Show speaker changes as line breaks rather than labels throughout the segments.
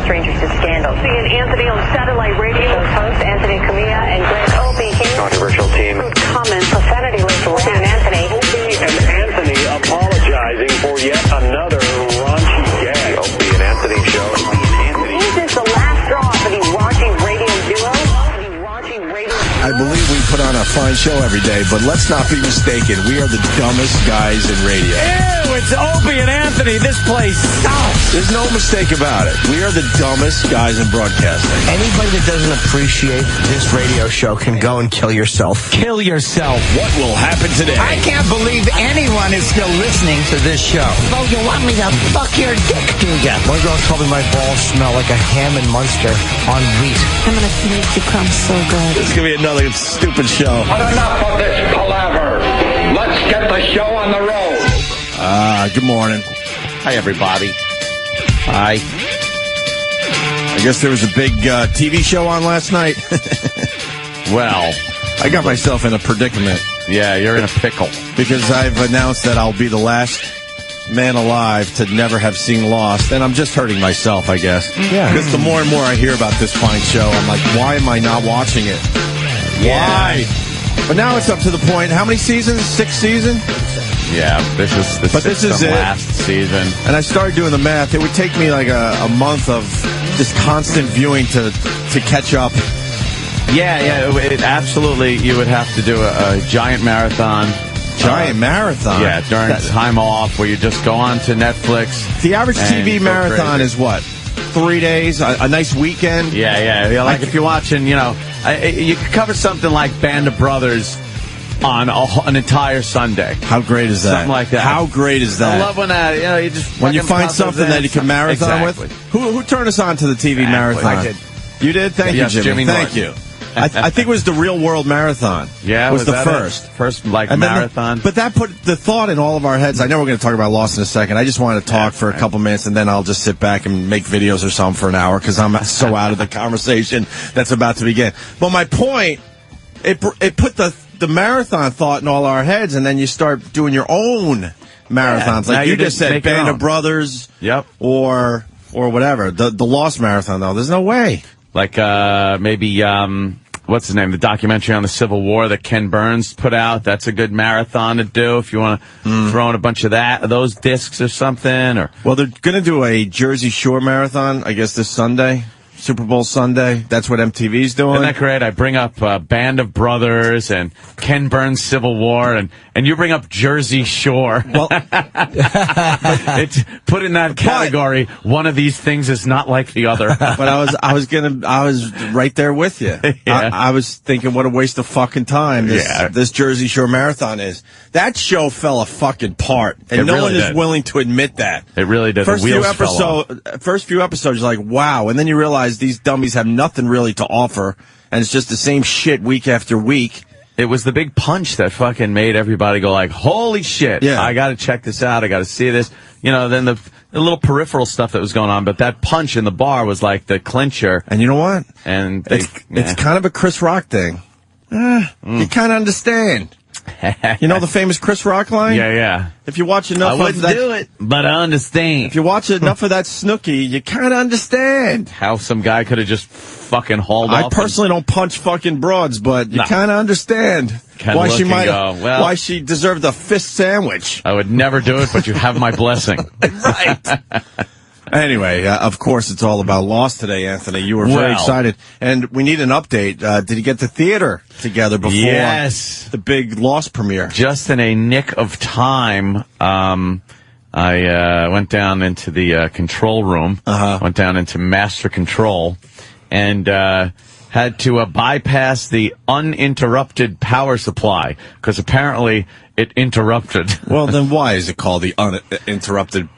strangers to scandal.
Opie and Anthony on satellite radio.
Those hosts, Anthony Cumia and Opie here.
Controversial team.
Comment profanity linked to Opie and Anthony.
Opie and Anthony apologizing for yet another raunchy gag. The Opie and Anthony show.
Is this the last straw for the raunchy radio duo?
I believe we put on a fine show every day, but let's not be mistaken. We are the dumbest guys in radio.
Ew, it's Opie and Anthony. This place sucks.
There's no mistake about it. We are the dumbest guys in broadcasting.
Anybody that doesn't appreciate this radio show can go and kill yourself.
Kill yourself.
What will happen today?
I can't believe anyone is still listening to this show.
Oh, you want me to fuck your dick, do ya? One girl told me my balls smell like a ham and Munster on wheat.
I'm gonna make you come so good.
This is going to be another stupid show.
But enough of this palaver. Let's get the show on the road.
Good morning.
Hi, everybody. Hi.
I guess there was a big TV show on last night.
Well,
I got myself in a predicament.
yeah, you're in a pickle.
Because I've announced that I'll be the last man alive to never have seen Lost, and I'm just hurting myself, I guess.
Yeah.
Because the more and more I hear about this fine show, I'm like, why am I not watching it? Why? But now it's up to the point. How many seasons? 6 seasons?
Yeah, this is the last season.
And I started doing the math. It would take me like a month of just constant viewing to catch up.
Yeah, it absolutely. You would have to do a giant marathon.
Marathon?
Yeah, during time off where you just go on to Netflix.
The average TV marathon is what? 3 days? A nice weekend?
Yeah. Like if you're watching, you could cover something like Band of Brothers on an entire Sunday.
How great is that?
Something like that.
How great is that?
I love when you just
when you find something that you can marathon with. Who turned us on to the TV marathon?
I did.
You did? Thank you, Jimmy. Thank you. I think it was the Real World Marathon.
Yeah,
was the
that
first
marathon.
But that put the thought in all of our heads. I know we're going to talk about Lost in a second. I just want to talk for a couple minutes, and then I'll just sit back and make videos or something for an hour because I'm so out of the conversation that's about to begin. But my point, it put the marathon thought in all our heads, and then you start doing your own marathons.
Yeah,
like you just said, Band of Brothers.
Yep.
Or whatever. The Lost Marathon, though. There's no way.
Like maybe what's his name? The documentary on the Civil War that Ken Burns put out. That's a good marathon to do if you want to throw in a bunch of those discs or something.
Well, they're going to do a Jersey Shore marathon, I guess, this Sunday. Super Bowl Sunday. That's what MTV's doing.
Isn't that great? I bring up Band of Brothers and Ken Burns' Civil War, and you bring up Jersey Shore. Well, it's put in that category. One of these things is not like the other.
But I was right there with you.
Yeah.
I was thinking, what a waste of fucking time this Jersey Shore marathon is. That show fell a fucking part, and no one is willing to admit that.
It really did.
First few episodes, you're like, wow, and then you realize these dummies have nothing really to offer, and it's just the same shit week after week.
It was the big punch that fucking made everybody go like, holy shit, I got to check this out, I got to see this. Then the little peripheral stuff that was going on, but that punch in the bar was like the clincher.
And you know what?
And
it's kind of a Chris Rock thing. You kind of understand. You know the famous Chris Rock line?
Yeah.
If you watch enough
I
of that,
do it, but I understand.
If you watch enough of that Snooki, you kind of understand
how some guy could have just fucking hauled off.
I personally don't punch fucking broads, but you kind of understand why she deserved a fist sandwich.
I would never do it, but you have my blessing.
Right. Anyway, of course, it's all about Lost today, Anthony. You were very excited. And we need an update. Did you get the theater together before the big Lost premiere?
Just in a nick of time, I went down into the control room, went down into master control, and had to bypass the uninterrupted power supply, because apparently it interrupted.
Well, then why is it called the uninterrupted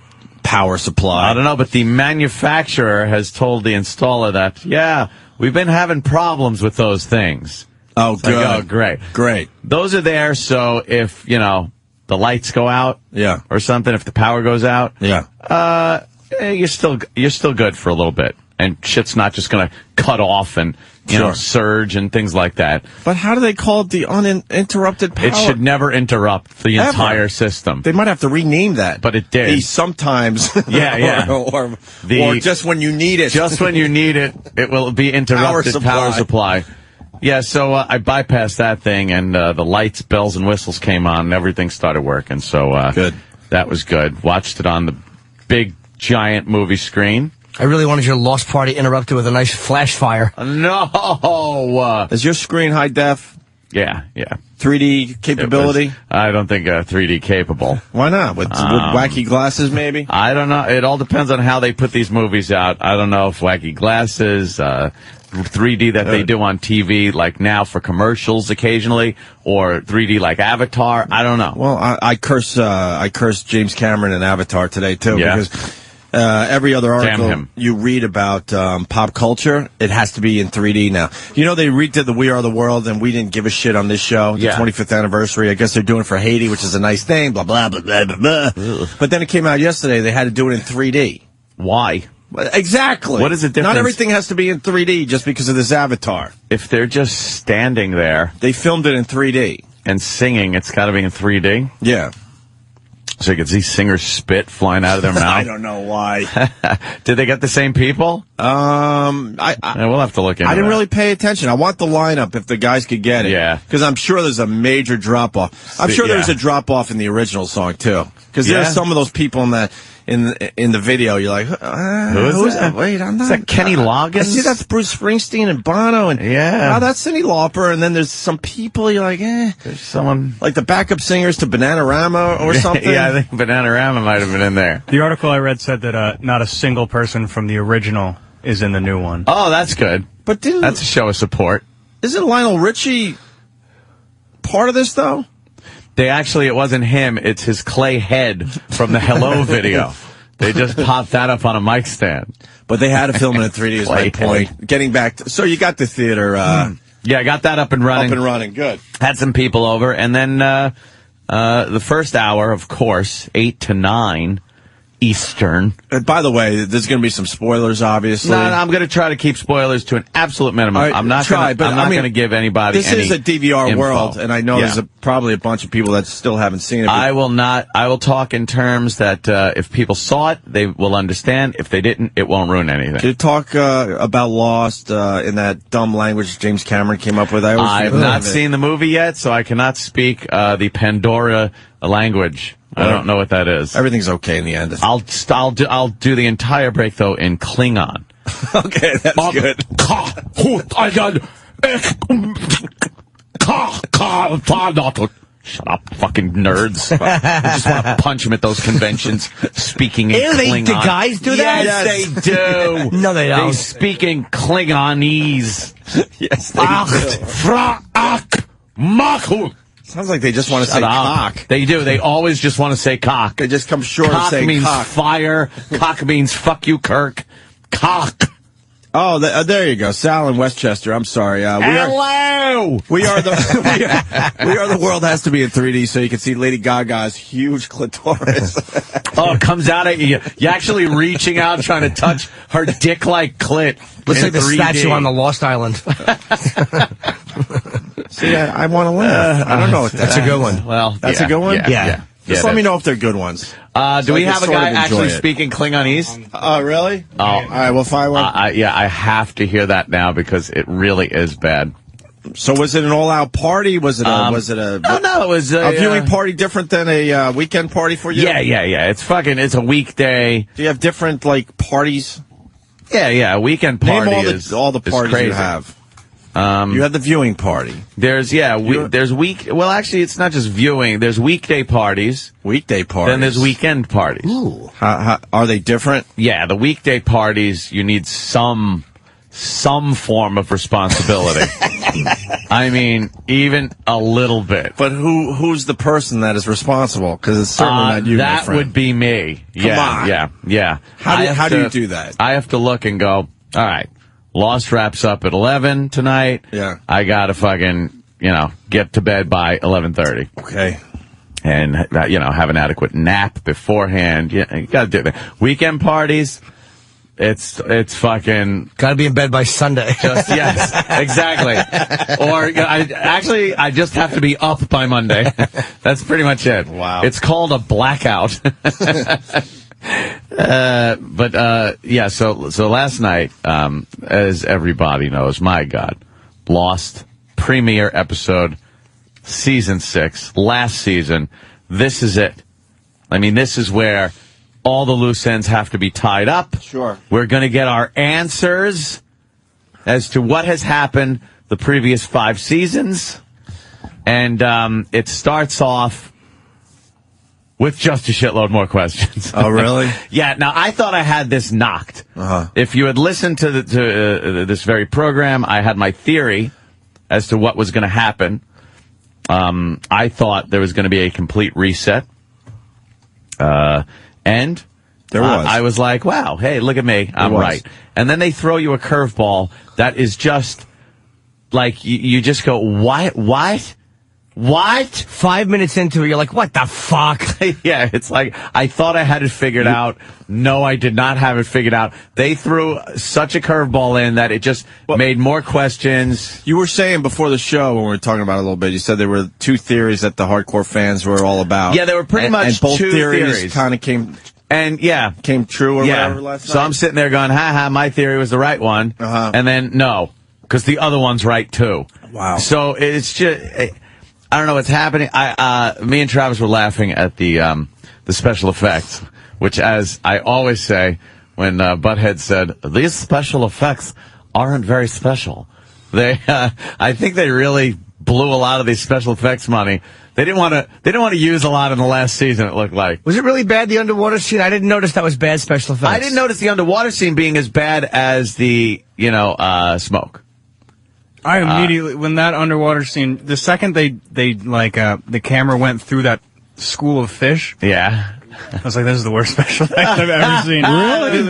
power supply?
I don't know, but the manufacturer has told the installer that, we've been having problems with those things.
Oh, good.
Like, oh, great. Those are there, so if, the lights go out or something, if the power goes out, you're still good for a little bit. And shit's not just going to cut off and you know, surge and things like that.
But how do they call it the uninterrupted power?
It should never interrupt the entire system.
They might have to rename that.
But it did.
Sometimes.
Yeah.
or just when you need it.
Just when you need it, it will be interrupted power supply. Yeah, so I bypassed that thing, and the lights, bells, and whistles came on, and everything started working. So
good.
That was good. Watched it on the big, giant movie screen.
I really wanted your lost party interrupted with a nice flash fire.
No!
Is your screen high def?
Yeah.
3D capability?
I don't think 3D capable.
Why not? With wacky glasses, maybe?
I don't know. It all depends on how they put these movies out. I don't know if wacky glasses, 3D that they do on TV, like now for commercials occasionally, or 3D like Avatar. I don't know.
Well, I curse James Cameron and Avatar today, too, because every other article you read about pop culture, it has to be in 3D now. You know, they redid the We Are the World, and we didn't give a shit on this show, the 25th anniversary. I guess they're doing it for Haiti, which is a nice thing, blah, blah, blah, blah, blah, blah. But then it came out yesterday, they had to do it in 3D.
Why?
Exactly.
What is the difference?
Not everything has to be in 3D just because of this Avatar.
If they're just standing there.
They filmed it in 3D.
And singing, it's got to be in 3D?
Yeah.
So you can see singers spit flying out of their mouth?
I don't know why.
Did they get the same people?
We'll
have to look into
I didn't really pay attention. I want the lineup if the guys could get it.
Yeah.
Because I'm sure there's a major drop-off. I'm sure there's a drop-off in the original song, too. Because there's some of those people in the video, you're like,
who is that?
Wait, I'm not.
Is that Kenny Loggins?
I see that's Bruce Springsteen and Bono, and that's Cyndi Lauper, and then there's some people you're like,
there's someone
like the backup singers to Bananarama or something.
Yeah, I think Bananarama might have been in there.
The article I read said that not a single person from the original is in the new one.
Oh, that's good.
But
that's a show of support.
Isn't Lionel Richie part of this though?
It wasn't him, it's his clay head from the Hello video. They just popped that up on a mic stand.
But they had to film it in 3D is my point. Getting back to, so you got the theater.
Yeah, I got that up and running.
Good.
Had some people over, and then the first hour, of course, 8 to 9 Eastern.
By the way, there's going to be some spoilers, obviously.
No, I'm going to try to keep spoilers to an absolute minimum.
Right,
I'm not going to give anybody
this
any
is a DVR
info.
world, and I know there's probably a bunch of people that still haven't seen it.
I will talk in terms that if people saw it, they will understand. If they didn't, it won't ruin anything.
Did you talk about Lost in that dumb language James Cameron came up with?
I've not seen the movie yet, so I cannot speak the Pandora language. I don't know what that is.
Everything's okay in the end.
I'll do the entire break though in Klingon.
Okay, that's good.
Shut up, fucking nerds. I just want to punch them at those conventions speaking in Klingon.
The guys do that?
Yes, they do.
No, they don't.
They speak in Klingonese.
Yes, they do. Sounds like they just want to say cock.
They do. They always just want to say cock.
They just come short of saying
means
cock.
Fire. Cock means fuck you, Kirk. Cock.
Oh, there you go. Sal in Westchester. I'm sorry.
Hello.
We are the world has to be in 3D so you can see Lady Gaga's huge clitoris.
Oh, it comes out at you. You're actually reaching out trying to touch her dick-like clit.
Looks like the
3D.
statue on the Lost Island.
See, I want to laugh. I don't know.
That's a good one.
Well,
that's a good one?
Yeah.
Just let me know if they're good ones.
Do we have a guy actually speaking Klingonese?
Oh, really?
Oh.
All right, we'll find one.
I have to hear that now because it really is bad.
So was it an all-out party? Was it a
No, it was
a viewing party different than a weekend party for you?
Yeah. It's a weekday.
Do you have different, like, parties?
Yeah, a weekend party.
Name all the parties
crazy.
you have. You had the viewing party.
Well, actually, it's not just viewing. There's weekday parties. Then there's weekend parties.
Ooh.
How, are they different?
Yeah, the weekday parties, you need some form of responsibility. I mean, even a little bit.
But who's the person that is responsible? Because it's certainly not you,
that
my friend.
would be me.
Come on.
Yeah.
How do you do that?
I have to look and go, all right, Lost wraps up at 11 tonight.
Yeah.
I got to fucking, get to bed by 11:30.
Okay.
And, have an adequate nap beforehand. Yeah, you got to do that. Weekend parties, It's fucking...
Gotta be in bed by Sunday.
Yes, exactly. Or I just have to be up by Monday. That's pretty much it.
Wow.
It's called a blackout. Yeah, so last night, as everybody knows, my God, Lost premiere episode, season 6, last season. This is it. I mean, this is where all the loose ends have to be tied up.
Sure.
We're going to get our answers as to what has happened the previous 5 seasons. And it starts off with just a shitload more questions.
Oh, really?
Yeah. Now, I thought I had this knocked.
Uh-huh.
If you had listened to this very program, I had my theory as to what was going to happen. I thought there was going to be a complete reset. And
there was.
I was like, wow, hey, look at me. I'm right. And then they throw you a curveball that is just like, you just go, what?
5 minutes into it, you're like, what the fuck?
Yeah, it's like, I thought I had it figured out. No, I did not have it figured out. They threw such a curveball in that it just made more questions.
You were saying before the show, when we were talking about it a little bit, you said there were 2 theories that the hardcore fans were all about.
Yeah, they were pretty much
and both
2
theories kind of came true or whatever last night.
So I'm sitting there going, ha, my theory was the right one.
Uh-huh.
And then, no, because the other one's right, too.
Wow.
So it's just... I don't know what's happening. Me and Travis were laughing at the special effects, which, as I always say, when Butthead said, these special effects aren't very special. I think they really blew a lot of these special effects money. They didn't want to use a lot in the last season, it looked like.
Was it really bad, the underwater scene? I didn't notice that was bad special effects.
I didn't notice the underwater scene being as bad as the, smoke.
I immediately, when that underwater scene, the second they the camera went through that school of fish.
Yeah.
I was like, this is the worst special effect I've ever seen.
Really?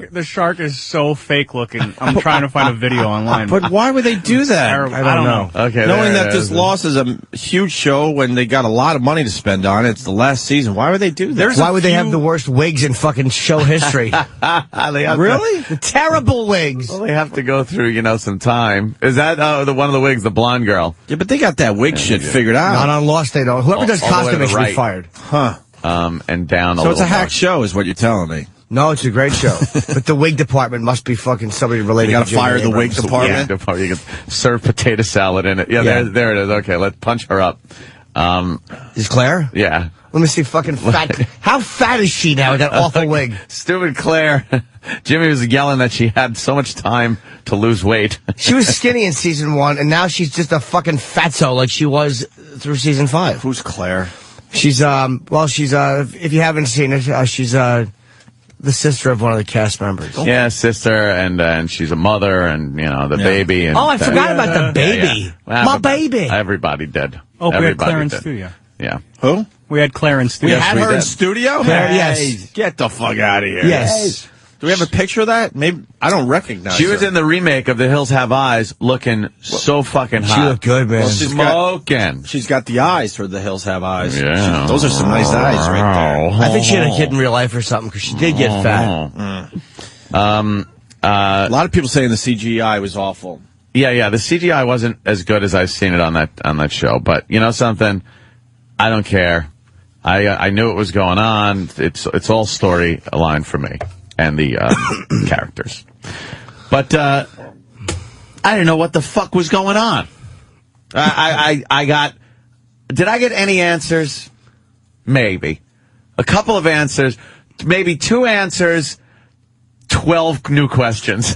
The shark is so fake looking. I'm trying to find a video online.
But why would they do that?
I don't know.
Okay,
knowing that this Lost is a huge show when they got a lot of money to spend on it, it's the last season. Why would they do that?
Why would they have the worst wigs in fucking show history?
Really?
The terrible wigs.
Well, they have to go through, some time. Is that one of the wigs, the blonde girl?
Yeah, but they got that wig shit figured out.
Not on Lost, they don't. Whoever does costume should be fired.
Huh.
And down a
So
little
it's a hack
more.
show, is what you're telling me.
No, it's a great show. But the wig department must be fucking somebody related.
You got to fire the wig
Yeah,
department.
you can serve potato salad in it. Yeah. There it is. Okay, let's punch her up.
Is Claire?
Yeah.
Let me see fucking fat. How fat is she now with that awful wig?
Stupid Claire. Jimmy was yelling that she had so much time to lose weight.
She was skinny in season 1, and now she's just a fucking fatso like she was through season 5.
Who's Claire?
She's, if you haven't seen it, she's, the sister of one of the cast members.
Yeah, sister, and she's a mother, and, the baby. And
I forgot about the baby.
Yeah. Well,
my baby.
Everybody did.
Oh, we had
Everybody
Claire in
did.
studio.
Yeah.
Who?
We had Claire in studio.
We had her in
did.
studio?
Claire,
Hey,
yes.
Get the fuck out of here.
Yes.
Do we have a picture of that? Maybe I don't recognize
She was
her.
in the remake of The Hills Have Eyes, looking so fucking hot.
She looked good, man.
Well,
She's
got the eyes for The Hills Have Eyes.
Yeah.
Those are some nice eyes right there.
I think she had a kid in real life or something, because she did get fat.
A lot of people saying the CGI was awful.
Yeah, the CGI wasn't as good as I've seen it on that show, but you know something? I don't care. I knew what was going on. It's all storyline for me and the characters. But I didn't know what the fuck was going on. Did I get any answers? Maybe. A couple of answers, maybe 2 answers, 12 new questions.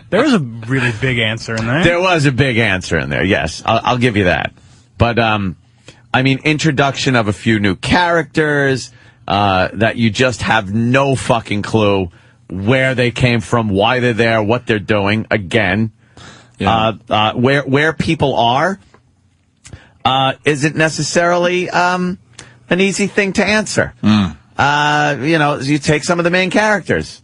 There was a really big answer in there.
There was a big answer in there, yes. I'll give you that. But, introduction of a few new characters that you just have no fucking clue where they came from, why they're there, what they're doing. Again, where people are isn't necessarily an easy thing to answer. You take some of the main characters.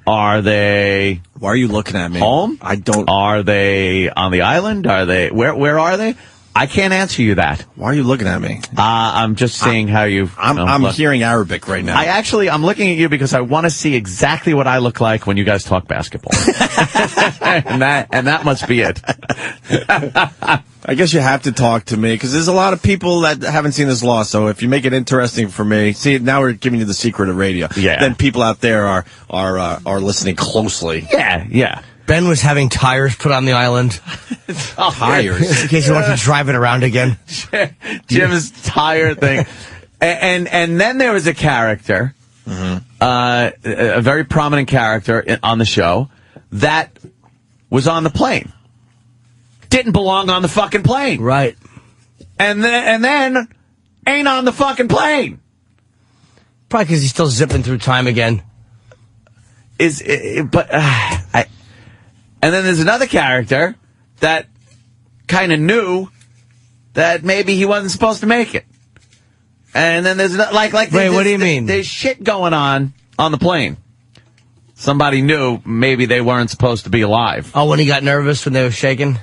Are they?
Why are you looking at me?
Home?
I don't.
Are they on the island? Are they? Where are they? I can't answer you that.
Why are you looking at me?
I'm just seeing how you.
I'm hearing Arabic right now.
I'm looking at you because I want to see exactly what I look like when you guys talk basketball. and that must be it.
I guess you have to talk to me because there's a lot of people that haven't seen this law. So if you make it interesting for me, see, now we're giving you the secret of radio.
Yeah.
Then people out there are listening closely.
Yeah.
Ben was having tires put on the island.
Tires?
In case he wants to drive it around again.
Jim's tire thing. And then there was a character, a very prominent character on the show that was on the plane. Didn't belong on the fucking plane.
Right.
And then ain't on the fucking plane.
Probably because he's still zipping through time again.
And then there's another character that kind of knew that maybe he wasn't supposed to make it. And then there's like
wait, what do you mean?
There's shit going on the plane. Somebody knew maybe they weren't supposed to be alive.
Oh, when he got nervous when they were shaking?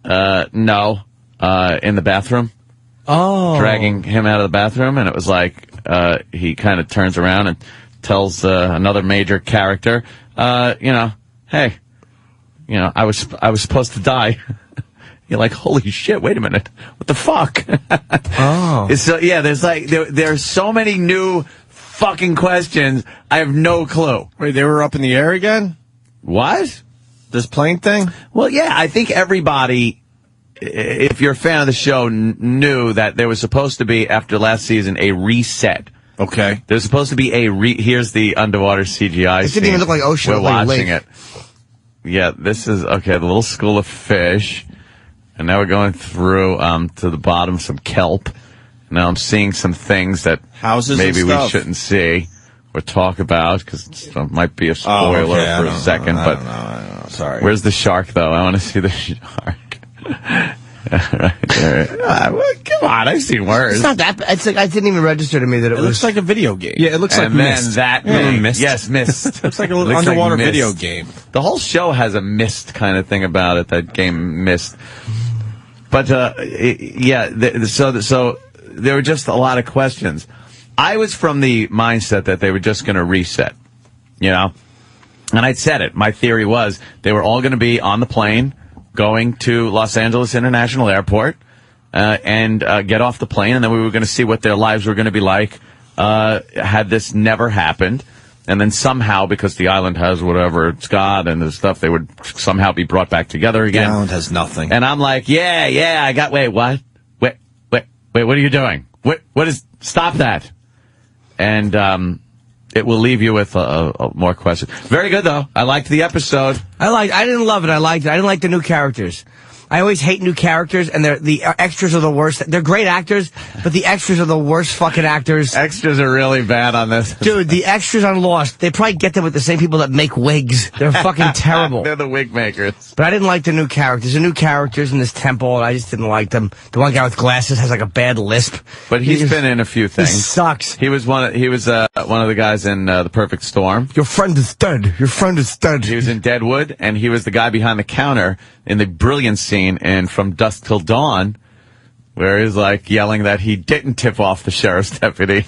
No. In the bathroom.
Oh.
Dragging him out of the bathroom, and it was like he kind of turns around and tells another major character, hey, I was supposed to die. You're like, holy shit, wait a minute. What the fuck?
Oh.
So, yeah, there's so many new fucking questions. I have no clue.
Wait, they were up in the air again?
What?
This plane thing?
Well, yeah, I think everybody, if you're a fan of the show, knew that there was supposed to be, after last season, a reset.
Okay.
There's supposed to be here's the underwater CGI
It didn't even look like ocean.
We're
like
watching it. Yeah, this is, the little school of fish. And now we're going through to the bottom, some kelp. Now I'm seeing some things that
houses
maybe
and
we
stuff.
shouldn't see or talk about because it might be a spoiler for a second.
I
But
don't know. Sorry.
Where's the shark, though? I want to see the shark. Right there. Come on, I've seen worse.
It's not that. It's like, it didn't even register to me that it was.
looks like a video game.
Yeah, it looks like Mist.
Mist. Yes, Mist.
Looks like an underwater video game.
The whole show has a Mist kind of thing about it. That game Mist. But so there were just a lot of questions. I was from the mindset that they were just going to reset, and I'd said it. My theory was they were all going to be on the plane going to Los Angeles International Airport and get off the plane, and then we were going to see what their lives were going to be like had this never happened. And then somehow, because the island has whatever it's got and the stuff, they would somehow be brought back together again.
The island has nothing.
And I'm like, wait, what? Wait, what are you doing? What is, stop that. And, it will leave you with more questions. Very good, though. I liked the episode.
I didn't love it. I liked it. I didn't like the new characters. I always hate new characters, and the extras are the worst. They're great actors, but the extras are the worst fucking actors.
Extras are really bad on this.
Dude, the extras on Lost, they probably get them with the same people that make wigs. They're fucking terrible.
They're the wig makers.
But I didn't like the new characters. The new characters in this temple, I just didn't like them. The one guy with glasses has like a bad lisp.
But he's been in a few things.
He sucks.
He was one of the guys in The Perfect Storm.
Your friend is dead. Your friend is dead.
He was in Deadwood, and he was the guy behind the counter in the brilliant scene in From Dusk Till Dawn, where he's like yelling that he didn't tip off the sheriff's deputy.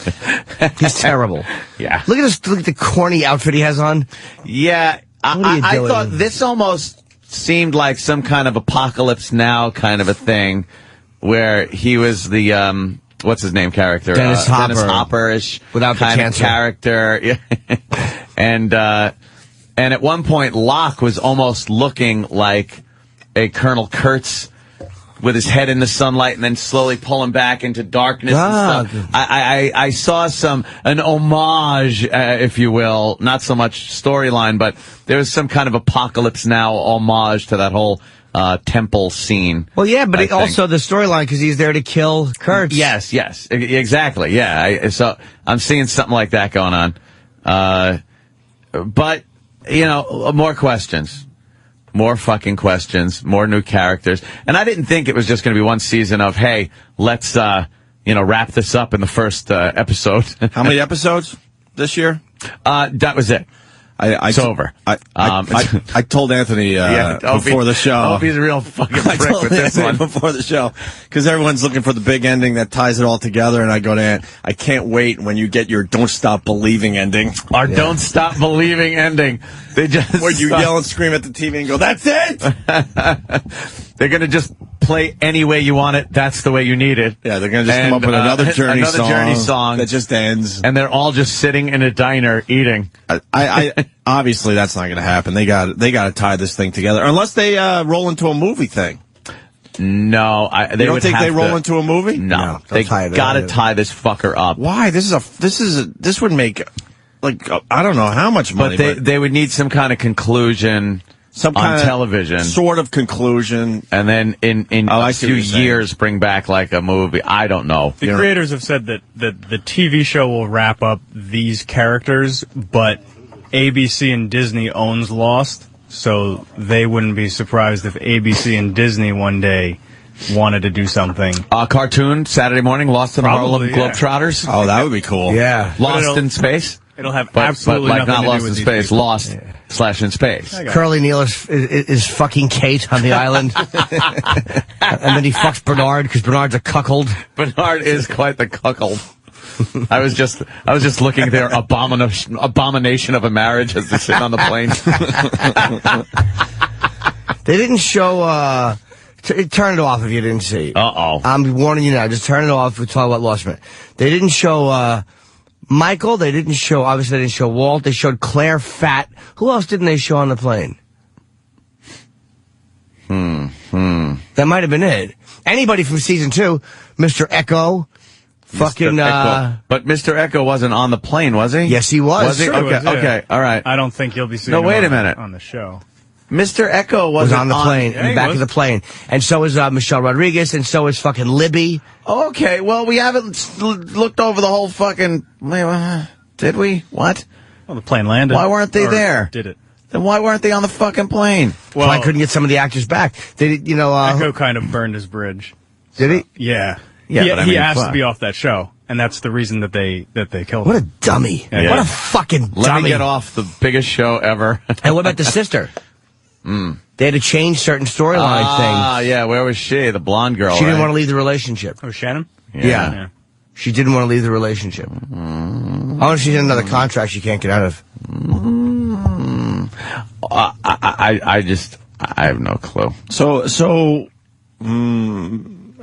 He's terrible.
Yeah.
Look at the corny outfit he has on.
Yeah. I thought this almost seemed like some kind of Apocalypse Now kind of a thing, where he was the what's his name character?
Dennis Hopper.
Dennis Hopper-ish
without the
kind
cancer.
of character. And at one point, Locke was almost looking like a Colonel Kurtz with his head in the sunlight and then slowly pulling back into darkness and stuff. I saw an homage, if you will, not so much storyline, but there was some kind of Apocalypse Now homage to that whole temple scene.
Well, yeah, but also the storyline, because he's there to kill Kurtz.
Yes, exactly. Yeah, so I'm seeing something like that going on. But, more questions. More fucking questions, more new characters. And I didn't think it was just going to be one season of, hey, let's, wrap this up in the first episode.
How many episodes this year?
That was it. It's over.
I told Anthony before the show.
Opie's a real fucking prick with this one.
Before the show, because everyone's looking for the big ending that ties it all together, and I go to Ant, I can't wait when you get your "Don't Stop Believing" ending.
Our "Don't Stop Believing" ending. They just
where you yell and scream at the TV and go, "That's it."
They're gonna just play any way you want it. That's the way you need it.
Yeah, they're gonna just come up with another Journey song that just ends,
and they're all just sitting in a diner eating.
I obviously that's not gonna happen. They got to tie this thing together unless they roll into a movie thing.
No,
they don't think they roll into a movie.
No, they gotta tie this fucker up.
Why? This would make like I don't know how much money,
but they would need some kind of conclusion. Some kind of television,
sort of conclusion,
and then in a few years bring back like a movie. I don't know.
The creators have said that the TV show will wrap up these characters, but ABC and Disney owns Lost, so they wouldn't be surprised if ABC and Disney one day wanted to do something.
Cartoon Saturday morning, Lost in the Harlem Globetrotters.
Oh, that would be cool.
Yeah,
Lost in Space.
It'll have absolutely
but like
nothing
not
to do
Lost in
with
Space,
people.
Lost / in Space.
Curly Neal is fucking Kate on the island, and then he fucks Bernard because Bernard's a cuckold.
Bernard is quite the cuckold. I was just looking at their abomination of a marriage as they're sitting on the plane.
They didn't show. Turn it off if you didn't see.
Uh-oh.
I'm warning you now. Just turn it off. We talk about Lost Man. They didn't show Michael. They didn't show. Obviously, they didn't show Walt. They showed Claire Fat. Who else didn't they show on the plane? That might have been it. Anybody from season 2, Mr. Echo. Fucking
Echo. But Mr. Echo wasn't on the plane, was he?
Yes, he was.
Was he?
Sure
Okay,
he was, yeah.
Okay, all right.
I don't think you'll be seeing
No, wait
him
a minute.
on the show.
Mr. Echo
was on the plane,
Yeah,
in the back
was.
of the plane. And so is Michelle Rodriguez, and so is fucking Libby.
Okay, well, we haven't looked over the whole fucking... Did we? What?
Well, the plane landed.
Why weren't they
Or
there?
Did it?
Then why weren't they on the fucking plane?
Well, I couldn't get some of the actors back. They did,
Echo kind of burned his bridge.
Did he?
Yeah.
Yeah,
he,
but I
he
mean,
asked
fuck.
to be off that show, and that's the reason that they killed
What a
him.
dummy.
Yeah.
What a fucking dummy.
Let me get off the biggest show ever.
And what about the sister? They had to change certain storyline things.
Yeah, where was she? The blonde girl,
She didn't want to leave the relationship.
Oh, Shannon?
Yeah. She didn't want to leave the relationship. Oh, she's in another contract she can't get out of.
I have no clue.
So,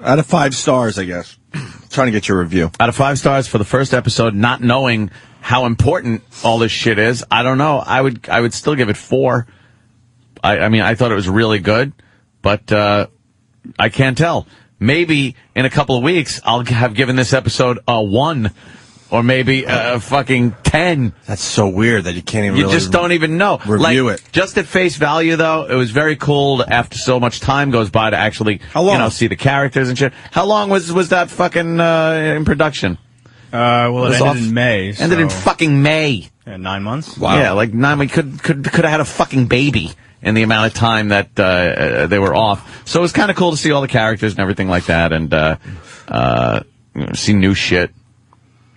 out of 5 stars, I guess. Trying to get your review.
Out of 5 stars for the first episode, not knowing how important all this shit is, I don't know. I would still give it 4. I mean, I thought it was really good, but I can't tell. Maybe in a couple of weeks, I'll have given this episode a 1, or maybe a fucking 10.
That's so weird that you can't even.
You just don't even know.
Review it.
Just at face value, though, it was very cool after so much time goes by to actually, see the characters and shit. How long was that fucking in production?
Well, it ended in May. So
Ended in fucking May.
9 months?
Wow. Yeah, like 9 months. Could have had a fucking baby in the amount of time that they were off. So it was kind of cool to see all the characters and everything like that, and see new shit.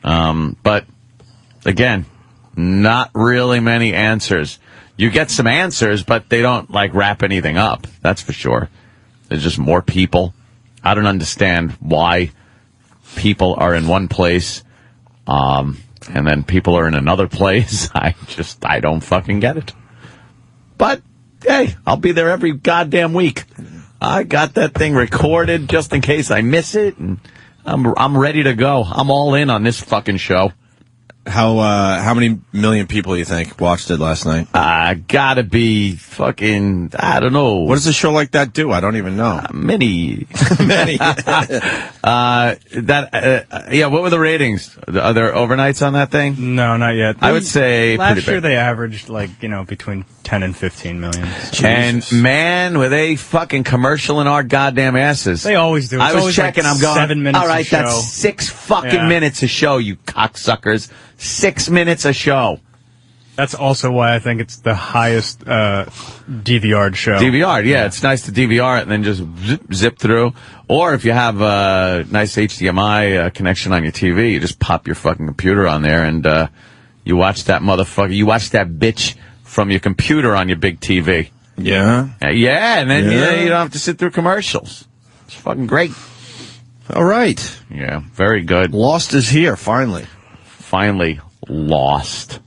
But again, not really many answers. You get some answers, but they don't wrap anything up. That's for sure. There's just more people. I don't understand why people are in one place, and then people are in another place. I don't fucking get it. But hey, I'll be there every goddamn week. I got that thing recorded just in case I miss it, and I'm ready to go. I'm all in on this fucking show.
How many million people you think watched it last night?
Gotta be fucking, I don't know.
What does a show like that do? I don't even know.
Many.
Many.
What were the ratings? Are there overnights on that thing?
No, not yet.
I would say
last
pretty
year
big.
they averaged between 10 and 15 million.
And man, were they fucking commercial in our goddamn asses.
They always do. It's
I was
always
checking, I'm going,
7 minutes
all right,
a show.
that's 6 fucking minutes a show, you cocksuckers. 6 minutes a show.
That's also why I think it's the highest DVR'd show.
DVR, yeah, it's nice to DVR it and then just zip through. Or if you have a nice HDMI connection on your TV, you just pop your fucking computer on there and you watch that motherfucker. You watch that bitch from your computer on your big TV.
Yeah.
Yeah, and then you don't have to sit through commercials. It's fucking great.
All right.
Yeah, very good.
Lost is here, finally.
Finally, Lost.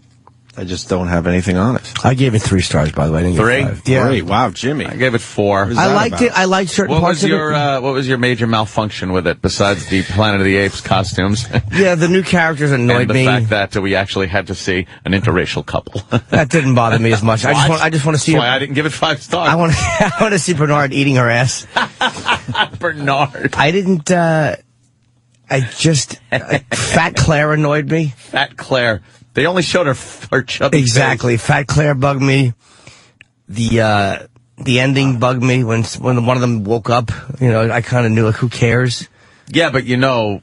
I just don't have anything on it.
I gave it 3 stars, by the way. I didn't give it 5. Yeah.
3. Wow, Jimmy.
I gave it 4.
I liked it. I liked certain parts of it.
What was your major malfunction with it, besides the Planet of the Apes costumes?
Yeah, the new characters annoyed me.
And the fact that we actually had to see an interracial couple.
That didn't bother me as much. I just want to see.
That's why I didn't give it 5 stars.
I want to see Bernard eating her ass.
Bernard.
I didn't. Fat Claire annoyed me.
Fat Claire. They only showed her chubby
Exactly.
face.
Fat Claire bugged me. The ending bugged me when one of them woke up. You know, I kind of knew, like, who cares?
Yeah, but
it's
I
not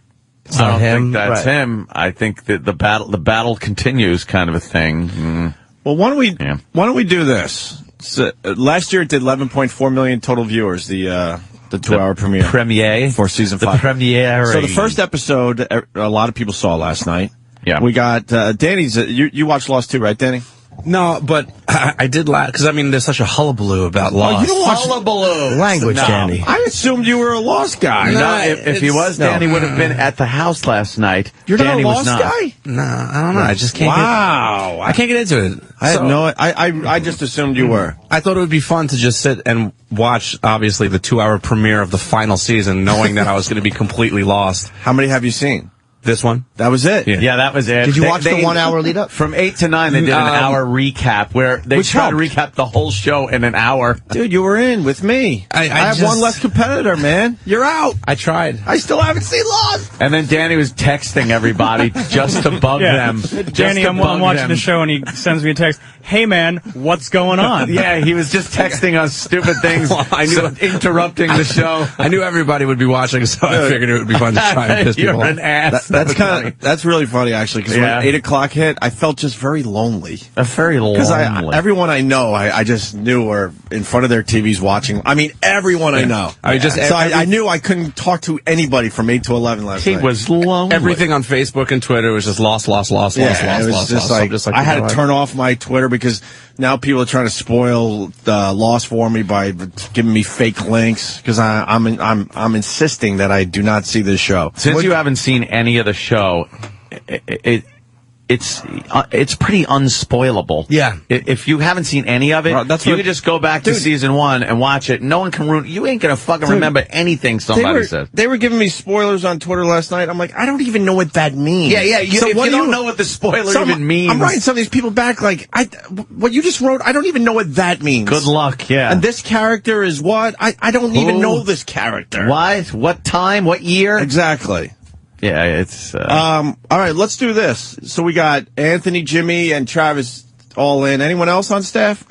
don't
him.
think that's him. I think that the battle continues, kind of a thing. Mm.
Well, why don't we do this? So, last year it did 11.4 million total viewers. The 2-hour premiere for season 5.
The premiere.
So the first episode, a lot of people saw last night.
Yeah.
We got Danny's. You watched Lost too, right, Danny?
No, but I did laugh because there's such a hullabaloo about Lost.
You don't watch
hullabaloo
language,
no.
Danny.
I assumed you were a Lost guy.
No, if he was, Danny would have been at the house last night.
You're
Danny
not a Lost
was not.
guy?
No, I don't know. I just can't.
Wow.
I can't get into it.
I had no. I just assumed you were.
I thought it would be fun to just sit and watch, obviously, the 2-hour premiere of the final season, knowing that I was going to be completely lost.
How many have you seen?
This one?
That was it?
Yeah, that was it.
Did you watch the 1 hour lead up?
From 8 to 9, they did an hour recap where they tried to recap the whole show in an hour.
Dude, you were in with me. I have one less competitor, man. You're out.
I tried.
I still haven't seen Lost.
And then Danny was texting everybody just to bug them.
Danny, I'm watching the show, and he sends me a text. Hey, man, what's going on?
Yeah, he was just texting us stupid things, interrupting the show.
I knew everybody would be watching, so I figured it would be fun to try and piss people off.
You're an ass.
That's really funny, actually, because when 8 o'clock hit, I felt just very lonely.
Very lonely.
Because everyone I know, I just knew were in front of their TVs watching. I mean, everyone I know. I knew I couldn't talk to anybody from 8 to 11 last night.
He was lonely.
Everything on Facebook and Twitter was just lost.
I had to turn off my Twitter because now people are trying to spoil Lost for me by giving me fake links because I'm insisting that I do not see this show.
Since you haven't seen any of the show, it's pretty unspoilable.
Yeah.
If you haven't seen any of it, you can just go back to season 1 and watch it. No one can ruin. You ain't gonna fucking remember anything somebody said.
They were giving me spoilers on Twitter last night. I'm like, I don't even know what that means.
Yeah. If you don't know what the spoiler even means,
I'm writing some of these people back like, what you just wrote, I don't even know what that means.
Good luck. Yeah.
And this character is what? I don't even know this character.
What time? What year?
Exactly.
Yeah, it's...
all right, let's do this. So we got Anthony, Jimmy, and Travis all in. Anyone else on staff?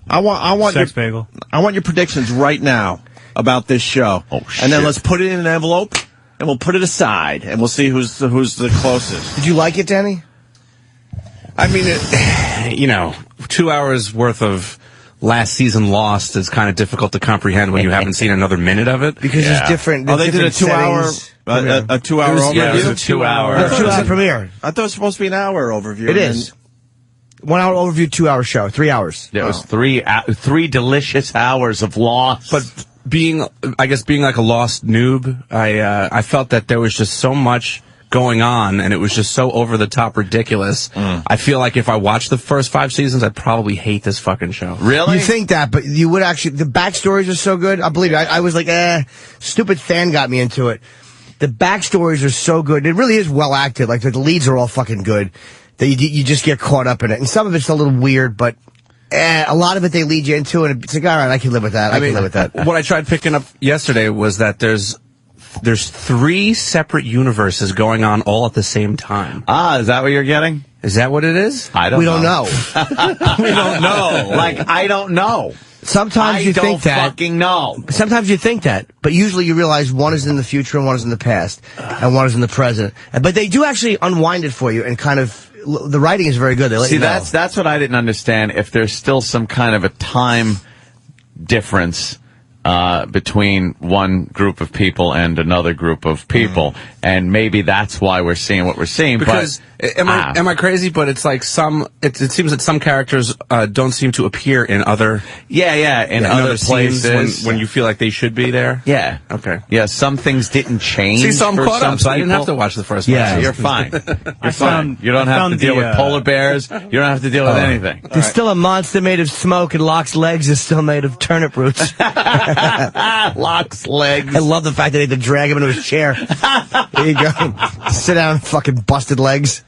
I want
Sex bagel.
I want your predictions right now about this show.
Oh, shit.
And then let's put it in an envelope, and we'll put it aside, and we'll see who's the closest.
Did you like it, Danny?
I mean, 2 hours worth of last season Lost is kind of difficult to comprehend when you haven't seen another minute of it.
Because it's different.
They did a 2 hour... a 2 hour overview?
Yeah, it was a 2 hour.
It was a premiere.
I thought it was supposed to be an hour overview.
It is. 1 hour overview, 2 hour show, 3 hours.
Yeah, it was three delicious hours of Lost.
But being like a Lost noob, I felt that there was just so much going on, and it was just so over the top ridiculous. I feel like if I watched the first 5 seasons, I'd probably hate this fucking show.
Really?
You think that, but you would actually. The backstories are so good. I believe it. I was like, stupid fan got me into it. The backstories are so good. It really is well acted. Like, the leads are all fucking good. That you just get caught up in it. And some of it's a little weird, but a lot of it they lead you into, and it's like, all right, I can live with that. I can live with that.
What I tried picking up yesterday was that there's 3 separate universes going on all at the same time.
Is that what you're getting?
Is that what it is?
I don't know.
We don't know.
We don't know. Like, I don't know.
Sometimes you think that.
I don't fucking know.
Sometimes you think that, but usually you realize one is in the future and one is in the past, and one is in the present. But they do actually unwind it for you, and kind of, the writing is very good. They let you know.
That's what I didn't understand. If there's still some kind of a time difference between one group of people and another group of people, and maybe that's why we're seeing what we're seeing.
Because am I crazy? But it's like it seems that some characters don't seem to appear in other
in other
places when you feel like they should be there.
Yeah.
Okay.
Yeah. Some things didn't change.
See, so I'm
for
caught
some
up. So I didn't have
people.
to watch the first.
Yeah,
one.
you're fine. You're fine. You don't have to deal with polar bears. You don't have to deal with anything.
There's still a monster made of smoke, and Locke's legs is still made of turnip roots.
Locke's legs.
I love the fact that they had to drag him into his chair. There you go. Sit down, fucking busted legs.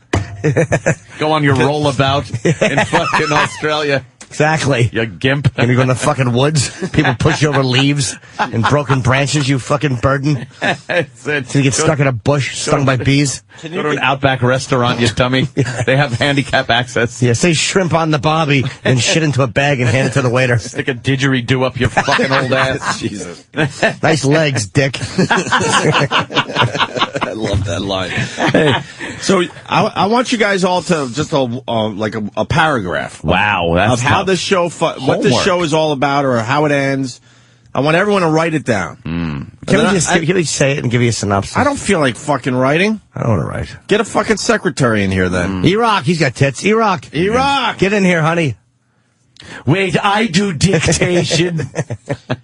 Go on your rollabout in fucking Australia.
Exactly.
You gimp.
And you go in the fucking woods. People push you over leaves and broken branches, you fucking burden. So you get stuck in a bush, stung by bees.
Go to an Outback restaurant, you dummy. They have handicap access.
Yeah, say shrimp on the bobby and shit into a bag and hand it to the waiter.
Stick a didgeridoo up your fucking old ass.
Jesus.
Nice legs, dick.
I love that line. Hey, so I want you guys all to just a paragraph.
Wow, that's
of how this show, what this show is all about, or how it ends. I want everyone to write it down.
Can we say it and give you a synopsis?
I don't feel like fucking writing.
I don't want to write.
Get a fucking secretary in here then.
E-Rock, he's got tits. E-Rock.
E-Rock.
Get in here, honey.
Wait, I do dictation.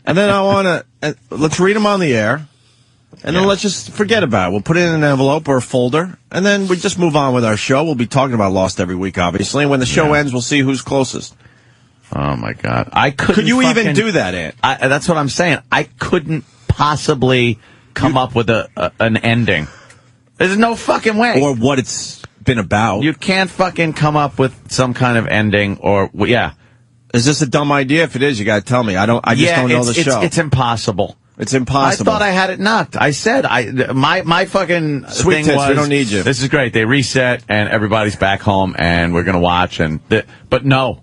And then I want to, let's read them on the air. And then let's just forget about it. We'll put it in an envelope or a folder, and then we just move on with our show. We'll be talking about Lost every week, obviously. And when the show ends, we'll see who's closest.
Oh, my God. I couldn't
Could you even do that, Ant?
That's what I'm saying. I couldn't possibly come up with an ending. There's no fucking way.
Or what it's been about.
You can't fucking come up with some kind of ending or,
Is this a dumb idea? If it is, you got to tell me. I just don't know the show.
It's impossible.
It's impossible.
I thought I had it knocked. I said my fucking
Sweet
thing
tits,
was,
we don't need you.
This is great. They reset and everybody's back home and we're gonna watch but no,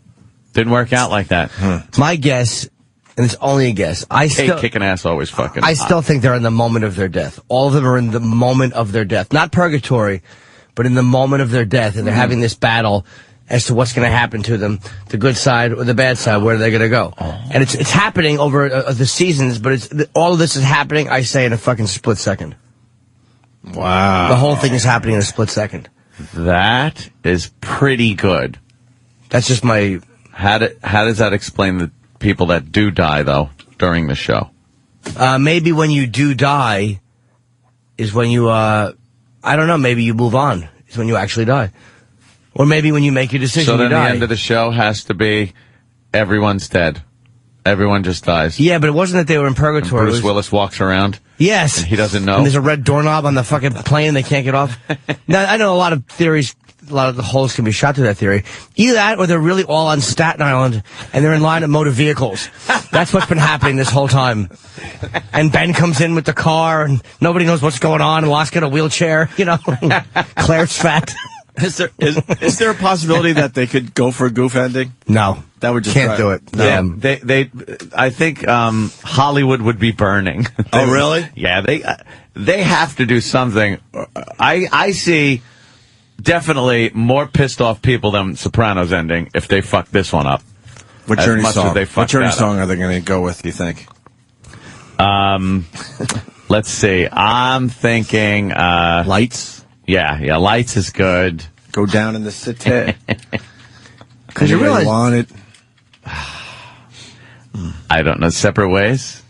didn't work out like that.
My guess, and it's only a guess.
Kicking ass always fucking.
I still think they're in the moment of their death. All of them are in the moment of their death, not purgatory, but in the moment of their death, and they're having this battle as to what's going to happen to them, the good side or the bad side, where are they going to go? And it's happening over the seasons, but all of this is happening, I say, in a fucking split second.
Wow.
The whole thing is happening in a split second.
That is pretty good.
That's just my...
How does that explain the people that do die, though, during the show?
Maybe when you do die is when you, I don't know, maybe you move on. Is when you actually die. Or maybe when you make your decision,
so then
you die.
the end of the show has to be everyone's dead. Everyone just dies.
Yeah, but it wasn't that they were in purgatory.
And Bruce Willis walks around.
Yes.
And he doesn't know.
And there's a red doorknob on the fucking plane and they can't get off. Now, I know a lot of theories, a lot of the holes can be shot through that theory. Either that or they're really all on Staten Island and they're in line of motor vehicles. That's what's been happening this whole time. And Ben comes in with the car and nobody knows what's going on and Locke's got a wheelchair, you know. Claire's fat.
Is there a possibility that they could go for a goof ending?
No.
That would just
can't do it. No.
Yeah, I think Hollywood would be burning.
Oh, really?
Yeah, they have to do something. I see definitely more pissed off people than Sopranos ending if they fuck this one up.
What Journey song? What Journey song are they going to go with, you think?
Let's see. I'm thinking
Lights?
Yeah, Lights is good.
Go down in the city.
Because you realize...
want it.
I don't know. Separate Ways?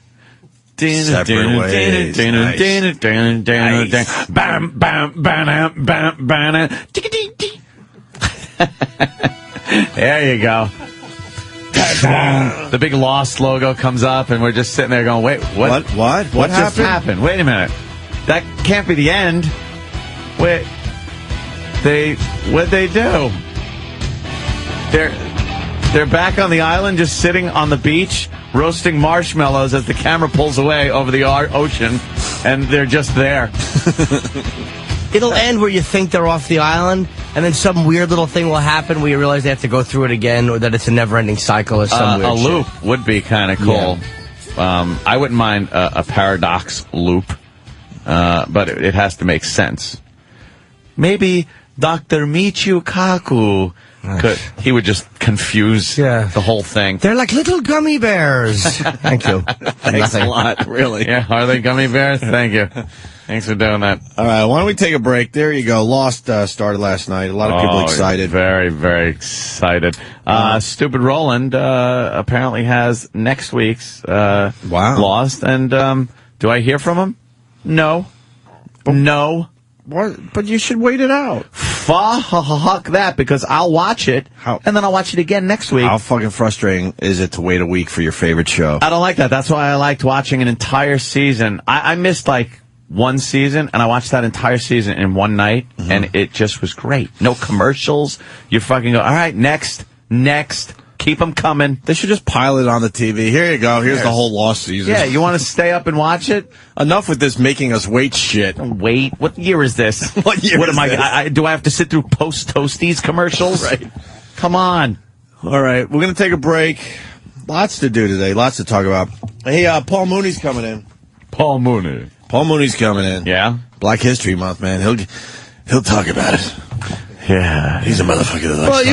Separate Ways.
Nice. Bam, bam, bam, bam, bam. There you go. The big Lost logo comes up, and we're just sitting there going, wait, what?
What
just happened? Wait a minute. That can't be the end. Wait. What'd they do? They're back on the island, just sitting on the beach, roasting marshmallows as the camera pulls away over the ocean, and they're just there.
It'll end where you think they're off the island, and then some weird little thing will happen where you realize they have to go through it again, or that it's a never-ending cycle or some weird
a loop
shit.
Would be kind of cool.
Yeah.
I wouldn't mind a paradox loop, but it has to make sense. Maybe Dr. Michio Kaku He would just confuse the whole thing.
They're like little gummy bears. Thank you.
Thanks a lot, really.
Yeah, are they gummy bears? Thank you. Thanks for doing that.
All right, why don't we take a break? There you go. Lost started last night. A lot of people excited.
Very, very excited. Stupid Roland apparently has next week's Lost. And do I hear from him? No. No.
What? But you should wait it out.
Fuck that, because I'll watch it, and then I'll watch it again next week.
How fucking frustrating is it to wait a week for your favorite show?
I don't like that. That's why I liked watching an entire season. I missed, like, one season, and I watched that entire season in one night, and it just was great. No commercials. You fucking go, all right, next. Keep them coming.
They should just pile it on the TV. Here you go. Here's the whole Lost season.
Yeah, you want to stay up and watch it?
Enough with this making us wait shit.
Wait? What year is this?
What year is this?
Do I have to sit through post-Toasties commercials?
Right.
Come on.
All right, we're going to take a break. Lots to do today. Lots to talk about. Hey, Paul Mooney's coming in.
Paul Mooney's coming in.
Yeah? Black History Month, man. He'll talk about it.
Yeah.
He's a motherfucker that likes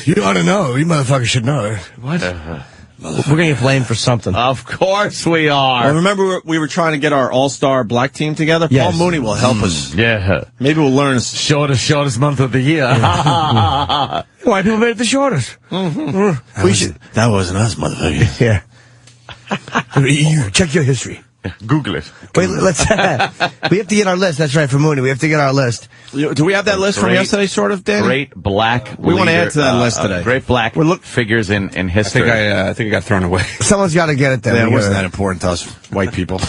you ought to know. You motherfuckers should know. What? We're going to get blamed for something.
Of course we are.
Well, remember we were trying to get our all-star black team together?
Yes.
Paul Mooney will help us.
Yeah.
Maybe we'll learn.
Shortest month of the year.
White people made it the shortest.
That wasn't us, motherfucker.
Yeah. You check your history.
Google it.
Wait, let's. We have to get our list. That's right, for Mooney. We have to get our list.
Do we have that list from yesterday, sort of, Dan?
Great black.
We want to add to that list today.
Great black figures in history.
I think it got thrown away.
Someone's got to get it there.
Yeah, it wasn't that important to us white people.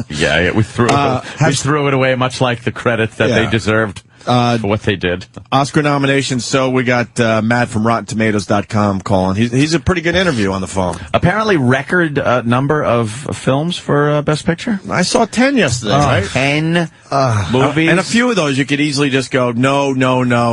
Yeah, we threw it away, much like the credit that they deserved for what they did.
Oscar nominations. So we got Matt from RottenTomatoes.com calling. He's a pretty good interview on the phone.
Apparently, record number of films for Best Picture.
I saw 10 yesterday, right?
10 movies.
And a few of those you could easily just go, no.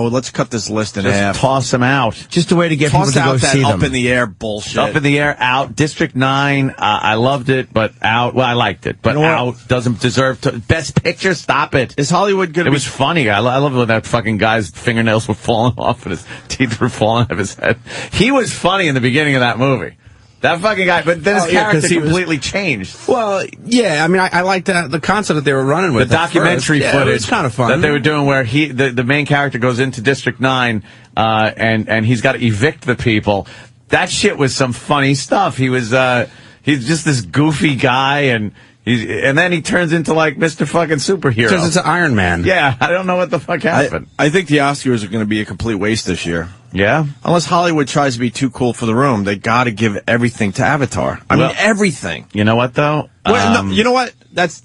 Let's cut this list in half.
Just toss them out.
Just a way to get people to go see them.
Up in the air bullshit.
Up in the air, out. District 9, I loved it, but out. Well, I liked it, but out doesn't deserve to. Best Picture, stop it.
Is Hollywood good?
It was funny. I love it when that fucking guy's fingernails were falling off and his teeth were falling out of his head. He was funny in the beginning of that movie. That fucking guy, but then his character completely changed.
Well, yeah, I mean, I liked the concept that they were running with.
The documentary footage.
It's kind of fun.
That they were doing where the main character goes into District 9, and he's got to evict the people. That shit was some funny stuff. He's just this goofy guy, and then he turns into like Mr. fucking superhero.
Turns into Iron Man.
Yeah, I don't know what the fuck happened.
I think the Oscars are going to be a complete waste this year.
Yeah?
Unless Hollywood tries to be too cool for the room, they got to give everything to Avatar. I mean, everything.
You know what, though?
Well, no, you know what? That's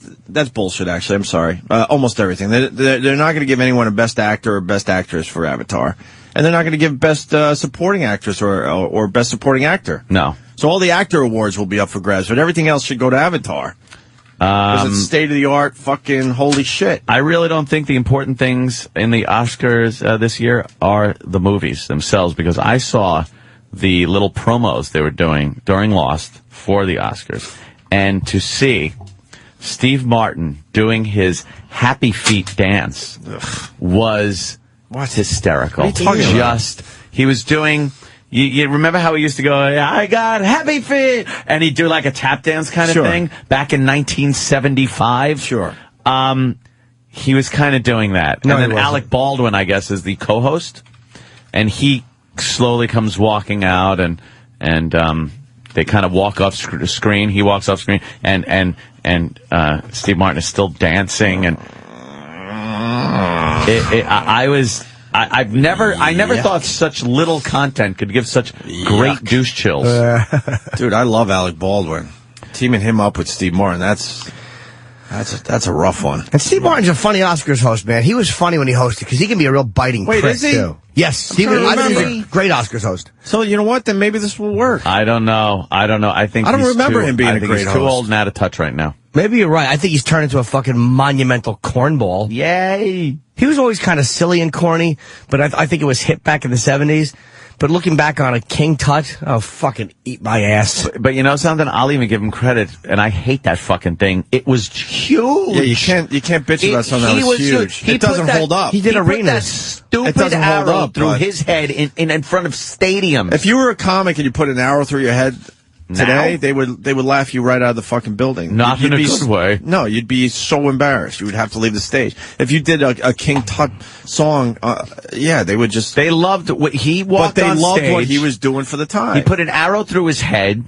bullshit, actually. I'm sorry. Almost everything. They're not going to give anyone a Best Actor or Best Actress for Avatar. And they're not going to give Best Supporting Actress or Best Supporting Actor.
No.
So all the actor awards will be up for grabs, but everything else should go to Avatar. Because it's state-of-the-art fucking holy shit.
I really don't think the important things in the Oscars this year are the movies themselves, because I saw the little promos they were doing during Lost for the Oscars. And to see Steve Martin doing his Happy Feet dance was hysterical.
What are you talking about?
He was doing... You remember how he used to go, I got happy feet, and he'd do like a tap dance kind of thing back in 1975?
Sure.
He was kind of doing that.
No,
and then Alec Baldwin, I guess, is the co-host, and he slowly comes walking out, and they kind of walk off screen. He walks off screen, and Steve Martin is still dancing, and I never thought such little content could give such great douche chills.
Dude, I love Alec Baldwin. Teaming him up with Steve Martin, that's a rough one.
And Steve Martin's a funny Oscars host, man. He was funny when he hosted, because he can be a real biting prick,
is he?
too. Yes, I think he's a great Oscars host.
So, you know what? Then maybe this will work.
I don't know. I think
I don't remember him being a great
he's too
host.
old and out of touch right now.
Maybe you're right. I think he's turned into a fucking monumental cornball.
Yay!
He was always kind of silly and corny, but I think it was hip back in the 70s. But looking back on it, King Tut, oh, fucking eat my ass.
But you know something? I'll even give him credit, and I hate that fucking thing. It was huge.
Yeah, you can't bitch about something that was huge. It doesn't hold up.
He did
Put
arenas.
that stupid arrow through his head in front of stadiums.
If you were a comic and you put an arrow through your head today, they would laugh you right out of the fucking building.
Not in a good way.
No, you'd be so embarrassed. You would have to leave the stage. If you did a King Tut song, they would just...
They loved what he walked on stage.
But they loved what he was doing for the time.
He put an arrow through his head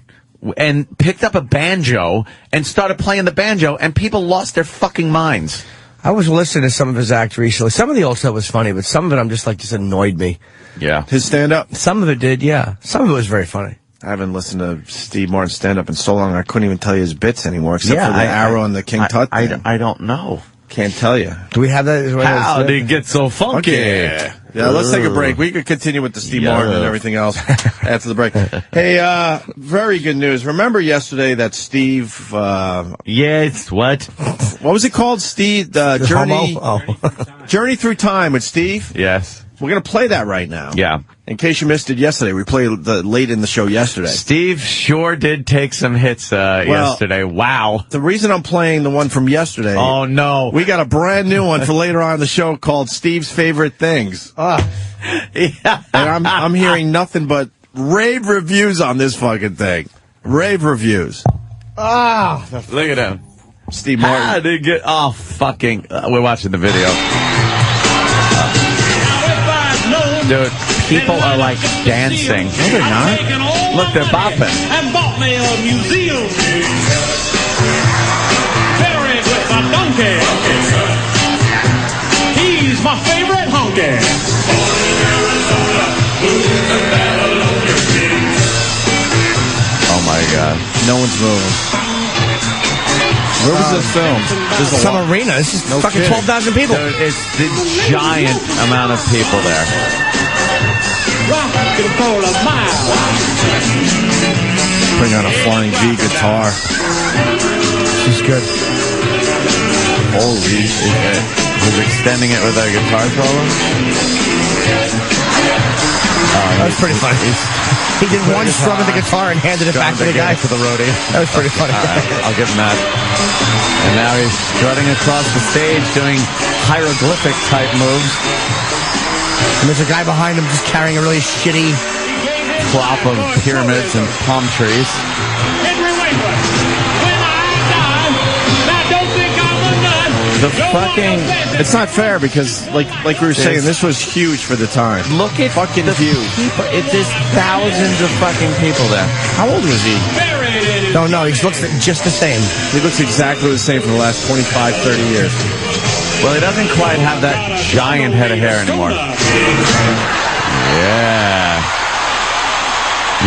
and picked up a banjo and started playing the banjo, and people lost their fucking minds.
I was listening to some of his act recently. Some of the old stuff was funny, but some of it just annoyed me.
Yeah.
His stand-up?
Some of it did, yeah. Some of it was very funny.
I haven't listened to Steve Martin stand-up in so long, I couldn't even tell you his bits anymore, except for the arrow and the King Tut thing.
I don't know.
Can't tell you.
Do we have that?
How did it get so funky?
Okay. Yeah, let's take a break. We could continue with the Steve Martin and everything else after the break. Hey, very good news. Remember yesterday that Steve...
yes, what?
What was it called? Steve, Journey... Journey Through Time with Steve?
Yes.
We're going to play that right now.
Yeah.
In case you missed it yesterday, we played late in the show yesterday.
Steve sure did take some hits yesterday. Wow. The
reason I'm playing the one from yesterday...
Oh, no.
We got a brand new one for later on in the show called Steve's Favorite Things.
Yeah.
And I'm hearing nothing but rave reviews on this fucking thing. Rave reviews.
Look at him.
Steve Martin.
How did get... Oh, fucking... we're watching the video. Dude, people are like dancing.
No, they're not.
Look, they're bopping.
And bought me a museum. Buried with a donkey. He's my favorite honky.
Oh my God.
No one's moving. Where was this film?
This is some arena. This is fucking 12,000 people.
Dude, it's the giant amount of people there.
Bring on a Flying V guitar.
She's good.
Holy shit.
Who's extending it with a guitar solo?
That was pretty funny. He did one strum of the guitar and handed it back to the guy.
For the roadie.
That was pretty funny.
I'll give him that. And now he's strutting across the stage doing hieroglyphic type moves.
And there's a guy behind him just carrying a really shitty
flop of pyramids and palm trees. The fucking...
It's not fair because, like we were saying, this was huge for the time.
Look at
fucking
the
huge.
people. There's thousands of fucking people there.
How old was he?
No, he looks just the same.
He looks exactly the same for the last 25, 30 years.
Well, he doesn't quite have that giant head of hair anymore. Yeah.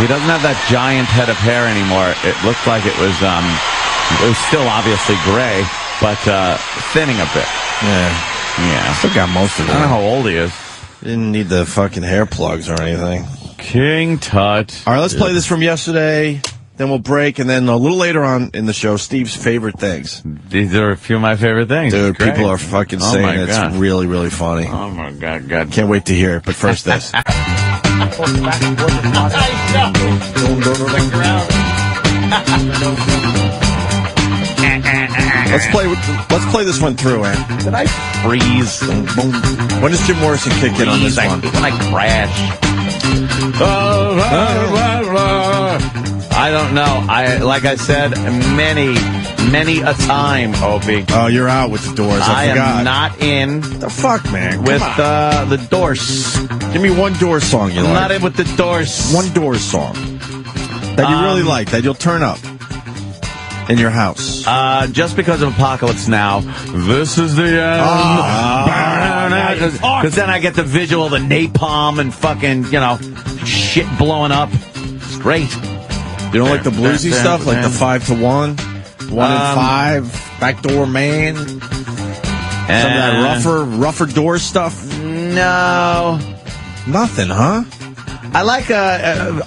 He doesn't have that giant head of hair anymore. It looked like it was still obviously gray, but thinning a bit. Yeah.
Still got most of it.
I don't know how old he is.
Didn't need the fucking hair plugs or anything.
King Tut.
All right, let's play this from yesterday. Then we'll break, and then a little later on in the show, Steve's favorite things.
These are a few of my favorite things.
Dude,
Great.
people are fucking saying it's really, really funny.
Oh, my God.
Can't wait to hear it, but first this. Let's play this one through, Ann.
Did I freeze?
When does Jim Morrison kick in on this one?
When I crash. I don't know. Like I said, many a time, Opie.
Oh, you're out with the Doors. I forgot.
Am not in.
The fuck, man?
With the Doors.
Give me one Doors song you like.
I'm not in with the Doors.
One Doors song that you really like, that you'll turn up in your house.
Just because of Apocalypse Now. This is the end. Because then I get the visual of the napalm and fucking, shit blowing up. It's great.
You don't like the bluesy stuff? Like the 5 to 1? 1 and 5? Backdoor Man? Some of that rougher door stuff?
No.
Nothing, huh?
I like,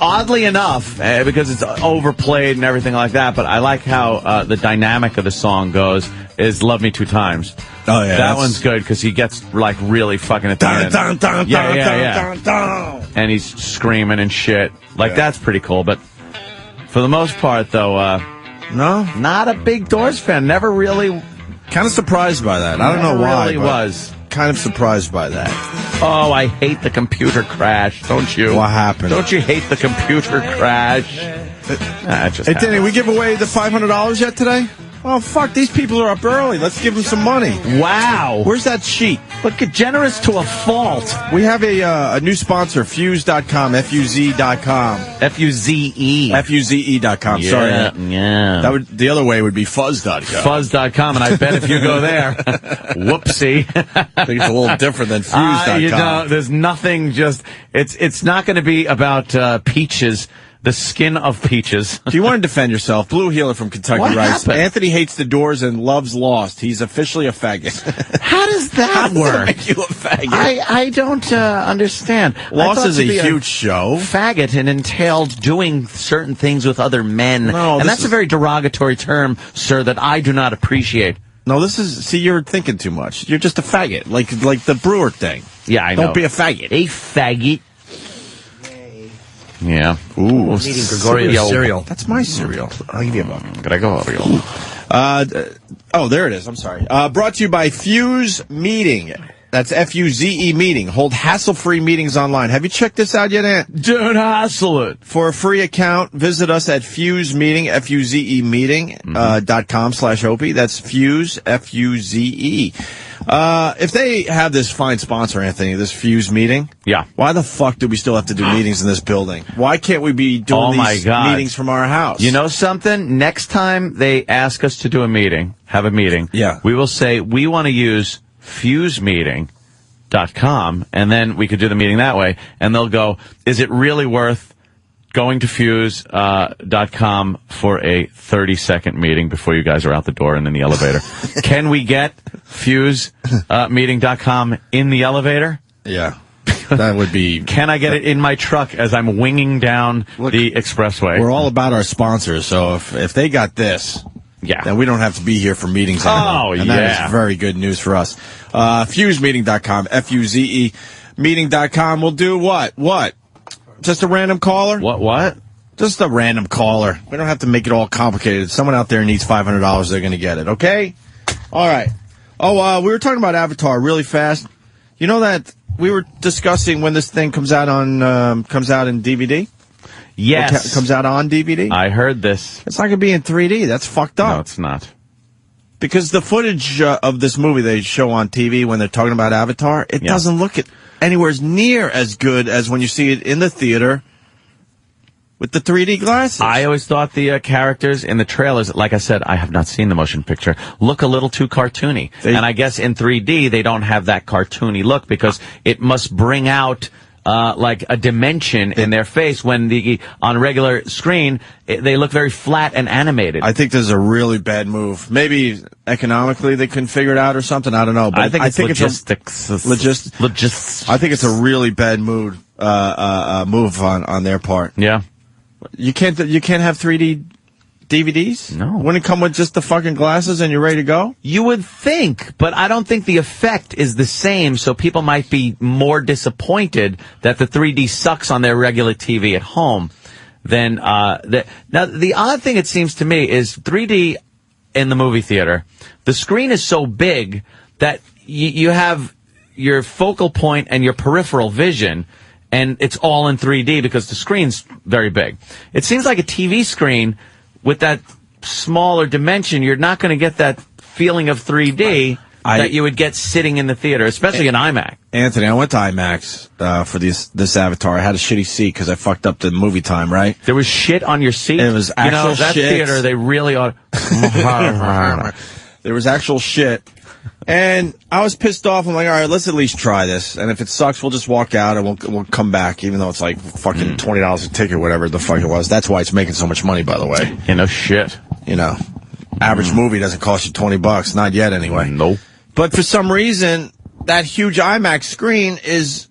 oddly enough, because it's overplayed and everything like that, but I like how the dynamic of the song goes, is Love Me 2 Times.
Oh, yeah.
That one's good, because he gets, really fucking at the end.
Yeah.
and he's screaming and shit. Like, that's pretty cool. But for the most part, though,
no,
not a big Doors fan. Never really.
Kind of surprised by that. I don't know why.
Really was.
Kind of surprised by that.
Oh, I hate the computer crash, don't you?
What happened?
Don't you hate the computer crash?
Hey, Danny, we give away the $500 yet today? Oh, fuck, these people are up early. Let's give them some money.
Wow.
Where's that sheet?
Look, generous to a fault.
We have a new sponsor, Fuse.com, F-U-Z.com.
F-U-Z-E.
F-U-Z-E.com, sorry.
Yeah.
The other way would be Fuzz.com.
Fuzz.com, and I bet if you go there, whoopsie.
I think it's a little different than Fuse.com.
You know, there's nothing it's not going to be about peaches. The skin of peaches.
Do you want to defend yourself? Blue Healer from Kentucky writes, Anthony hates the Doors and loves Lost. He's officially a faggot.
How does that work?
How does that make you a faggot?
I don't understand.
Lost is a huge show.
Faggot and entailed doing certain things with other men. No, and that's a very derogatory term, sir, that I do not appreciate.
No, you're thinking too much. You're just a faggot, like the Brewer thing.
Yeah, I know.
Don't be a faggot.
A faggot. Yeah.
Ooh. I'm eating Gregorio's cereal.
That's my cereal.
I'll give you a buck.
Gregorio.
There it is. I'm sorry. Brought to you by Fuse Meeting. That's F-U-Z-E Meeting. Hold hassle-free meetings online. Have you checked this out yet, Ant?
Don't hassle it.
For a free account, visit us at Fuse Meeting, F-U-Z-E Meeting, .com/Opie. That's Fuse, F-U-Z-E. If they have this fine sponsor, Anthony, this Fuse Meeting, why the fuck do we still have to do meetings in this building? Why can't we be doing these meetings from our house?
You know something? Next time they ask us to do a meeting, have a meeting, we will say we want to use FuseMeeting.com, and then we could do the meeting that way, and they'll go, is it really worth going to Fuse.com for a 30-second meeting before you guys are out the door and in the elevator? Can we get Fuse.meeting.com in the elevator?
Yeah. That would be...
Can I get it in my truck as I'm winging down the expressway?
We're all about our sponsors, so if they got this...
Yeah.
Then we don't have to be here for meetings anymore. And that is very good news for us. FuseMeeting.com, F-U-Z-E meeting.com. We'll do what? What? Just a random caller?
What?
Just a random caller. We don't have to make it all complicated. If someone out there needs $500, they're going to get it, okay? All right. Oh, we were talking about Avatar really fast. You know that we were discussing when this thing comes out in DVD?
Yes.
Comes out on DVD?
I heard this.
It's not going to be in 3D. That's fucked up.
No, it's not.
Because the footage of this movie they show on TV when they're talking about Avatar, it doesn't look anywhere near as good as when you see it in the theater with the 3D glasses.
I always thought the characters in the trailers, like I said, I have not seen the motion picture, look a little too cartoony. And I guess in 3D they don't have that cartoony look because it must bring out... like a dimension in their face when on regular screen they look very flat and animated.
I think this is a really bad move. Maybe economically they couldn't figure it out or something. I don't know. But
I think it's logistics.
I think it's a really bad move on their part.
Yeah,
you can't have 3D DVDs?
No.
Wouldn't it come with just the fucking glasses and you're ready to go?
You would think, but I don't think the effect is the same, so people might be more disappointed that the 3D sucks on their regular TV at home than now, the odd thing, it seems to me, is 3D in the movie theater, the screen is so big that you have your focal point and your peripheral vision, and it's all in 3D because the screen's very big. It seems like a TV screen with that smaller dimension, you're not going to get that feeling of 3D that you would get sitting in the theater, especially in IMAX.
Anthony, I went to IMAX for this Avatar. I had a shitty seat because I fucked up the movie time, right?
There was shit on your seat?
It was actual
that
shit.
Theater, they really ought...
There was actual shit. And I was pissed off. I'm like, all right, let's at least try this. And if it sucks, we'll just walk out and we'll come back, even though it's like fucking $20 a ticket, whatever the fuck it was. That's why it's making so much money, by the way.
You know, shit.
You know, average movie doesn't cost you $20. Not yet, anyway.
Nope.
But for some reason, that huge IMAX screen is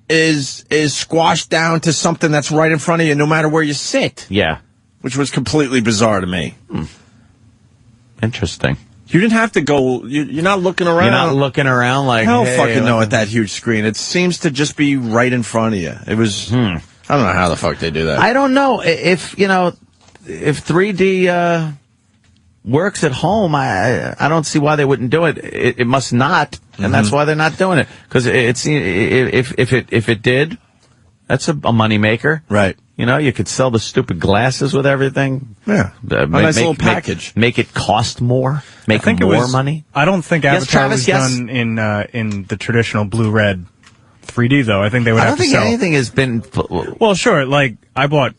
squashed down to something that's right in front of you, no matter where you sit.
Yeah.
Which was completely bizarre to me.
Interesting.
You didn't have to go. You're not looking around.
You're not looking around like,
hell,
hey,
fucking no at that huge screen. It seems to just be right in front of you. It was. I don't know how the fuck they do that.
I don't know if 3D works at home. I don't see why they wouldn't do it. It must not, and that's why they're not doing it. Because it's if it did, that's a moneymaker,
right?
You know, you could sell the stupid glasses with everything.
Yeah, a nice little package.
Make it cost more. Make more money.
I don't think Avatar was done in the traditional blue-red 3D though. I think they would have to sell.
I don't think anything has been.
Well, sure. Like I bought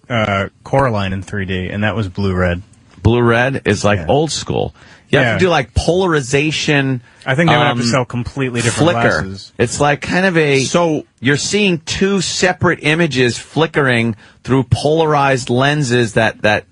Coraline in 3D, and that was blue-red.
Blue-red is like old school. You have to do like polarization.
I think they would have to sell completely different
flicker.
glasses.
It's like kind of so you're seeing two separate images flickering through polarized lenses that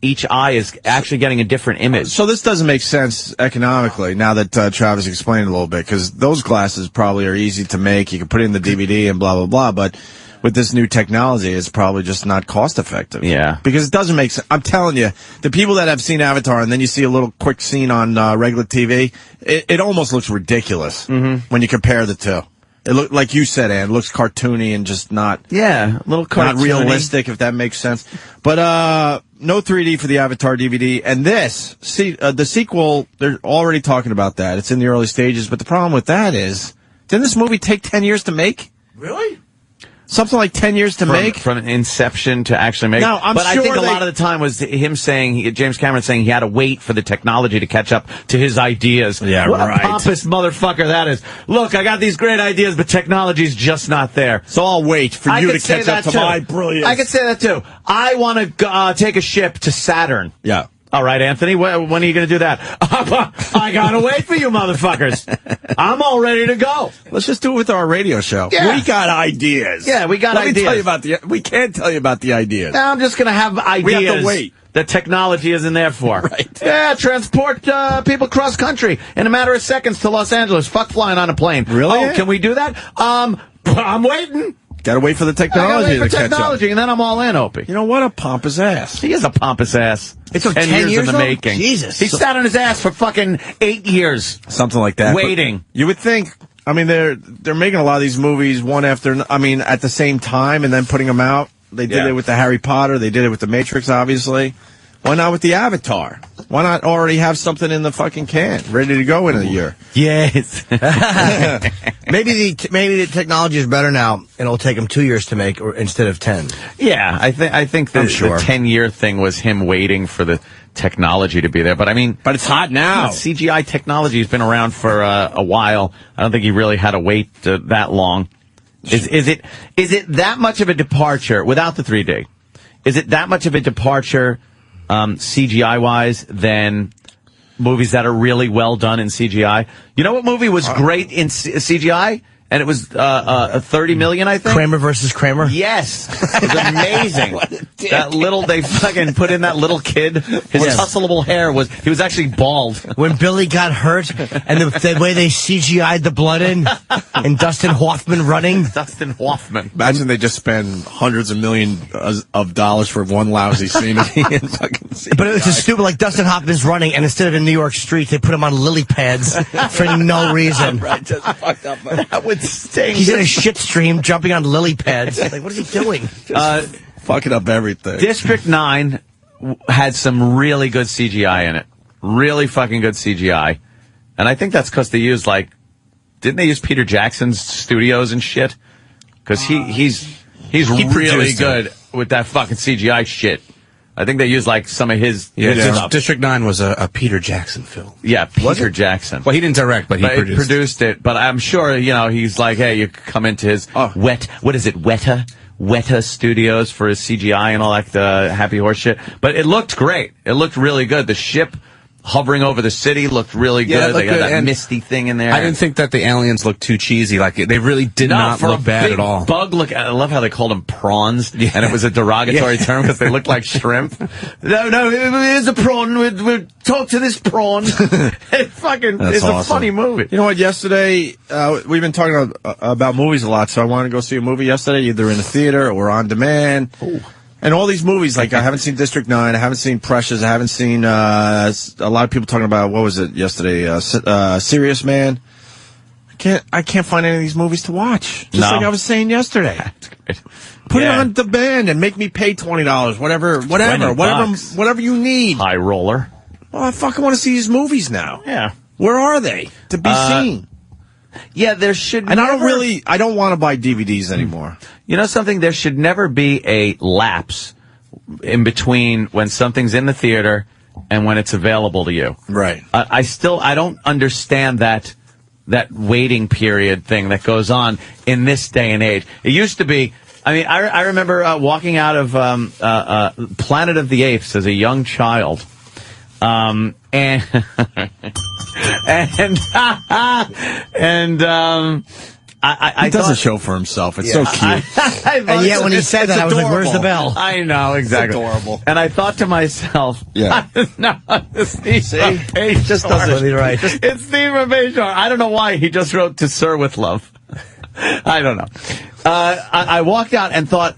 each eye is actually getting a different image.
So this doesn't make sense economically now that Travis explained a little bit, because those glasses probably are easy to make. You can put it in the DVD and blah, blah, blah, but with this new technology, it's probably just not cost effective.
Yeah.
Because it doesn't make sense. I'm telling you, the people that have seen Avatar and then you see a little quick scene on regular TV, it almost looks ridiculous when you compare the two. It look like you said, Ann, it looks cartoony and just not
a little cartoony.
Not realistic, if that makes sense. But no 3D for the Avatar DVD. And this, the sequel, they're already talking about that. It's in the early stages. But the problem with that is, didn't this movie take 10 years to make?
Really?
Something like 10 years to make?
From inception to actually make.
No,
but I think a lot of the time was him saying, James Cameron saying he had to wait for the technology to catch up to his ideas.
Yeah,
what
right.
a pompous motherfucker that is. Look, I got these great ideas, but technology's just not there.
So I'll wait for you to catch up to my brilliance.
I could say that too. I want to take a ship to Saturn.
Yeah.
All right, Anthony, when are you going to do that? I got to wait for you motherfuckers. I'm all ready to go.
Let's just do it with our radio show.
Yeah.
We got ideas.
Yeah, we got ideas.
Let me tell you about we can't tell you about the ideas.
Now I'm just going to have ideas.
We have to wait.
That technology isn't there for.
Right.
Yeah, transport people cross country in a matter of seconds to Los Angeles. Fuck flying on a plane.
Really?
Oh, can we do that? I'm waiting.
Gotta wait for the technology to catch up.
And then I'm all in, Opie.
You know what? A pompous ass.
He is a pompous ass.
It took
10 years in the making.
Jesus.
He sat on his ass for fucking 8 years.
Something like that.
Waiting.
But you would think, I mean, they're making a lot of these movies one after, at the same time and then putting them out. They did it with the Harry Potter. They did it with the Matrix, obviously. Why not with the Avatar? Why not already have something in the fucking can, ready to go in a year?
Yes.
Maybe the technology is better now, and it'll take them 2 years to make, or instead of 10.
Yeah, I think the 10-year thing was him waiting for the technology to be there. But I mean,
but it's hot now.
CGI technology has been around for a while. I don't think he really had to wait that long. Is it that much of a departure without the 3D? Is it that much of a departure? CGI wise than movies that are really well done in CGI. You know what movie was great in CGI? And it was 30 million, I think.
Kramer versus Kramer?
Yes. It was amazing. That they fucking put in that little kid. His tussleable hair he was actually bald.
When Billy got hurt, and the way they CGI'd the blood in, and Dustin Hoffman running.
Dustin Hoffman.
Imagine they just spend hundreds of millions of dollars for one lousy scene. But
it was just stupid, like Dustin Hoffman's running, and instead of in New York streets, they put him on lily pads for no reason.
Right, just fucked up.
That would stink.
He's in a shit stream jumping on lily pads. Like, what is he doing?
Fucking up everything.
District 9 had some really good CGI in it. Really fucking good CGI. And I think that's because they used, didn't they use Peter Jackson's studios and shit? Because he's really good with that fucking CGI shit. I think they used some of his stuff.
District 9 was a Peter Jackson film.
Yeah, Peter Jackson.
Well, he didn't direct, but he
produced it. But I'm sure, he's like, hey, you come into his Weta Studios for his CGI and all that Happy Horse shit. But it looked great. It looked really good. The ship hovering over the city looked really good. They got that misty thing in there.
I didn't think that the aliens looked too cheesy. They really did not look bad at all.
Bug look. I love how they called them prawns, and it was a derogatory term because they looked like shrimp. No, here's a prawn. We'll talk to this prawn. It's
awesome.
A funny movie.
You know what? Yesterday, we've been talking about movies a lot, so I wanted to go see a movie yesterday, either in a theater or on demand. Ooh. And all these movies, I haven't seen District 9, I haven't seen Precious, I haven't seen, a lot of people talking about, what was it yesterday, Serious Man? I I can't find any of these movies to watch. Just like I was saying yesterday.
That's great.
Put it on demand and make me pay $20, whatever you need.
High roller.
Well, I fucking want to see these movies now.
Yeah.
Where are they to be seen?
Yeah, there should.
And I don't want to buy DVDs anymore.
You know something? There should never be a lapse in between when something's in the theater and when it's available to you.
Right.
I don't understand that waiting period thing that goes on in this day and age. It used to be. I mean, I remember walking out of Planet of the Apes as a young child. And
he does a show for himself. It's so cute.
And yet when he said that, I was like, where's the bell?
I know, exactly.
It's adorable.
And I thought to myself,
yeah.
Steve just doesn't.
Right.
It's Steve Rebation. I don't know why he just wrote "To Sir with Love." I don't know. I walked out and thought,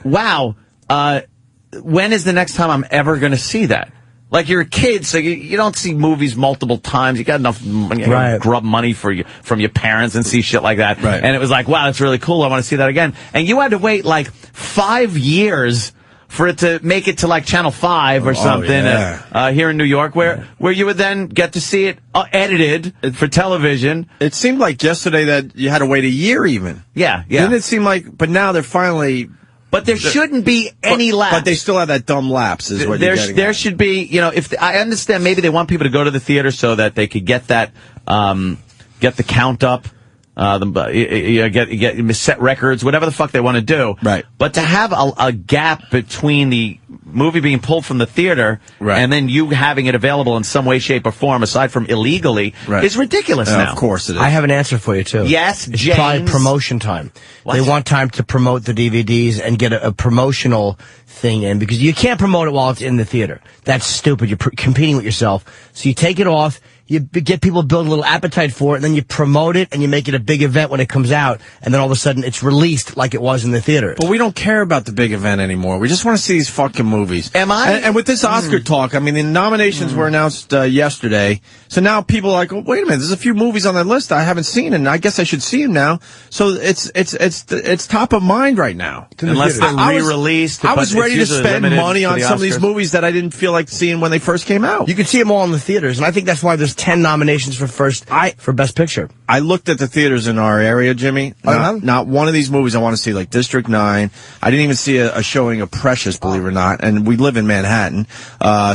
wow, when is the next time I'm ever going to see that? Like, you're a kid, so you don't see movies multiple times. You got enough money, grub money from your parents and see shit like that.
Right.
And it was like, wow, that's really cool. I want to see that again. And you had to wait like 5 years for it to make it to like Channel 5 or something here in New York, where you would then get to see it edited for television.
It seemed like yesterday that you had to wait a year even.
Yeah.
Didn't it seem like, but now they're finally...
But there shouldn't be any lapse.
But they still have that dumb lapse, is what you're getting
There
at.
should be, I understand maybe they want people to go to the theater so that they could get that, get the count up, get set records, whatever the fuck they want to do.
Right.
But to have a gap between the movie being pulled from the theater and then you having it available in some way, shape, or form, aside from illegally, is ridiculous now.
Of course it is.
I have an answer for you, too.
Yes,
it's
James.
probably promotion time.
What?
They want time to promote the DVDs and get a promotional thing in, because you can't promote it while it's in the theater. That's stupid. You're competing with yourself. So you take it off, you get people to build a little appetite for it, and then you promote it and you make it a big event when it comes out, and then all of a sudden it's released like it was in the theater.
But we don't care about the big event anymore. We just want to see these fucking movies.
Am I?
And with this Oscar talk, I mean, the nominations were announced yesterday. So now people are like, oh, wait a minute, there's a few movies on that list I haven't seen, and I guess I should see them now. So it's top of mind right now.
Unless they're re-released.
I was ready to spend money on some of these movies that I didn't feel like seeing when they first came out.
You can see them all in the theaters, and I think that's why there's 10 nominations for Best Picture.
I looked at the theaters in our area, Jimmy. Not one of these movies I want to see, like District 9. I didn't even see a showing of Precious, believe it or not, and we live in Manhattan.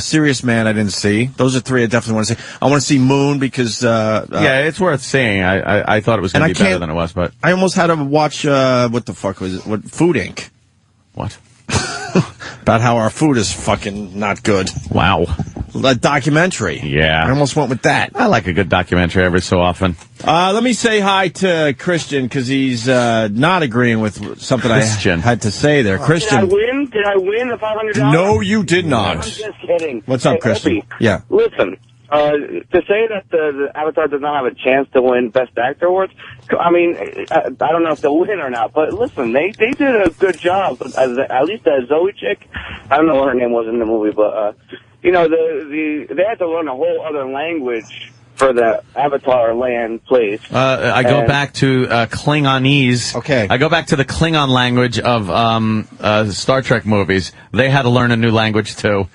Serious Man I didn't see. Those are three I definitely want to see. I want to see Moon because...
yeah, it's worth seeing. I thought it was going to be better than it was, but...
I almost had to watch, what the fuck was it? Food Inc.
What?
About how our food is fucking not good.
Wow.
A documentary.
Yeah.
I almost went with that.
I like a good documentary every so often.
Let me say hi to Christian, because he's not agreeing with something I had to say there. Christian.
Did I win the $500?
No, you did not.
I'm just kidding.
What's up, Christian?
Opie,
yeah.
Listen, to say that the Avatar does not have a chance to win Best Actor awards, I mean, I don't know if they'll win or not, but listen, they did a good job. At least that Zoe chick, I don't know what her name was in the movie, but they had to learn a whole other language for the Avatar land place.
I go back to Klingonese.
Okay.
I go back to the Klingon language of Star Trek movies. They had to learn a new language too.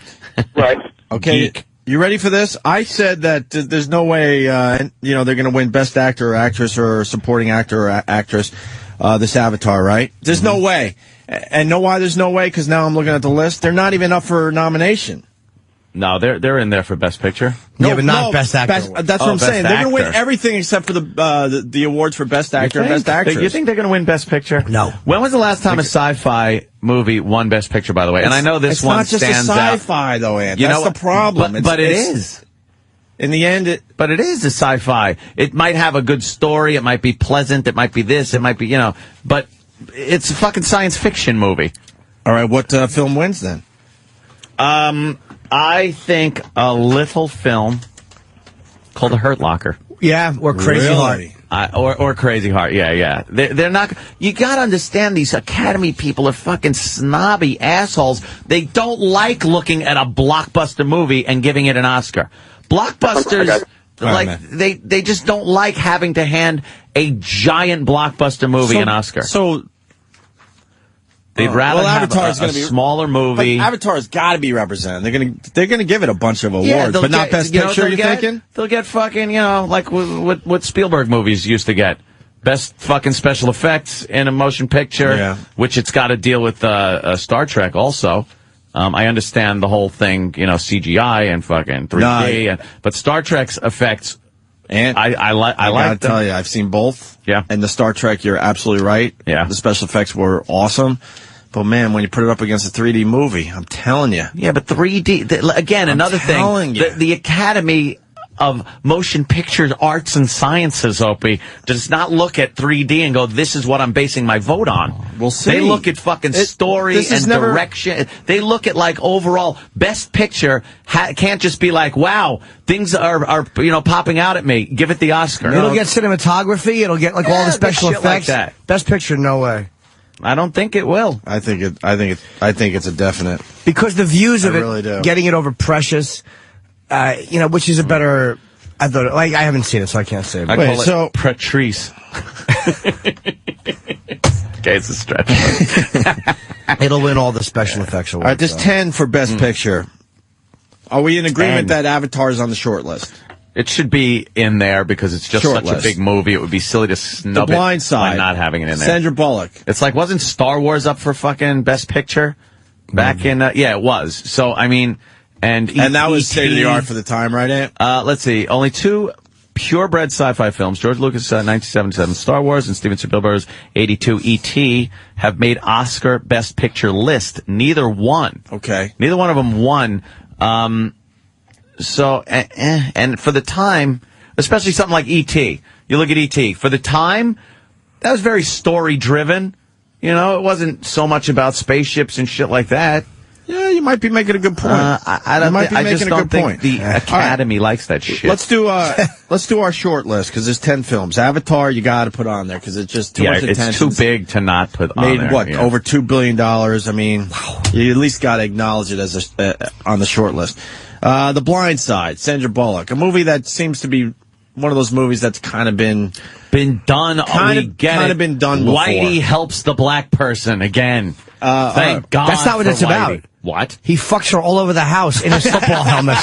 Right.
Okay.
Geek.
You ready for this? I said that there's no way, they're going to win Best Actor or Actress or Supporting Actor or Actress, this Avatar, right? There's no way. And know why there's no way? Because now I'm looking at the list. They're not even up for nomination.
No, they're in there for Best Picture.
Yeah, but not Best Actor.
That's what I'm saying. They're going to win
Actor.
everything except for the awards for Best Actor and Best Actress.
You think they're going to win Best Picture?
No.
When was the last time a sci-fi movie won Best Picture, by the way? And I know this one stands out.
It's not just a sci-fi, though, Ant. That's the problem.
But it is.
In the end,
But it is a sci-fi. It might have a good story. It might be pleasant. It might be this. It might be, but it's a fucking science fiction movie.
All right, what film wins then?
I think a little film called The Hurt Locker.
Yeah, or Crazy Heart.
Or Crazy Heart. Yeah. They're not. You got to understand, these Academy people are fucking snobby assholes. They don't like looking at a blockbuster movie and giving it an Oscar. Blockbusters Like they just don't like having to hand a giant blockbuster movie an Oscar.
So
they'd rather have
Avatar's
a smaller movie.
But Avatar's got to be represented. They're gonna give it a bunch of awards, but not Best Picture. You're thinking
they'll get fucking like what Spielberg movies used to get. Best fucking special effects in a motion picture, which it's got to deal with Star Trek also. I understand the whole thing, CGI and fucking 3D, but Star Trek's effects, and I like. I gotta
tell you, I've seen both.
Yeah,
and the Star Trek, you're absolutely right. Yeah, the special effects were awesome. But man, when you put it up against a 3D movie, I'm telling you.
Yeah, but 3D again, another thing. The Academy of Motion Picture Arts and Sciences, Opie, does not look at 3D and go, this is what I'm basing my vote on.
We'll see.
They look at fucking story and direction. They look at, like, overall, Best Picture can't just be like, wow, things are popping out at me. Give it the Oscar.
It'll get cinematography. It'll get, all the special effects.
Like that.
Best Picture, no way.
I don't think it will.
I think it's a definite.
Because the views of
really do.
Getting it over Precious, which is a better. I haven't seen it, so I can't say.
I call it Patrice. Okay, it's a stretch.
It'll win all the special effects awards.
All right, there's 10 for Best Picture. Are we in agreement that Avatar's on the short list?
It should be in there because it's just such a big movie. It would be silly to snub
The Blind Side
by not having it in there.
Sandra Bullock.
It's like, wasn't Star Wars up for fucking Best Picture back in? Yeah, it was. So I mean, and
that was state of the art for the time, right? Ant?
Let's see, only 2 purebred sci-fi films: George Lucas' 1977 Star Wars and Steven Spielberg's 82 E.T. have made Oscar Best Picture list. Neither one.
Okay.
Neither one of them won. So, and for the time, especially something like E.T., you look at E.T., for the time, that was very story-driven. It wasn't so much about spaceships and shit like that.
Yeah, you might be making a good point.
I just don't think the Academy likes that shit.
Let's do our short list, because there's 10 films. Avatar, you got to put on there, because it's just too much attention.
It's too big to not put on there.
Made, what, over $2 billion? I mean, you at least got to acknowledge it as on the short list. The Blind Side, Sandra Bullock, a movie that seems to be one of those movies that's kind of been
done. Kind of
been done before.
Whitey helps the black person again. Thank God.
That's not what it's about.
What?
He fucks her all over the house in his football helmet.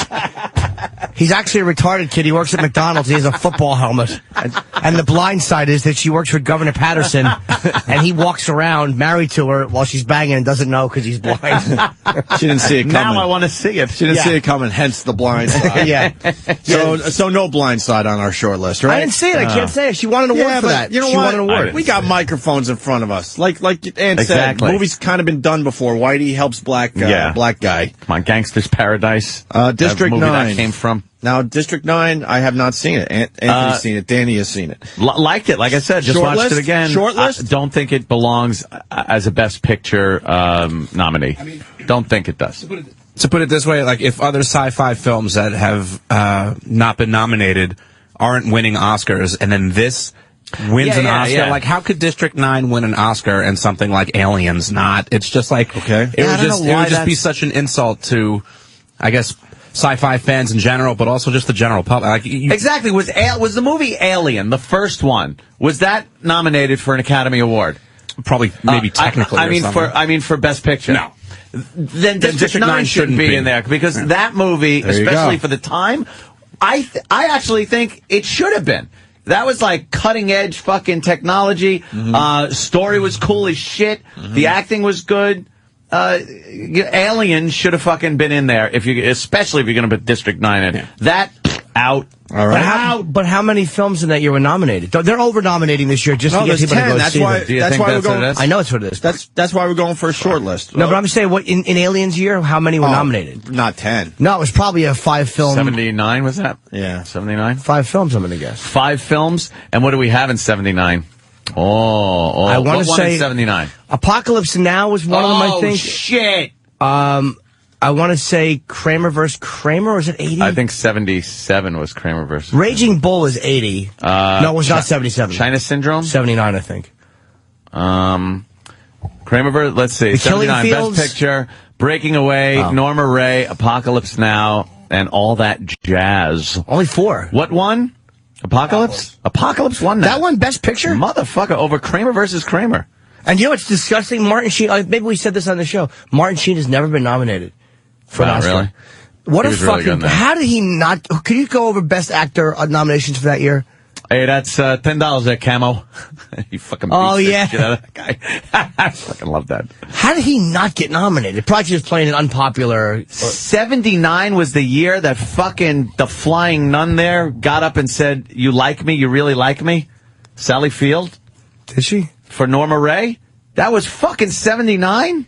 He's actually a retarded kid. He works at McDonald's. He has a football helmet. And the blind side is that she works for Governor Patterson, and he walks around married to her while she's banging and doesn't know because he's blind.
She didn't see it coming.
Now I want to see it.
She didn't see it coming, hence the blind side.
Yeah.
So no Blind Side on our short list, right?
I didn't see it. I can't say it. She won an award for that.
You know
she
what?
won an award.
We got microphones in front of us. Like Ann said, movies kind of been done before. Whitey helps black guy.
Come on, Gangster's Paradise.
District 9.
That came from.
Now, District 9, I have not seen it. Anthony's seen it. Danny has seen it.
Liked it. Like I said, just watched it again.
Shortlist?
I don't think it belongs as a Best Picture nominee. Don't think it does.
To put it this way, like, if other sci-fi films that have not been nominated aren't winning Oscars, and then this wins an Oscar, like, how could District 9 win an Oscar and something like Aliens not? It's just like, it would just be such an insult to, I guess, sci-fi fans in general, but also just the general public. Like,
exactly. Was the movie Alien, the first one, was that nominated for an Academy Award?
Probably, maybe technically.
I mean for Best Picture.
No.
Then District 9 shouldn't be in there, because that movie, especially for the time, I actually think it should have been. That was like cutting edge fucking technology. Story was cool as shit. The acting was good. Alien should have fucking been in there, especially if you're going to put District 9 in. That out.
All right.
But how many films in that year were nominated? They're over-nominating this year just to get people
10.
to go
That's
see
why,
them.
Do you think that's what it is?
I know it's what it is.
That's why we're going for a short list.
No, but I'm saying, what in Aliens year, how many were nominated?
Not 10.
No, it was probably a 5-film.
79 was that?
Yeah.
79?
5 films, I'm going to guess.
5 films? And what do we have in 79?
I want to say
79.
Apocalypse Now was one of them, I think.
Oh, shit.
I want to say Kramer versus Kramer, or is it 80?
I think 77 was Kramer versus
Raging Bull is 80. No, it was not 77.
China Syndrome?
79, I think.
Kramer versus, let's see.
The Killing
79,
Fields?
Best Picture, Breaking Away, Norma Ray, Apocalypse Now, and all that jazz.
Only 4.
What won? Apocalypse? Apocalypse won that.
That won Best Picture?
Motherfucker, over Kramer versus Kramer.
And you know what's disgusting? Martin Sheen, maybe we said this on the show, Martin Sheen has never been nominated for an Oscar.
Really?
What
He
a
was really
fucking,
good in that.
how did he not, could you go over Best Actor nominations for that year?
Hey, that's $10 there, Camo. You fucking beat the shit out of that guy. I fucking love that.
How did he not get nominated? Probably just playing an unpopular.
79 was the year that fucking the flying nun there got up and said, "You like me? You really like me?" Sally Field.
Did she?
For Norma Ray? That was fucking 79?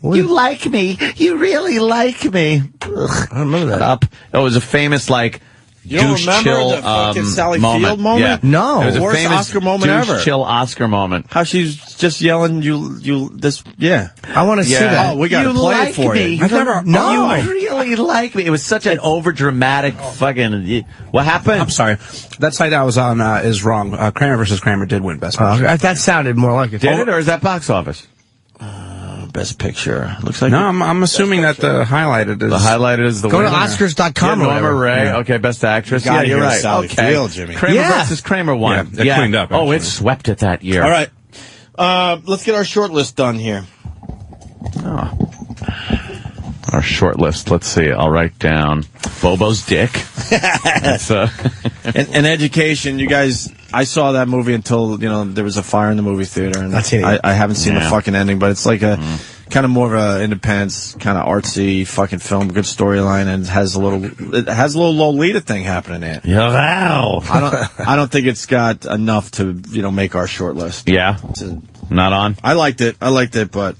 You like me? You really like me? Ugh.
I don't remember that.
Up. It was a famous, like,
You don't
douche
remember
chill
the fucking Sally
moment.
Field moment?
Yeah.
No.
It was a
Worst
famous
Oscar moment
douche
ever.
chill Oscar moment.
How she's just yelling, yeah.
I want to see that.
Oh, we got to play
like
it for
me.
you.
I've never, no.
You really like me. It was such an over-dramatic fucking... What happened?
I'm sorry. That site I was on is wrong. Kramer versus Kramer did win Best Picture.
That sounded more like it.
Did it, or is that box office?
Best Picture. Looks like
No, I'm assuming that the highlighted is...
The highlighted is the
Go to
winner.
Oscars.com.
Yeah,
or
Norma
whatever.
Ray.
Yeah.
Okay, Best Actress.
You gotta
Yeah, you're
hear
right.
Sally
Okay.
Field, Jimmy.
Kramer
Yeah.
versus Kramer won.
Yeah, they cleaned up,
Oh, it
actually.
swept it that year.
All right. Let's get our short list done here.
Oh. Our short list. Let's see. I'll write down Bobo's dick. That's,
And education, you guys, I saw that movie until, there was a fire in the movie theater. And
Not seen it yet.
I haven't seen the
Yeah.
fucking ending, but it's like a kind of more of a independence, kind of artsy fucking film, good storyline, and it has a little Lolita thing happening in it.
yeah, wow.
I don't think it's got enough to, make our short list.
Yeah. Not on?
I liked it, but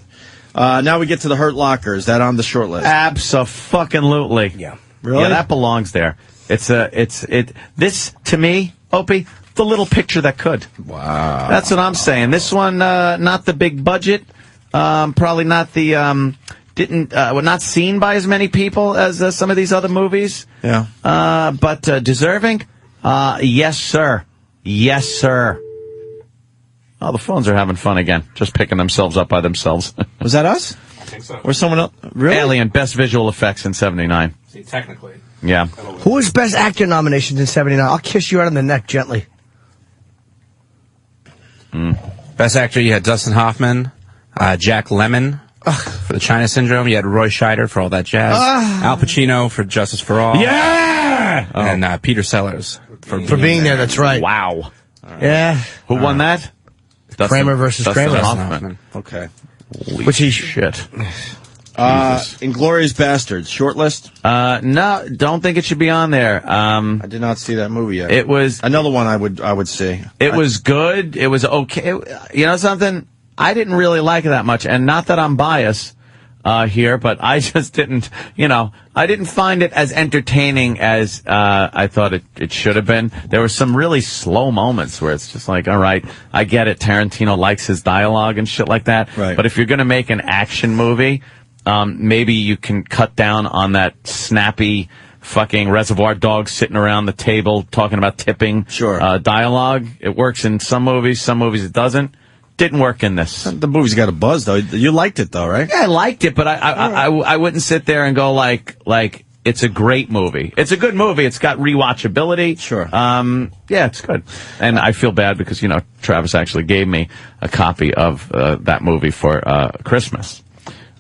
now we get to the Hurt Locker. Is that on the short list?
Abso-fucking-lutely.
Yeah.
Really?
Yeah, that belongs there. This, to me, Opie, the little picture that could.
Wow.
That's what I'm saying. This one, not the big budget, probably not the, not seen by as many people as some of these other movies.
Yeah.
But deserving? Yes, sir. Yes, sir. Oh, the phones are having fun again, just picking themselves up by themselves.
Was that us?
I think so.
Or someone else? Really?
Alien, best visual effects in 79.
See, technically.
Yeah.
Who was Best Actor nominations in 79? I'll kiss you right on the neck gently.
Best Actor, you had Dustin Hoffman, Jack Lemmon for The China Syndrome. You had Roy Scheider for All That Jazz. Al Pacino for Justice for All.
Yeah!
And Peter Sellers
For being there, that's right.
Wow.
Yeah.
Who won that?
Kramer versus
Dustin
Kramer.
Hoffman.
Okay.
Which he
Shit.
Inglourious Bastards, short list?
No, don't think it should be on there.
I did not see that movie yet.
It was
another one I would see.
It was good. It was okay. You know something? I didn't really like it that much, and not that I'm biased here, but I just didn't. I didn't find it as entertaining as I thought it should have been. There were some really slow moments where it's just like, all right, I get it. Tarantino likes his dialogue and shit like that.
Right.
But if you're going to make an action movie, maybe you can cut down on that snappy fucking Reservoir Dogs sitting around the table talking about tipping dialogue. It works in some movies it doesn't. Didn't work in this.
The movie's got a buzz, though. You liked it, though, right?
Yeah, I liked it, but I wouldn't sit there and go like it's a great movie. It's a good movie. It's got rewatchability.
Sure.
Yeah, it's good. And I feel bad because, Travis actually gave me a copy of that movie for Christmas.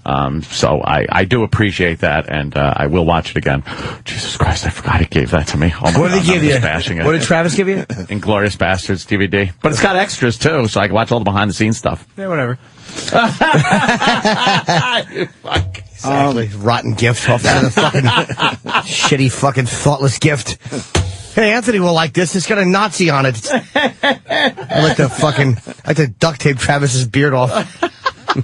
So I do appreciate that, and I will watch it again. Jesus Christ, I forgot he gave that to me. Oh my
What did he give you?
Bashing it.
What did Travis give you?
Inglourious Bastards DVD. But it's got extras, too, so I can watch all the behind-the-scenes stuff.
Yeah, whatever.
You fuck.
Exactly. Rotten gift off the fucking shitty fucking thoughtless gift. Hey, Anthony will like this. It's got a Nazi on it. I like to duct tape Travis's beard off.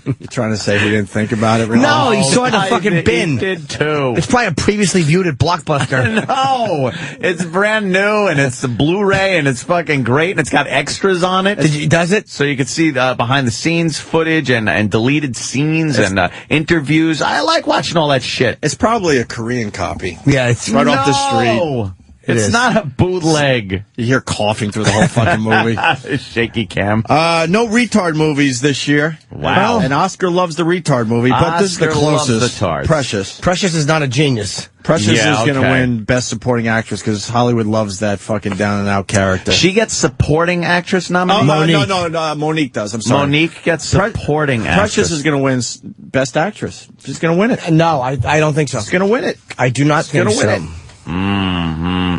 You're trying to say he didn't think about it? Really?
No, he saw it in the fucking bin.
He did too.
It's probably a previously viewed at Blockbuster.
No, it's brand new, and it's the Blu-ray, and it's fucking great, and it's got extras on it.
Does it?
So you can see behind-the-scenes footage and deleted scenes and interviews. I like watching all that shit.
It's probably a Korean copy.
Yeah, it's
right off the street.
It's not a bootleg.
You hear coughing through the whole fucking movie.
Shaky cam.
No retard movies this year.
Wow.
And Oscar loves the retard movie, but this is the
Oscar loves
closest.
the tards.
Precious.
Precious is not a genius.
Precious is going to
okay.
win Best Supporting Actress because Hollywood loves that fucking down and out character.
She gets supporting actress nomination.
No, Monique does. I'm sorry.
Monique gets supporting actress.
Precious is going to win Best Actress. She's going to win it.
No, I don't think so.
She's going to win it.
I do not think
She's
so.
going to win it.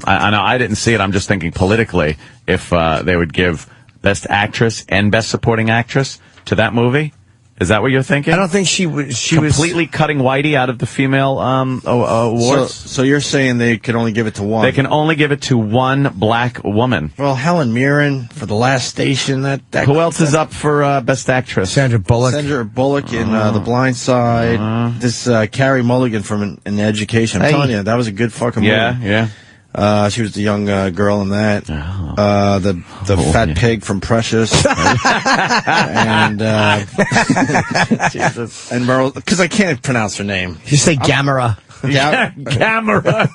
I know. I didn't see it. I'm just thinking politically, if they would give Best Actress and Best Supporting Actress to that movie. Is that what you're thinking?
I don't think she was
completely cutting Whitey out of the female awards.
So you're saying they could only give it to one?
They can only give it to one black woman.
Well, Helen Mirren for The Last Station.
Who else is up for Best Actress?
Sandra Bullock.
Sandra Bullock in The Blind Side. This Carrie Mulligan from an Education. I'm telling you, that was a good fucking movie.
Yeah.
She was the young girl in that. The fat pig from Precious. and
Jesus.
And Meryl, because I can't pronounce her name.
You say Gamera.
Gamera.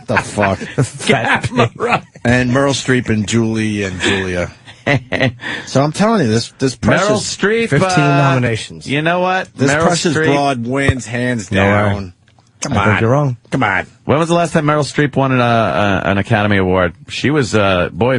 The fuck?
Gamera.
And Meryl Streep and Julie and Julia. So I'm telling you, this Precious
Meryl Streep,
15 nominations.
You know what?
This
Meryl
Precious
Streep
broad wins hands down. Come
I
on,
think you're wrong.
Come on.
When was the last time Meryl Streep won an Academy Award? She was,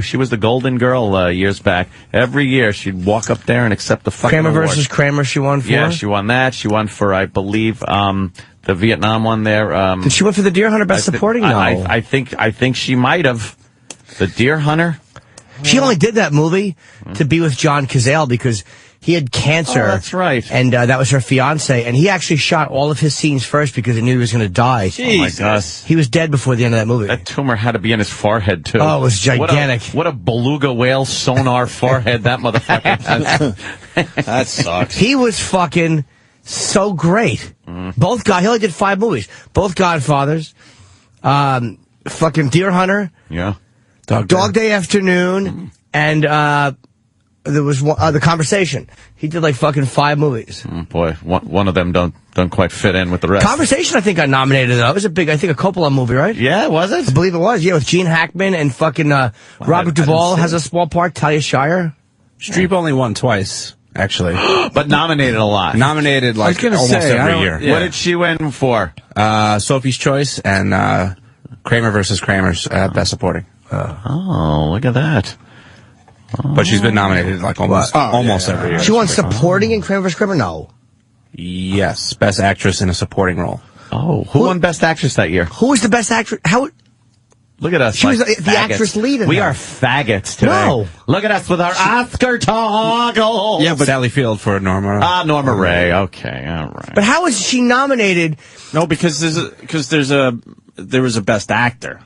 she was the Golden Girl years back. Every year she'd walk up there and accept the fucking
Kramer
award.
versus Kramer she won for?
Yeah, she won that. She won for, I believe, the Vietnam one there.
Did she win for the Deer Hunter Best Supporting? No.
I think she might have. The Deer Hunter?
She only did that movie to be with John Cazale because he had cancer.
Oh, that's right.
And that was her fiance. And he actually shot all of his scenes first because he knew he was going to die.
Jesus. Oh, my God.
He was dead before the end of that movie.
That tumor had to be in his forehead, too.
Oh, it was gigantic.
What a beluga whale sonar forehead that motherfucker has.
That sucks.
He was fucking so great. Both he only did 5 movies. Both Godfathers. Fucking Deer Hunter.
Yeah.
Dog Day Afternoon. And there was The Conversation. He did like fucking 5 movies.
Boy, one of them don't quite fit in with the rest.
Conversation, I think, got nominated, though. It was a big, I think, a Coppola movie, right?
Yeah, was it?
I believe it was, yeah, with Gene Hackman and fucking Robert Duvall has a small part, Talia Shire.
Streep only won twice, actually.
But nominated a lot.
Nominated like almost every year.
What did she win for?
Sophie's Choice and Kramer versus Kramer's Best Supporting.
Oh, look at that.
But she's been nominated like almost every year.
She won supporting in Kramer vs. Kramer? No.
Yes, Best Actress in a Supporting Role.
Oh, who won Best Actress that year?
Who was the Best Actress?
Look at us.
She was the
faggots.
actress lead in
We
that.
are faggots today.
No.
Look at us with our Oscar toggles.
Yeah, but Sally Field for Norma.
Norma Ray. Okay, all right.
But how was she nominated?
No, because there was a Best Actor.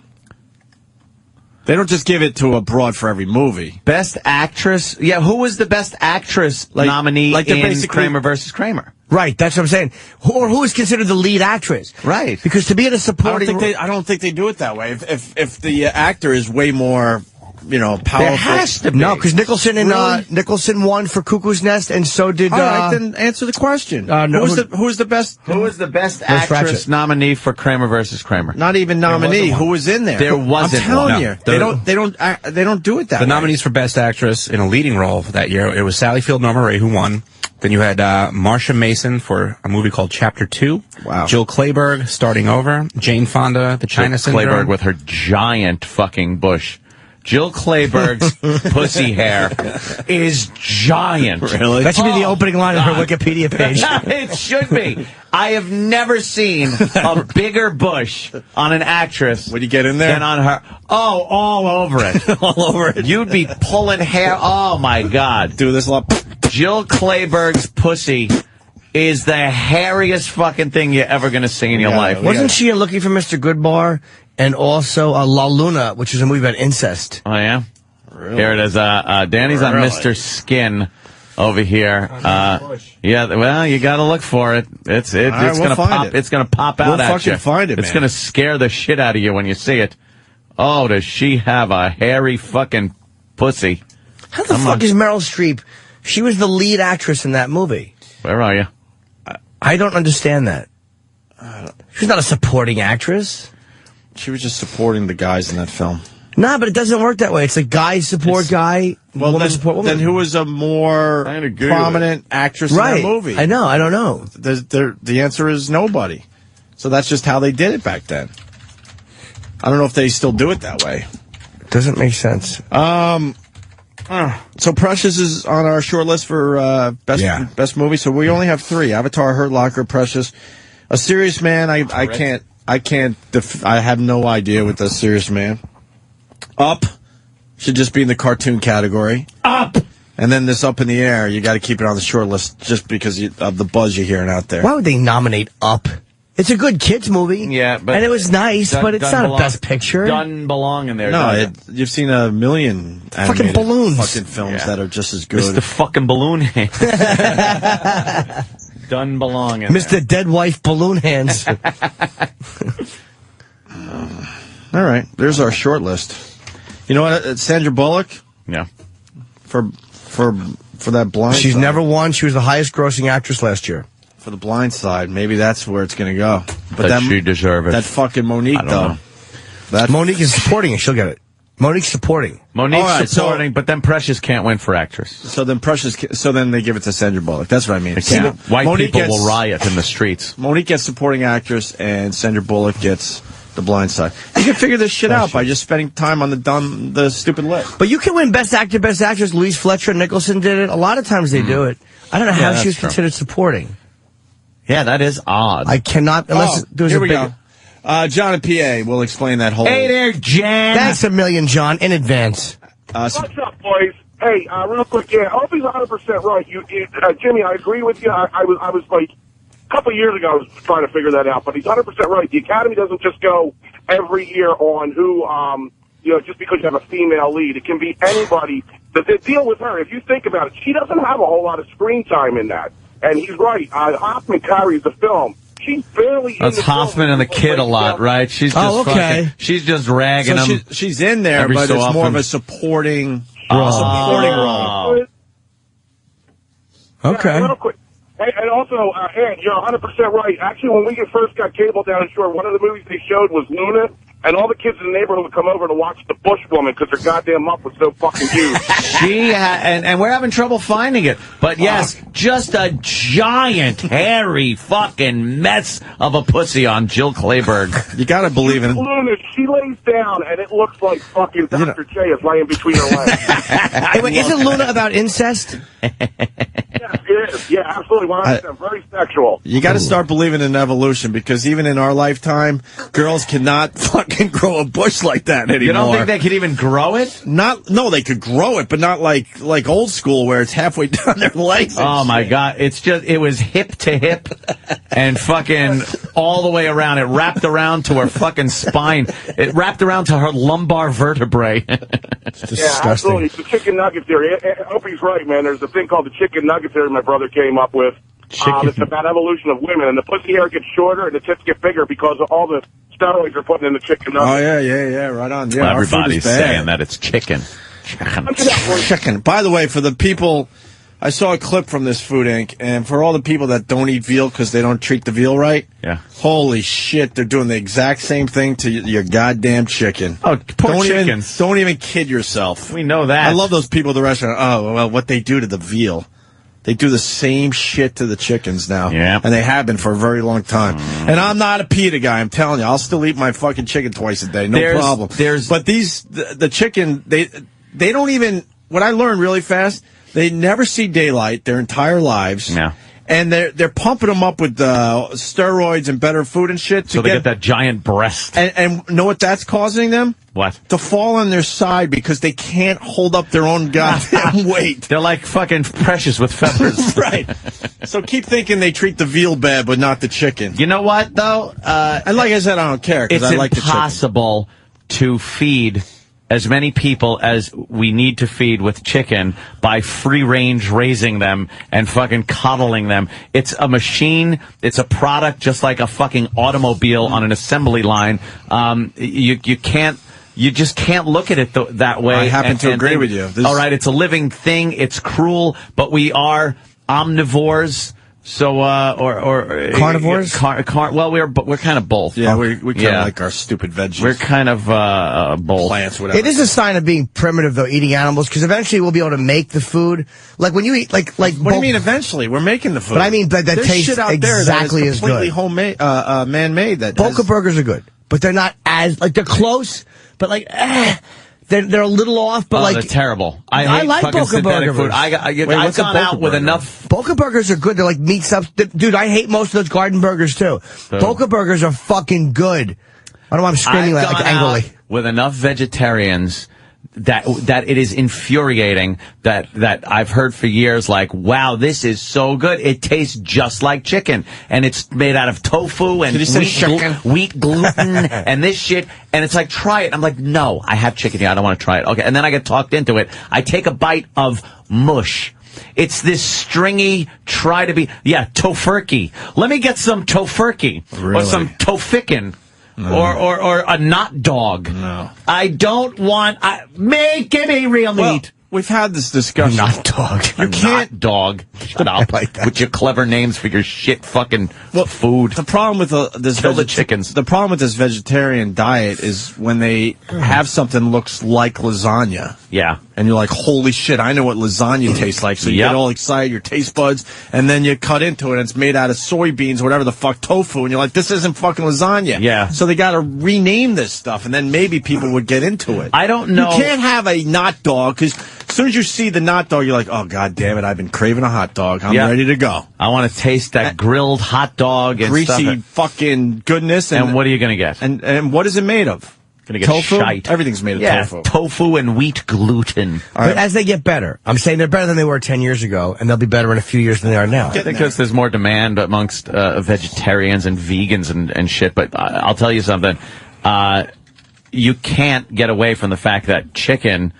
They don't just give it to a broad for every movie.
Best Actress? Yeah, who was the Best Actress nominee in Kramer versus Kramer?
Right, that's what I'm saying. Who is considered the lead actress?
Right.
Because to be in a supporting...
I don't think they do it that way. If the actor is way more... powerful.
There has to be.
No, because Nicholson won for Cuckoo's Nest, and so did...
All right, then answer the question.
No,
who was the best...
Who was the Best Actress nominee for Kramer versus Kramer?
Not even nominee. Who was in there?
There wasn't
I'm telling
one.
you.
No,
they don't do it that way.
The nominees for Best Actress in a leading role that year, it was Sally Field, Norma Ray, who won. Then you had Marsha Mason for a movie called Chapter 2.
Wow.
Jill Clayburgh, Starting Over. Jane Fonda, The China Syndrome.
Clayburgh with her giant fucking bush. Jill Clayburgh's pussy hair is giant.
Really?
That should be the opening line of her Wikipedia page.
It should be. I have never seen a bigger bush on an actress
when you get in there
than on her. Oh, all over it.
All over it.
You'd be pulling hair. Oh, my God.
Do this a lot.
Jill Clayburgh's pussy is the hairiest fucking thing you're ever going to see in your life.
Wasn't she in Looking for Mr. Goodbar? And also La Luna, which is a movie about incest.
Oh, yeah?
Really?
Here it is. Danny's on Mr. Skin over here. Yeah, well, you got to look for it. It's going to pop. It's going to pop out at you.
We'll fucking find it,
It's
man.
going to scare the shit out of you when you see it. Oh, does she have a hairy fucking pussy?
How the fuck is Meryl Streep? She was the lead actress in that movie.
Where are you?
I don't understand that. She's not a supporting actress.
She was just supporting the guys in that film.
Nah, but it doesn't work that way. It's a guy support guy, woman support woman.
Then who was a more prominent actress in that movie?
I know. I don't know.
The answer is nobody. So that's just how they did it back then. I don't know if they still do it that way.
Doesn't make sense.
So Precious is on our short list for best movie. So we only have 3: Avatar, Hurt Locker, Precious. A Serious Man. I have no idea with the Serious Man. Up should just be in the cartoon category.
Up.
And then this Up in the Air, you got to keep it on the short list just because of the buzz you're hearing out there.
Why would they nominate Up? It's a good kids movie.
Yeah, but
and it was nice, but it's not a best picture.
Doesn't belong in there.
No, you've seen a million
fucking balloons,
fucking films that are just as good.
Mr. fucking Balloon Hands. Doesn't belong in
Mr. Dead Wife Balloon Hands.
All right, there's our short list. You know what? Sandra Bullock.
Yeah.
For that Blind.
She's
Side.
never won. She was the highest grossing actress last year.
For the Blind Side, maybe that's where it's going to go. But
that she deserve it.
That fucking Monique though.
Monique is supporting it. She'll get it. Monique's supporting.
Monique's supporting, but then Precious can't win for actress.
So then they give it to Sandra Bullock. That's what I mean.
White
Monique
people will riot in the streets.
Monique gets supporting actress, and Sandra Bullock gets the Blind Side. You can figure this shit out by just spending time on the stupid list.
But you can win Best Actor, Best Actress. Louise Fletcher Nicholson did it. A lot of times they do it. I don't know how she was considered supporting.
Yeah, that is odd.
I cannot, unless there's
here
a
we
big...
go. John and PA will explain that whole...
Hey there, Jan.
Thanks a million, John, in advance.
What's up, boys? Hey, real quick, Opie's 100% right. Jimmy, I agree with you. I was like, a couple of years ago, I was trying to figure that out, but he's 100% right. The Academy doesn't just go every year on who, just because you have a female lead. It can be anybody. The deal with her, if you think about it, she doesn't have a whole lot of screen time in that. And he's right. Hoffman carries the film. She's barely
That's
in the
Hoffman
film.
and the kid a lot, right? She's just she's just ragging him.
She's in there, but it's more of a supporting role.
Okay.
Yeah, real quick. And also, Ed, you're 100% right. Actually, when we first got cable down in Shore, one of the movies they showed was Luna, and all the kids in the neighborhood would come over to watch the Bush Woman because her goddamn muff was so fucking huge.
And we're having trouble finding it. But yes, just a giant, hairy fucking mess of a pussy on Jill Clayburgh.
You gotta believe in
Luna, she lays down, and it looks like fucking Dr. J is laying between her legs.
Hey, wait, isn't Luna about incest?
Yes, it is. Yeah, absolutely. 100%. Very sexual.
You got to start believing in evolution, because even in our lifetime, girls cannot fucking grow a bush like that anymore.
You don't think they could even grow it?
No, they could grow it, but not like old school where it's halfway down their legs.
Oh my God. It was hip to hip and fucking all the way around. It wrapped around to her fucking spine. It wrapped around to her lumbar vertebrae.
It's disgusting.
Absolutely. It's the chicken nugget theory. Opie's right, man. There's a thing called the chicken nugget theory my brother came up with. It's about evolution of women, and the pussy hair gets shorter and the tits get bigger because of all the steroids they're putting in the chicken nugget.
Oh, yeah, right on. Yeah,
well, everybody's saying that it's chicken.
Chicken. By the way, for the people, I saw a clip from this Food Inc., and for all the people that don't eat veal because they don't treat the veal right, holy shit, they're doing the exact same thing to your goddamn chicken.
Oh, poor chickens.
Don't even kid yourself.
We know that.
I love those people at the restaurant. Oh, well, what they do to the veal. They do the same shit to the chickens now. Yeah. And they have been for a very long time. And I'm not a PETA guy, I'm telling you. I'll still eat my fucking chicken twice a day, no problem. But the chicken, they don't even, what I learned really fast, they never see daylight their entire lives.
Yeah.
And they're pumping them up with steroids and better food and shit.
So they get that giant breast.
And know what that's causing them?
What?
To fall on their side because they can't hold up their own goddamn weight.
They're like fucking Precious with feathers.
Right. So keep thinking they treat the veal bad, but not the chicken.
You know what, though?
And like I said, I don't care because I like the chicken.
It's impossible to feed as many people as we need to feed with chicken by free-range raising them and fucking coddling them. It's a machine. It's a product just like a fucking automobile on an assembly line. You just can't look at it that way.
I happen to agree with you.
All right, it's a living thing. It's cruel, but we are omnivores. So, or
carnivores?
Well, we're kind of both.
Yeah, we kind of like our stupid veggies.
We're kind of both.
Plants, whatever.
It is a sign of being primitive, though, eating animals, because eventually we'll be able to make the food. Like when you eat, like.
What do you mean eventually? We're making the food.
But I mean, that tastes
shit out
exactly
there that is
as
completely
good.
homemade, man-made.
Boca burgers are good, but they're not as they're close, but they're a little off. But
they're terrible. I hate
like
fucking
Boca
synthetic
burgers.
food. I've gone out with enough.
Boca burgers are good. They're like meat stuff. Dude, I hate most of those garden burgers too. Boca burgers are fucking good. I don't know why I'm screaming like angrily.
With enough vegetarians that it is infuriating that I've heard for years, like, wow, this is so good. It tastes just like chicken. And it's made out of tofu and wheat gluten and this shit. And it's like, try it. I'm like, no, I have chicken here. I don't want to try it. Okay. And then I get talked into it. I take a bite of mush. It's this stringy, tofurkey. Let me get some tofurkey.
Really?
Or some tofikin. Or a not dog.
No.
I don't want. Give me real meat.
We've had this discussion.
Not dog.
You can't dog. Shut up
like that.
with your clever names for your shit fucking food.
The problem with
the chickens.
The problem with this vegetarian diet is when they have something looks like lasagna.
Yeah.
And you're like, holy shit, I know what lasagna tastes like. So you get all excited, your taste buds, and then you cut into it, and it's made out of soybeans, whatever the fuck, tofu, and you're like, this isn't fucking lasagna.
Yeah.
So they got to rename this stuff, and then maybe people would get into it.
I don't know.
You can't have a not dog, because as soon as you see the not dog, you're like, oh, god damn it, I've been craving a hot dog. I'm ready to go.
I want to taste that grilled hot dog and
greasy fucking goodness.
And what are you going to get?
And what is it made of?
Gonna get
tofu?
Shite.
Everything's made of tofu.
Tofu and wheat gluten.
But as they get better, I'm saying they're better than they were 10 years ago, and they'll be better in a few years than they are now.
I think because there's more demand amongst vegetarians and vegans and shit. But I'll tell you something. You can't get away from the fact that chicken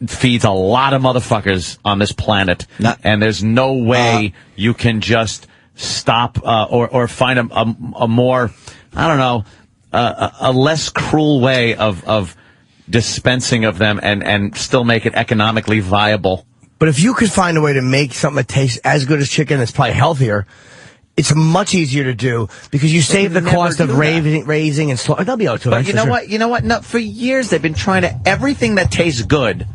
feeds a lot of motherfuckers on this planet. And there's no way you can just stop or find a more, I don't know, a less cruel way of dispensing of them and still make it economically viable.
But if you could find a way to make something that tastes as good as chicken that's probably healthier, it's much easier to do because you save the cost of raising and slaughtering. They'll be able to.
But you know what? No, for years they've been trying to, everything that tastes good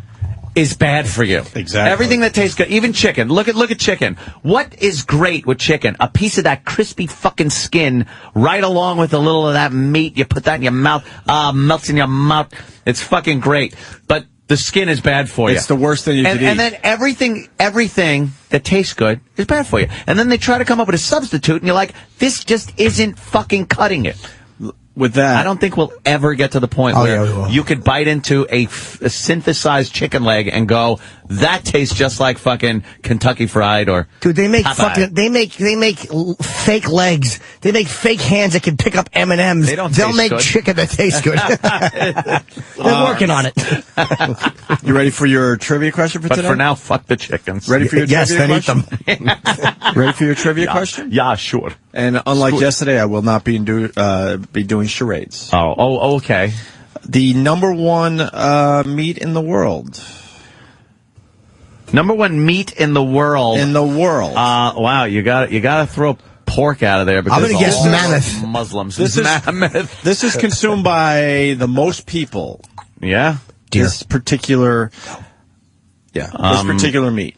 is bad for you.
Exactly.
Everything that tastes good, even chicken. Look at chicken. What is great with chicken? A piece of that crispy fucking skin, right along with a little of that meat. You put that in your mouth, melts in your mouth. It's fucking great. But the skin is bad for you.
It's the worst thing you could eat.
And then everything that tastes good is bad for you. And then they try to come up with a substitute, and you're like, this just isn't fucking cutting it.
With that,
I don't think we'll ever get to the point where you could bite into a synthesized chicken leg and go, that tastes just like fucking Kentucky Fried or
dude. They make
Popeye.
they make fake legs. They make fake hands that can pick up M&Ms. They'll make
good.
chicken that tastes good. They're working on it.
You ready for your trivia question for today?
But for now, fuck the chickens.
Ready for your trivia question?
Eat them.
Ready for your trivia question?
Yeah, sure.
And unlike yesterday, I will not be doing charades.
Oh, okay.
The number one meat in the world.
Number one meat in the world. Wow, you got to throw pork out of there because
I'm gonna guess mammoth.
Muslims.
This is consumed by the most people.
Yeah.
This particular meat.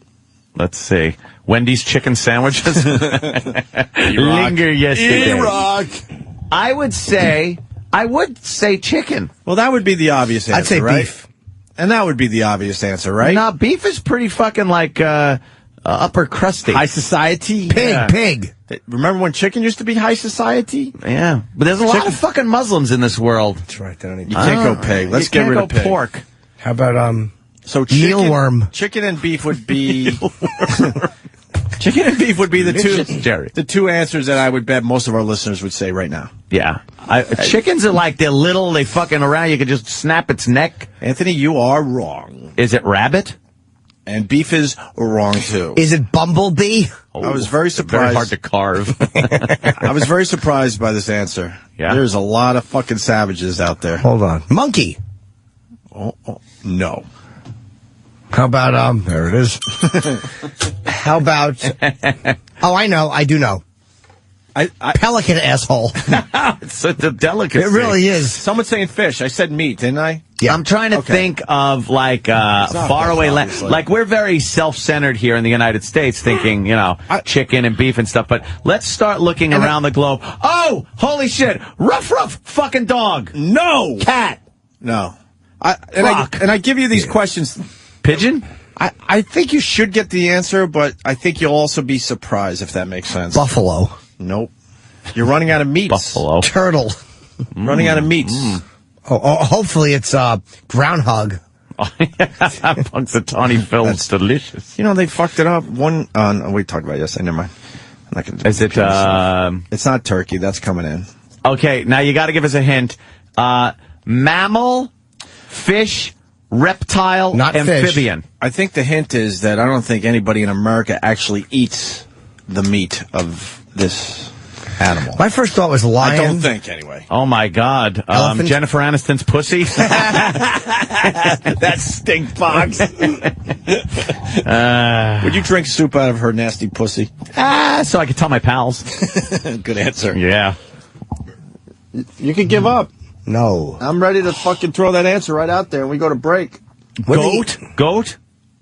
Let's see. Wendy's chicken sandwiches. Linger yesterday.
Iraq.
I would say chicken.
Well, that would be the obvious answer.
I'd say
right?
beef.
And that would be the obvious answer, right?
No, beef is pretty fucking like upper crusty.
High society?
Pig.
Remember when chicken used to be high society?
Yeah. But there's a lot of fucking Muslims in this world.
That's right. They don't eat
You can't go pig. Let's get rid of pig.
Pork.
How about
so
mealworm?
Chicken and beef would be chicken and beef would be the two answers that I would bet most of our listeners would say right now.
Yeah. Chickens are like, they're little, they fucking around, you can just snap its neck.
Anthony, you are wrong.
Is it rabbit?
And beef is wrong too.
Is it bumblebee?
I was very surprised.
Very hard to carve.
I was very surprised by this answer.
Yeah.
There's a lot of fucking savages out there.
Hold on. Monkey.
No.
How about there it is. How about... Oh, I know. I do know. Pelican asshole.
It's a delicacy.
It really is.
Someone's saying fish. I said meat, didn't I?
Yeah.
I'm trying to think of like faraway land. Like we're very self-centered here in the United States, thinking chicken and beef and stuff. But let's start looking around the globe. Oh, holy shit! Ruff, fucking dog.
No
cat.
No. I give you these questions.
Pigeon.
I think you should get the answer, but I think you'll also be surprised if that makes sense.
Buffalo.
Nope. You're running out of meats.
Buffalo.
Turtle.
Running out of meats.
Oh, hopefully it's groundhog.
Punxsutawney Phil's delicious.
You know, they fucked it up. We talked about it yesterday. Never mind. I'm not gonna
Is it?
It's not turkey. That's coming in.
Okay, now you got to give us a hint. Mammal, fish, reptile,
not
amphibian.
Fish.
I think the hint is that I don't think anybody in America actually eats the meat of this animal.
My first thought was lion.
I don't think, anyway.
Oh, my God. Jennifer Aniston's pussy?
That stink box. Would you drink soup out of her nasty pussy?
So I could tell my pals.
Good answer.
Yeah.
You could give up.
No.
I'm ready to fucking throw that answer right out there and we go to break.
Goat?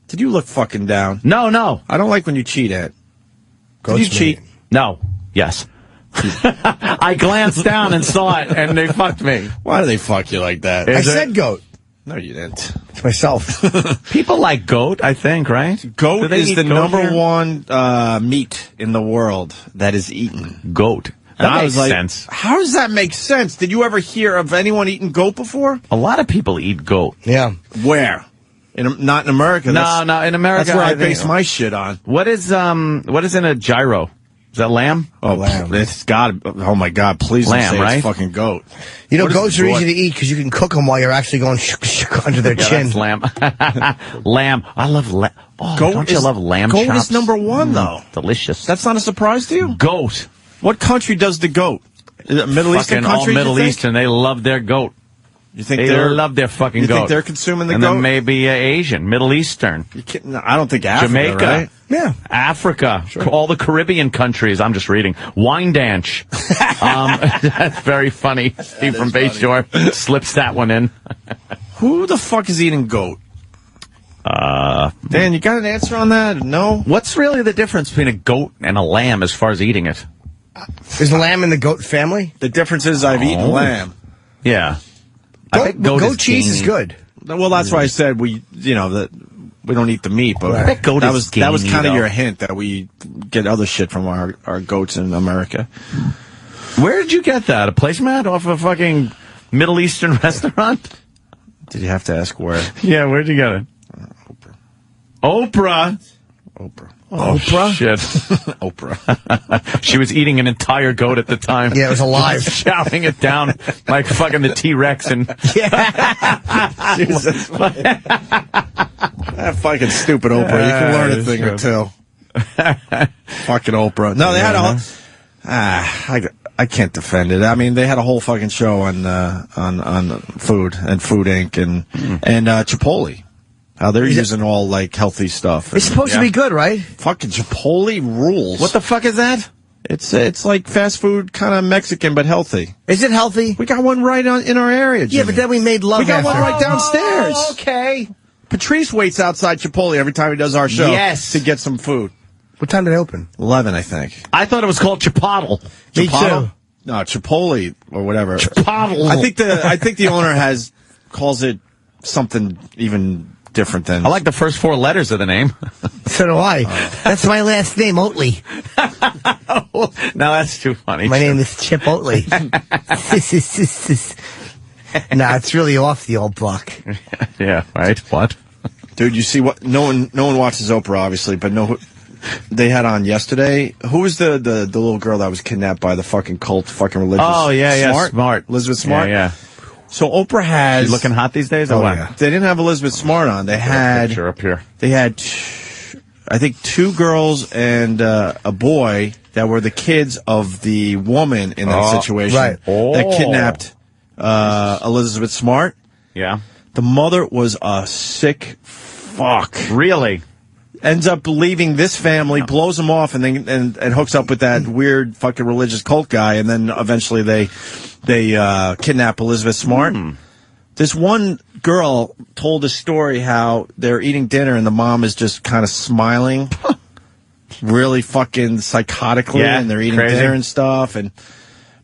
Did you look fucking down?
No.
I don't like when you cheat, Ed. Did you cheat?
No. Yes. I glanced down and saw it, and they fucked me.
Why do they fuck you like that?
I said goat.
No, you didn't.
It's myself.
People like goat, I think, right?
Goat is the number one meat in the world that is eaten.
Goat. That makes sense.
How does that make sense? Did you ever hear of anyone eating goat before?
A lot of people eat goat.
Yeah.
Where? Not in America.
No, in America.
That's where I base my shit on.
What is in a gyro? Is that lamb?
Oh, lamb. It's got. Oh my God! Please
lamb,
don't say
right?
It's fucking goat.
You know, goats are easy to eat because you can cook them while you're actually going under their chin.
That's lamb. Lamb. I love lamb. Oh, don't you love lamb
goat
chops?
Is number one though.
Delicious.
That's not a surprise to you.
Goat.
What country does the goat? Is it Middle Eastern country?
All Middle Eastern. They love their goat.
You think
they love their fucking goat?
You think they're consuming the
and
goat?
Then maybe Middle Eastern.
No, I don't think Africa.
Jamaica.
Right?
Yeah.
Africa. Sure. All the Caribbean countries. I'm just reading. Wine dance. That's very funny. Steve from Bayshore slips that one in.
Who the fuck is eating goat? Dan, you got an answer on that? No?
What's really the difference between a goat and a lamb as far as eating it?
Is lamb in the goat family?
The difference is I've eaten lamb.
Yeah.
Goat cheese is good.
Well, that's why I said we don't eat the meat, but
right.
that was kind of your hint that we get other shit from our goats in America.
Where did you get that? A placemat off a fucking Middle Eastern restaurant?
Did you have to ask where?
Yeah, where'd you get it? Oprah. Oh,
Oprah?
Shit.
Oprah.
She was eating an entire goat at the time.
Yeah, it was alive.
Chowing it down like fucking the T-Rex. And
That fucking stupid Oprah. You can learn a thing or two. Fucking Oprah. No, they had a whole... I can't defend it. I mean, they had a whole fucking show on food and Food Inc. and Chipotle. How they're using all, like, healthy stuff.
It's supposed to be good, right?
Fucking Chipotle rules.
What the fuck is that?
It's like fast food, kind of Mexican, but healthy.
Is it healthy?
We got one right in our area, Jimmy.
Yeah, but then we made love.
We got one right downstairs.
Oh, okay.
Patrice waits outside Chipotle every time he does our show.
Yes.
To get some food.
What time did it open?
11, I think.
I thought it was called Chipotle.
Me too.
No, Chipotle or whatever.
Chipotle.
I think the owner calls it something even different than.
I like the first four letters of the name.
So do I. That's my last name, Oatley.
No, that's too funny.
My name is Chip Oatley. Nah, it's really off the old block.
Yeah, right. What?
Dude, you see what? No one watches Oprah, obviously, but they had on yesterday. Who was the little girl that was kidnapped by the fucking cult, fucking religious?
Oh yeah,
Smart. Elizabeth Smart.
Yeah.
So Oprah has.
She's looking hot these days. Or what?
Yeah. They didn't have Elizabeth Smart on. They had.
Picture up here.
They had, I think, 2 girls and a boy that were the kids of the woman in that situation that kidnapped Elizabeth Smart.
Yeah.
The mother was a sick fuck.
Really?
ends up leaving this family, blows them off, and then and hooks up with that weird fucking religious cult guy, and then eventually they kidnap Elizabeth Smart. This one girl told a story how they're eating dinner and the mom is just kind of smiling really fucking psychotically, and they're eating dinner and stuff. And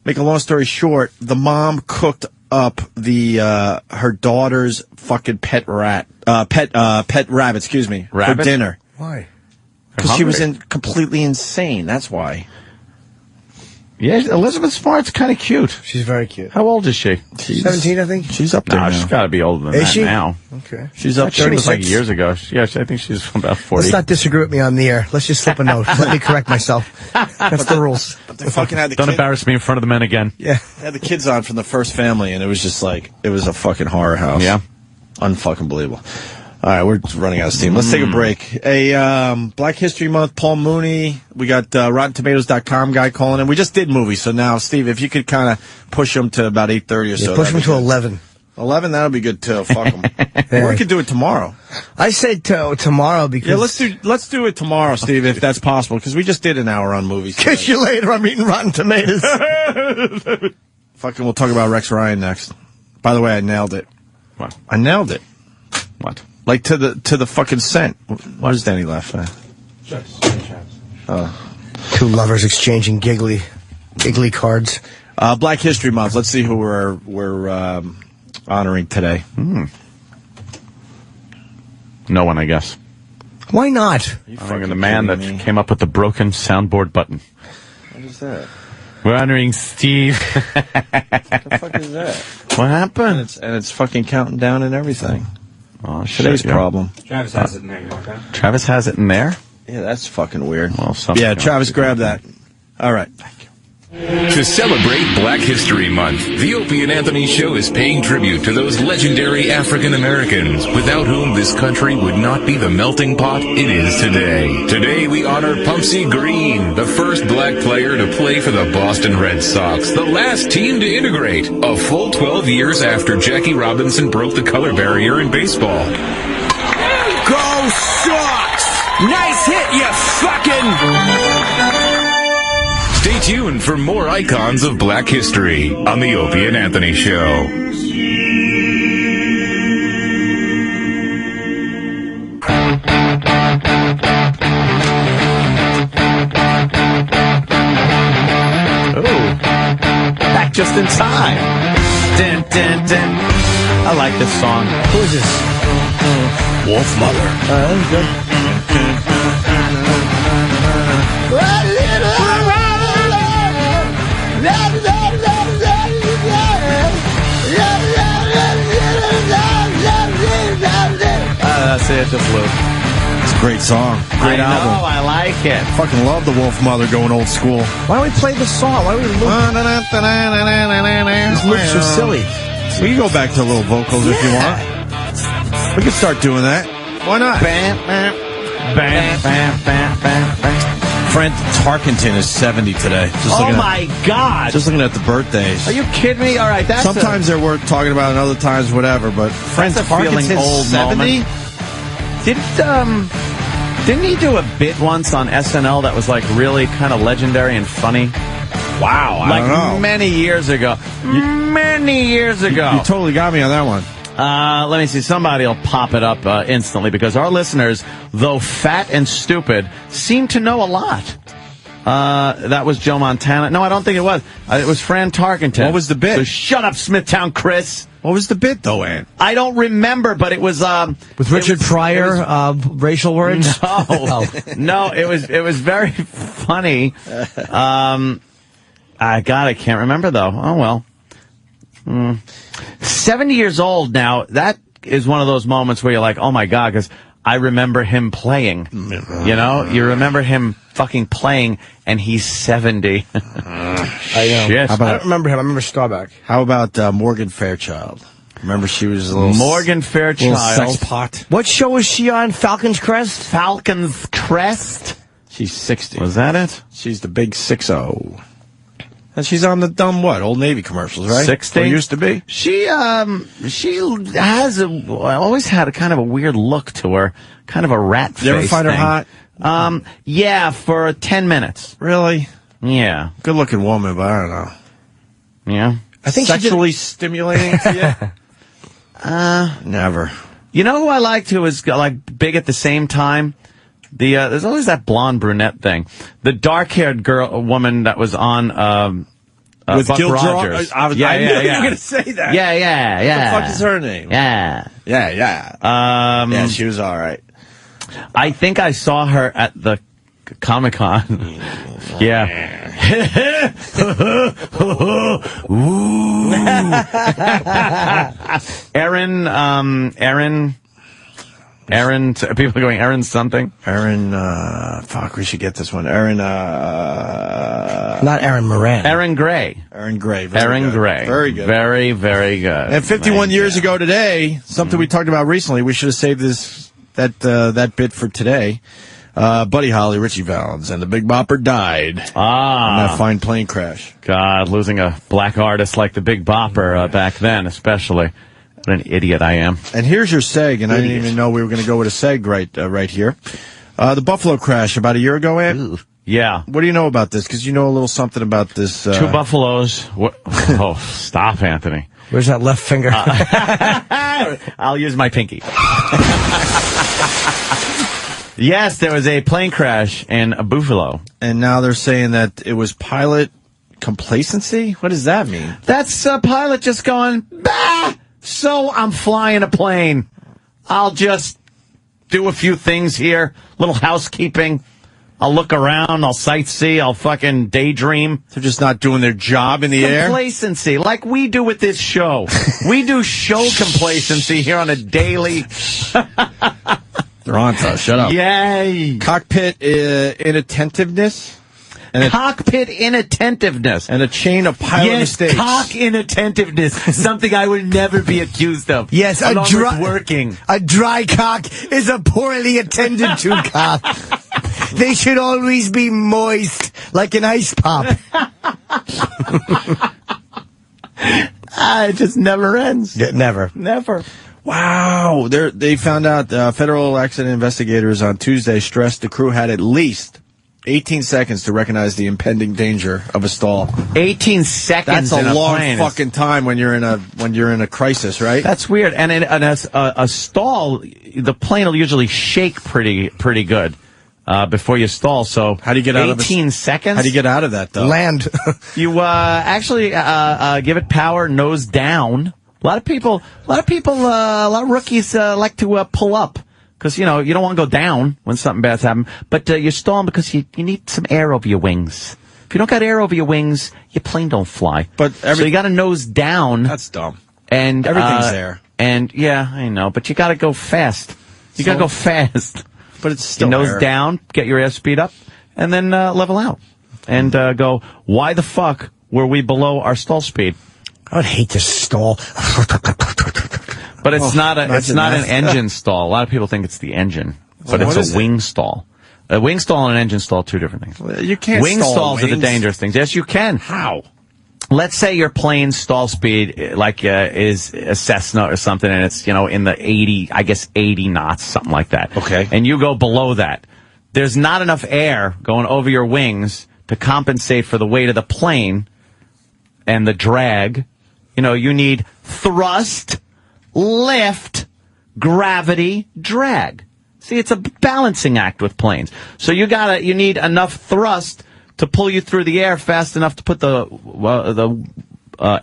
make a long story short, the mom cooked up her daughter's fucking pet rabbit, for dinner.
Why?
Because she was completely insane. That's why.
Yeah, Elizabeth Smart's kind of cute.
She's very cute.
How old is she?
She's 17, I think.
She's up there now.
She's got to be older than that now.
Okay.
She's up
there.
there.
She was like years ago. Yeah, I think she's about 40.
Let's not disagree with me on the air. Let's just slip a note. Let me correct myself. That's the rules.
But they fucking had the
Don't embarrass me in front of the men again.
Yeah.
They had the kids on from the first family, and it was just like, it was a fucking horror house.
Yeah.
Unfucking believable. All right, we're running out of steam. Let's take a break. Black History Month, Paul Mooney. We got RottenTomatoes.com guy calling in. We just did movies, so now, Steve, if you could kind of push them to about 8:30 or so.
Push them to 11.
11, that'll be good too. Fuck them. Or we could do it tomorrow.
I said tomorrow because...
Yeah, let's do it tomorrow, Steve, if that's possible, because we just did an hour on movies.
Catch you later. I'm eating Rotten Tomatoes.
Fucking, we'll talk about Rex Ryan next. By the way, I nailed it.
What?
I nailed it.
What?
Like to the fucking scent. Why does Danny laugh at?
Two lovers exchanging giggly cards.
Black History Month. Let's see who we're honoring today.
No one, I guess.
Why not?
Honoring the man that came up with the broken soundboard button.
What is that?
We're honoring Steve.
What the fuck is that?
What happened?
And it's fucking counting down and everything.
Oh,
Today's problem.
Travis has it in there. You want that?
Travis has it in there?
Yeah, that's fucking weird.
Well,
yeah, Travis, grab that. All right. Thank you.
To celebrate Black History Month, the Opie and Anthony Show is paying tribute to those legendary African Americans without whom this country would not be the melting pot it is today. Today we honor Pumpsie Green, the first black player to play for the Boston Red Sox, the last team to integrate, a full 12 years after Jackie Robinson broke the color barrier in baseball.
Go Sox! Nice hit, you fucking...
Stay tuned for more icons of Black history on the Opie and Anthony Show.
Ooh, back just in time. Dun, dun, dun. I like this song.
Who is this?
Wolf Mother.
That's good.
That's it, just loop.
It's a great song. Great album.
I know, I like it.
Fucking love the Wolf Mother going old school.
Why don't we play the song? Why don't we loop? These loops are silly.
We can go back to little vocals if you want. We can start doing that. Why not?
Bam, bam, bam, bam, bam, bam, bam.
Frank Tarkenton is 70 today.
Oh my God!
Just looking at the birthdays.
Are you kidding me? All right, that's
sometimes they're worth talking about, and other times whatever. But Frank Tarkenton's 70.
Didn't he do a bit once on SNL that was like really kind of legendary and funny?
Wow, I don't know.
Many years ago. Many years ago.
You totally got me on that one.
Let me see. Somebody will pop it up instantly because our listeners, though fat and stupid, seem to know a lot. That was Joe Montana. No, I don't think it was. It was Fran Tarkenton.
What was the bit?
So shut up, Smithtown Chris.
What was the bit, though, Ann?
I don't remember, but it was...
with Richard Pryor, racial words?
No. No, it was very funny. I can't remember, though. Oh, well. 70 years old now, that is one of those moments where you're like, oh my God, because I remember him playing. You know? You remember him fucking playing, and he's 70.
I know.
Shit.
I don't remember him. I remember Starbuck.
How about Morgan Fairchild? Remember she was a little...
Morgan Fairchild.
Little sex pot.
What show was she on? Falcon's Crest?
Falcon's Crest?
She's 60.
Was that it?
She's the big 6-0. And she's on the dumb Old Navy commercials, right?
60?
Or used to be.
She has always had a kind of a weird look to her, kind of a rat face.
You ever find her hot?
Yeah, for 10 minutes.
Really?
Yeah.
Good looking woman, but I don't know.
Yeah.
I think sexually stimulating to you? Never.
You know who I liked who was like big at the same time? There's always that blonde brunette thing. The dark-haired woman that was on
with
Buck
Gil
Rogers.
I knew you were going to say that.
Yeah.
What the fuck is her name?
Yeah.
Yeah, she was all right.
I think I saw her at the Comic-Con. Yeah. Aaron, people are going, Aaron something?
Fuck, we should get this one.
Not Aaron Moran.
Aaron Gray.
Aaron Gray.
Very good. Very, very good.
And 51 years ago today, something we talked about recently, we should have saved that bit for today. Buddy Holly, Richie Valens, and the Big Bopper died in that fine plane crash.
God, losing a black artist like the Big Bopper back then, especially. What an idiot I am.
And here's your seg, and I didn't even know we were going to go with a seg right here. The Buffalo crash about a year ago, Ed?
Yeah.
What do you know about this? Because you know a little something about this.
2 buffaloes. Oh, stop, Anthony.
Where's that left finger?
I'll use my pinky. Yes, there was a plane crash in Buffalo.
And now they're saying that it was pilot complacency? What does that mean?
That's a pilot just going, bah! So I'm flying a plane. I'll just do a few things here. Little housekeeping. I'll look around. I'll sightsee. I'll fucking daydream.
They're just not doing their job in the air?
Complacency, like we do with this show. We do show complacency here on a daily...
They're on to us. Shut up.
Yay.
Cockpit inattentiveness.
Cockpit inattentiveness.
And a chain of pilot mistakes.
Cock inattentiveness. Something I would never be accused of.
Yes,
working.
A dry cock is a poorly attended to cock. They should always be moist, like an ice pop.
It just never ends.
Yeah, never.
Wow. They found out federal accident investigators on Tuesday stressed the crew had at least 18 seconds to recognize the impending danger of a stall.
18 seconds.
That's a long
plane
fucking time when you're in a crisis, right?
That's weird. And in a stall, the plane will usually shake pretty good before you stall. So
how do you get out of
18 seconds?
How do you get out of that though?
Land.
You actually give it power nose down. A lot of rookies like to pull up. Because, you don't want to go down when something bad's happened. But you're stalling because you need some air over your wings. If you don't got air over your wings, your plane don't fly. So you got to nose down.
That's dumb.
And
everything's there.
And, yeah, I know. But you got to go fast. You got to go fast.
But it's still
nose down, get your airspeed up, and then level out. And go, why the fuck were we below our stall speed?
I would hate to stall.
But it's not an engine stall. A lot of people think it's the engine, but it's a wing stall. A wing stall and an engine stall, two different things.
Well, you can't
wing
stall
stalls
wings.
are the dangerous things. Yes, you can.
How?
Let's say your plane's stall speed is a Cessna or something, and it's in the 80 knots, something like that.
Okay.
And you go below that. There's not enough air going over your wings to compensate for the weight of the plane and the drag. You need thrust, lift, gravity, drag. See, it's a balancing act with planes. So you need enough thrust to pull you through the air fast enough to put the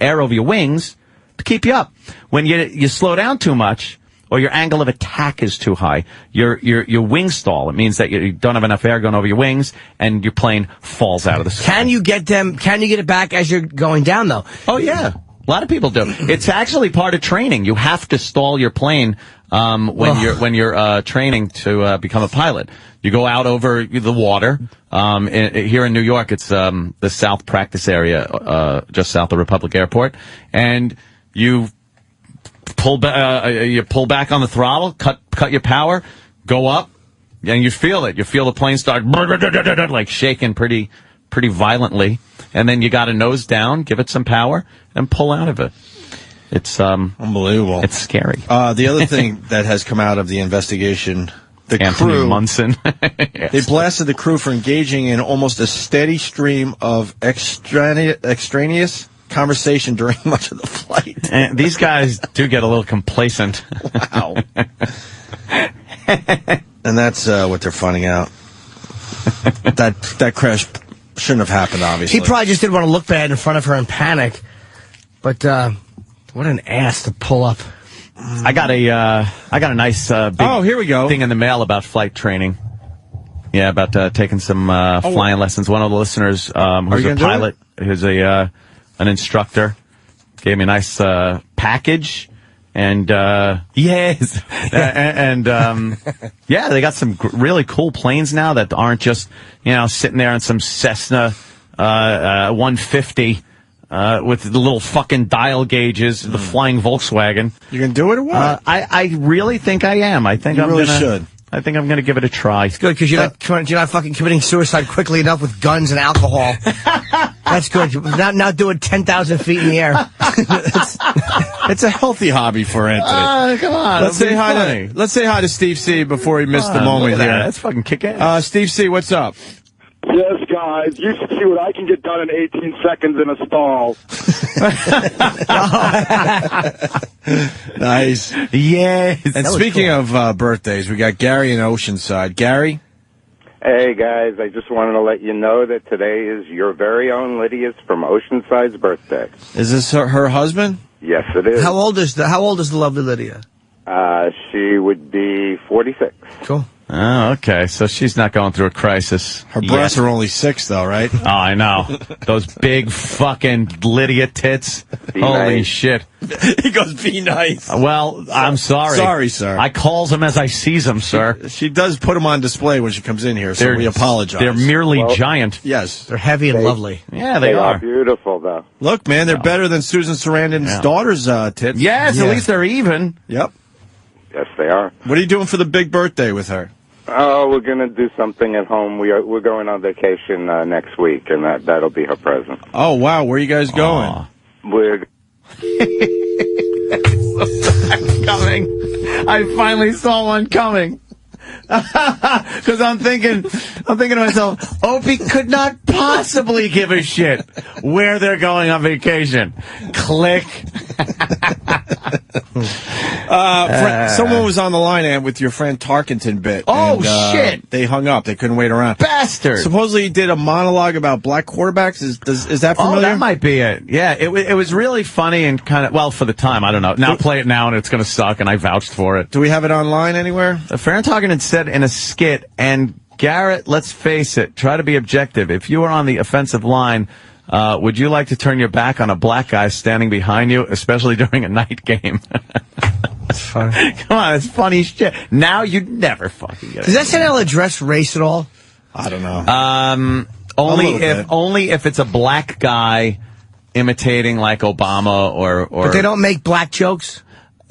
air over your wings to keep you up. When you slow down too much, or your angle of attack is too high, your wing stall. It means that you don't have enough air going over your wings, and your plane falls out of the sky.
Can you get it back as you're going down, though?
Oh, yeah. A lot of people do. It's actually part of training. You have to stall your plane when you're training to become a pilot. You go out over the water. Here in New York, it's the South Practice area, just south of Republic Airport, and you pull back on the throttle, cut your power, go up, and you feel it. You feel the plane start like shaking pretty pretty violently, and then you got to nose down, give it some power, and pull out of it. It's
unbelievable.
It's scary.
The other thing that has come out of the investigation, the
Anthony
crew,
Munson. Yes.
They blasted the crew for engaging in almost a steady stream of extraneous conversation during much of the flight.
And these guys do get a little complacent.
Wow. And that's what they're finding out. That crash shouldn't have happened, obviously.
He probably just didn't want to look bad in front of her and panic. But what an ass to pull up.
I got a nice big
here we go.
thing in the mail about flight training. Yeah, about taking some flying lessons. One of the listeners who's a pilot, who's an instructor, gave me a nice package. And yes, and yeah, they got some really cool planes now that aren't just sitting there in some Cessna 150 with the little fucking dial gauges, the flying Volkswagen.
You gonna do it or what?
I really think I am. I think
you
I'm
really
gonna,
should.
I think I'm going to give it a try.
It's good because you're not fucking committing suicide quickly enough with guns and alcohol. That's good. Not doing 10,000 feet in the air.
It's a healthy hobby for Anthony.
Come on.
Let's say hi to Steve C before he missed the moment here.
That's fucking kick-ass.
Steve C, what's up?
Yes, guys. You should see what I can get done in 18 seconds in a stall.
Nice.
Yes.
And speaking of birthdays, we got Gary in Oceanside. Gary?
Hey, guys. I just wanted to let you know that today is your very own Lydia's from Oceanside's birthday.
Is this her husband?
Yes, it is.
How old is the lovely Lydia?
She would be 46.
Cool.
Oh, okay. So she's not going through a crisis.
Her breasts are only 6, though, right?
Oh, I know. Those big fucking Lydia tits. Holy shit.
He goes, be nice.
Well, I'm sorry.
Sorry, sir.
I calls them as I sees them, sir.
She does put them on display when she comes in here, so we apologize.
They're merely giant.
Yes.
They're heavy and lovely.
Yeah, they are.
Beautiful, though.
Look, man, they're better than Susan Sarandon's daughter's tits.
Yes, at least they're even.
Yep.
Yes, they are.
What are you doing for the big birthday with her?
Oh, we're going to do something at home. We're going on vacation next week, and that'll be her present.
Oh, wow. Where are you guys going?
We're
coming. I finally saw one coming. Because I'm thinking to myself, Opie could not possibly give a shit where they're going on vacation. Click.
Someone was on the line, Ant, with your friend Tarkenton bit.
Oh,
and,
shit.
They hung up. They couldn't wait around.
Bastard.
Supposedly he did a monologue about black quarterbacks. Is that familiar?
Oh, that might be it. Yeah, it was really funny and kind of, well, for the time, I don't know. Now play it now and it's going to suck, and I vouched for it.
Do we have it online anywhere?
Farron Tarkenton said in a skit, and Garrett, let's face it, try to be objective. If you were on the offensive line, would you like to turn your back on a black guy standing behind you, especially during a night game?
That's funny.
Come on, it's funny shit. Now you'd never fucking get it.
Does SNL address race at all?
I don't know.
Only if it's a black guy imitating like Obama or
But they don't make black jokes?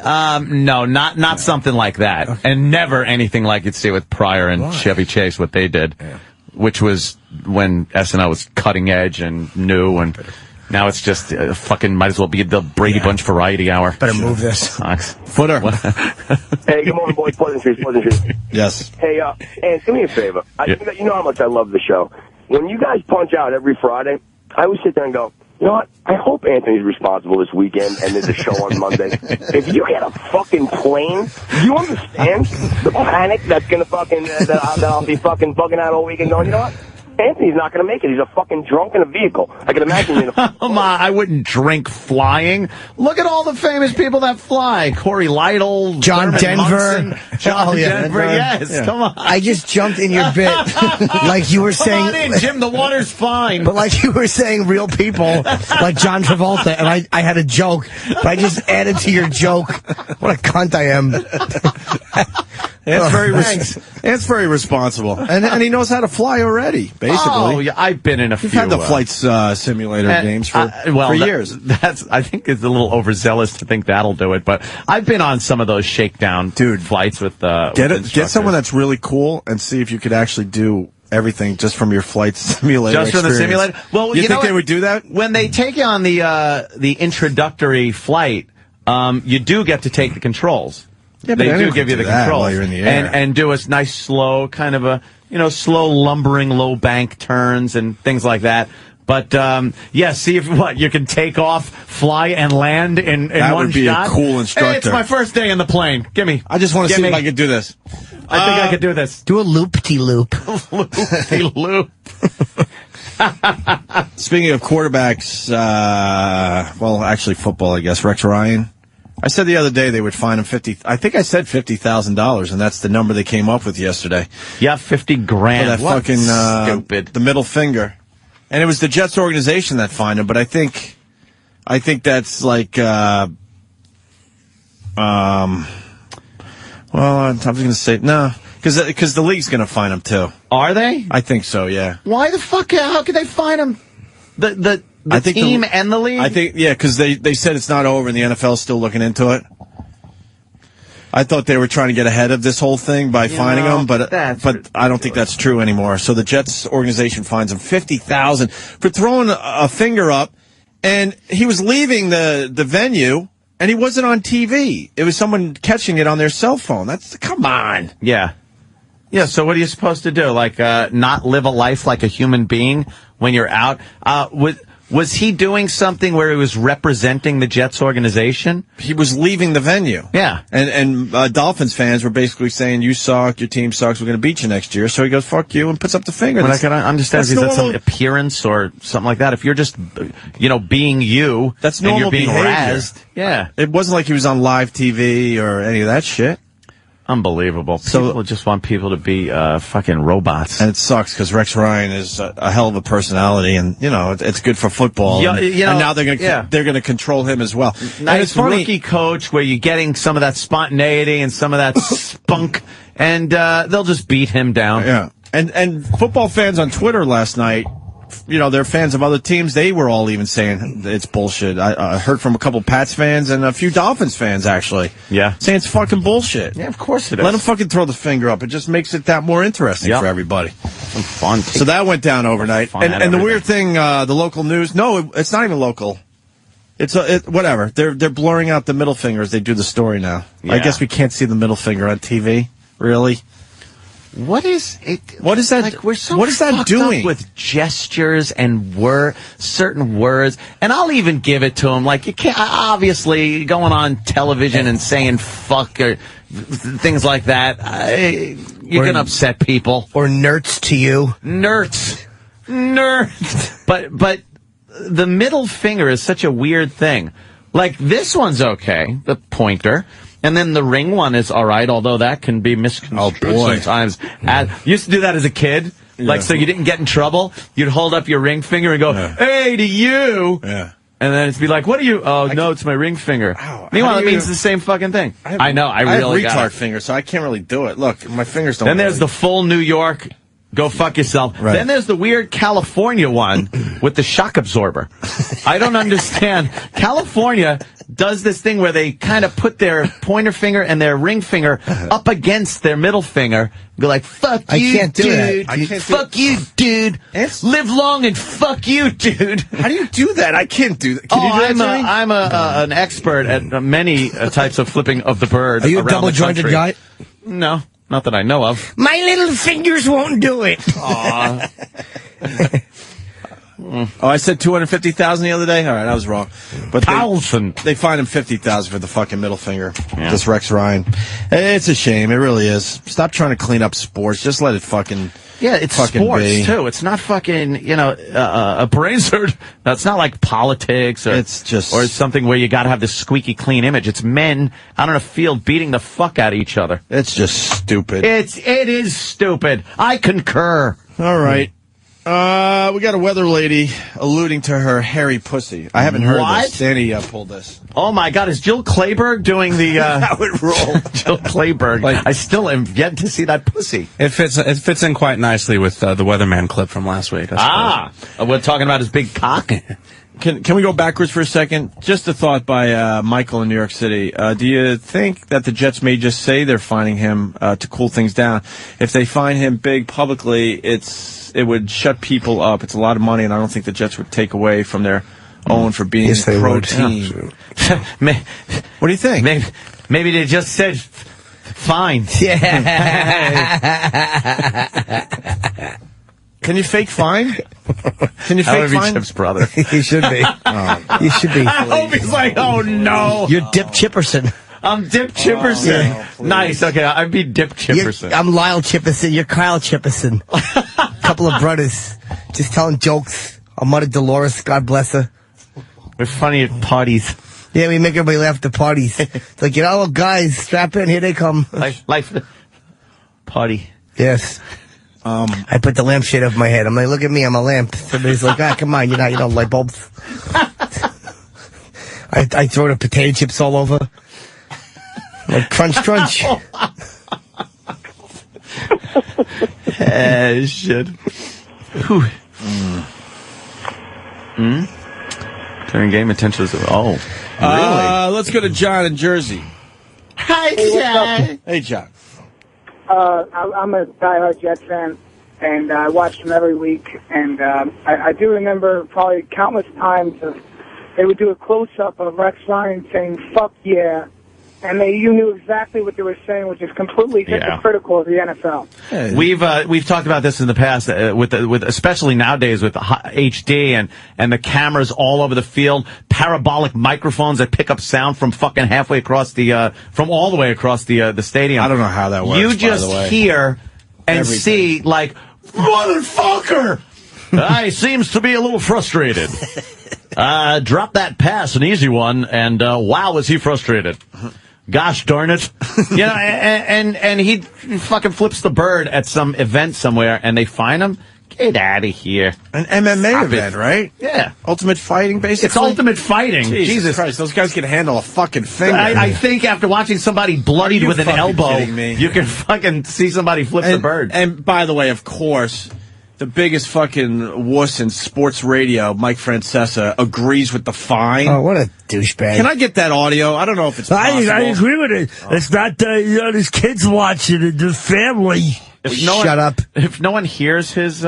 No, not something like that. Okay. And never anything like you'd see with Pryor and Chevy Chase, what they did. Yeah. Which was when SNL was cutting edge and new, and now it's just fucking might as well be the Brady Bunch Variety Hour.
Better move this.
Footer.
Hey, good morning, boys. Pleasantries.
Yes.
Hey, Ant, do me a favor. You know how much I love the show. When you guys punch out every Friday, I always sit there and go, you know what? I hope Anthony's responsible this weekend and there's a show on Monday. If you get a fucking plane, do you understand the panic that's gonna fucking that I'll be fucking bugging out all weekend going, you know what? Anthony's not going to make it. He's a fucking drunk in a vehicle. I can imagine him in a
I wouldn't drink flying. Look at all the famous people that fly. Corey Lytle,
John Denver.
John Denver, yes. Yeah. Come on.
I just jumped in your bit. Like you were saying.
Come on in, Jim. The water's fine.
But like you were saying real people, like John Travolta, and I had a joke, but I just added to your joke. What a cunt I am.
It's very responsible, and he knows how to fly already. Basically,
oh yeah, I've been in a few.
We've had the flight simulator games for years.
I think it's a little overzealous to think that'll do it, but I've been on some of those shakedown flights with
get someone that's really cool and see if you could actually do everything just from your flight simulator.
Just from the simulator? Well,
you think
know
they would do that?
When they take you on the introductory flight, you do get to take the controls.
Yeah, but
they do
anyone
give you
can
the
do that
controls
while you're in the air.
and do a nice slow kind of a slow lumbering low bank turns and things like that. But see if you can take off, fly, and land in one shot.
That would be a cool instructor.
Hey, it's my first day in the plane. Gimme.
I just want to see if I could do this.
I think I could do this.
Do a loop-de-loop.
Loop-de-loop.
Speaking of quarterbacks, actually football, I guess. Rex Ryan. I said the other day they would fine him I think I said $50,000, and that's the number they came up with yesterday.
Yeah, $50,000.
For that
stupid.
The middle finger. And it was the Jets organization that fined him, but I think that's like, well, I was going to say, no, because the league's going to fine him too.
Are they?
I think so, yeah.
Why the fuck, how could they fine him? The team and the league?
I think, yeah, because they said it's not over and the NFL's still looking into it. I thought they were trying to get ahead of this whole thing by fining him, but I don't think that's true anymore. So the Jets organization fines him $50,000 for throwing a finger up, and he was leaving the venue, and he wasn't on TV. It was someone catching it on their cell phone. Come on.
Yeah. Yeah, so what are you supposed to do? Like, not live a life like a human being when you're out? Was he doing something where he was representing the Jets organization?
He was leaving the venue.
Yeah.
And Dolphins fans were basically saying, you suck, your team sucks, we're going to beat you next year. So he goes, fuck you, and puts up the finger.
Well, I can understand if he's at some appearance or something like that. If you're just, being you,
that's normal
and you're being
behavior.
razzed. Yeah.
It wasn't like he was on live TV or any of that shit.
Unbelievable. People just want people to be fucking robots.
And it sucks because Rex Ryan is a hell of a personality, and it's good for football.
Yeah,
and now they're going to control him as well.
Nice
and it's funny,
rookie coach where you're getting some of that spontaneity and some of that spunk, and they'll just beat him down.
Yeah. And football fans on Twitter last night, they're fans of other teams. They were all even saying it's bullshit. I heard from a couple Pats fans and a few Dolphins fans, actually.
Yeah.
Saying it's fucking bullshit.
Yeah, of course it is.
Let him fucking throw the finger up. It just makes it that more interesting for everybody.
Some fun.
So that went down overnight. And the weird thing, the local news, no, it's not even local. It's whatever. They're blurring out the middle finger as they do the story now. Yeah. I guess we can't see the middle finger on TV. Really?
What is it?
What is that?
Like, we're so
what is that doing
up with gestures and certain words? And I'll even give it to him. Like, you can't obviously going on television and saying "fuck" or things like that. You're gonna upset people.
Or nerds to you.
Nerds. But the middle finger is such a weird thing. Like, this one's okay, the pointer. And then the ring one is all right, although that can be misconstrued sometimes. Used to do that as a kid. Like, so you didn't get in trouble. You'd hold up your ring finger and go, hey, to you.
Yeah.
And then it'd be like, what are you? Oh, no, it's my ring finger. Meanwhile, it means the same fucking thing. I know, I really
have
got
retard finger, so I can't really do it. Look, my fingers don't.
Then there's the full New York, go fuck yourself.
Right.
Then there's the weird California one with the shock absorber. I don't understand. California does this thing where they kind of put their pointer finger and their ring finger up against their middle finger. Go like, fuck you, dude.
I can't
fuck you, dude. Live long and fuck you, dude.
How do you do that? I can't do that. Can you do that,
I'm an expert at many types of flipping of the bird.
Are you a double-jointed guy?
No, not that I know of.
My little fingers won't do it.
Aw.
Oh, I said 250,000 the other day. All right, I was wrong. But they fined him 50,000 for the fucking middle finger. Yeah. This Rex Ryan. It's a shame. It really is. Stop trying to clean up sports. Just let it fucking.
Yeah, it's
fucking
sports too. It's not fucking a brain surgery. It's not like politics or something where you got to have this squeaky clean image. It's men out on a field beating the fuck out of each other.
It's just stupid.
It is stupid. I concur.
All right. We got a weather lady alluding to her hairy pussy. I haven't heard this. Danny pulled this.
Oh my God, is Jill Clayburgh doing the
that would roll.
Jill Clayburgh. I still am yet to see that pussy.
It fits in quite nicely with the weatherman clip from last week.
We're talking about his big cock.
Can we go backwards for a second? Just a thought by Michael in New York City. Do you think that the Jets may just say they're fining him to cool things down? If they fine him big publicly, it would shut people up. It's a lot of money, and I don't think the Jets would take away from their own for being pro team. What do you think?
Maybe they just said fine.
Yeah.
Can you fake fine? Can you fake fine?
Chip's brother.
You should be. You should be.
I hope he's like, oh no.
You're Dip Chipperson.
I'm Dip Chipperson.
Oh,
nice. Okay, I'd be Dip Chipperson.
I'm Lyle Chipperson. You're Kyle Chipperson. Couple of brothers just telling jokes. Our mother Dolores, God bless her.
We're funny at parties.
Yeah, we make everybody laugh at the parties. It's like, guys, strap in. Here they come.
Life party.
Yes. I put the lampshade over my head. I'm like, look at me, I'm a lamp. Somebody's like, come on, you know, light bulbs. I throw the potato chips all over. Like, crunch.
Shit. Turning game attention to really?
Let's go to John in Jersey.
Hi, John.
Hey, John.
I'm a diehard Jets fan, and I watch them every week. And I do remember probably countless times they would do a close-up of Rex Ryan saying, fuck yeah. And you knew exactly what they were saying, which is completely hypocritical of the NFL.
We've talked about this in the past with especially nowadays with HD and the cameras all over the field, parabolic microphones that pick up sound from fucking halfway across from all the way across the stadium.
I don't know how that works.
You just hear and see like, motherfucker. He seems to be a little frustrated. Drop that pass, an easy one, and wow, is he frustrated. Gosh darn it. You know, and he fucking flips the bird at some event somewhere, and they fine him. Get out of here.
An MMA event, right?
Yeah.
Ultimate Fighting, basically?
It's Ultimate Fighting.
Jesus Christ, those guys can handle a fucking finger.
I think after watching somebody bloodied with an elbow, you can fucking see somebody flip the bird.
And by the way, of course, the biggest fucking wuss in sports radio, Mike Francesa, agrees with the fine.
Oh, what a douchebag.
Can I get that audio? I don't know if it's possible.
I agree with it. It's not, there's kids watching it, the family.
Shut up.
If no one hears his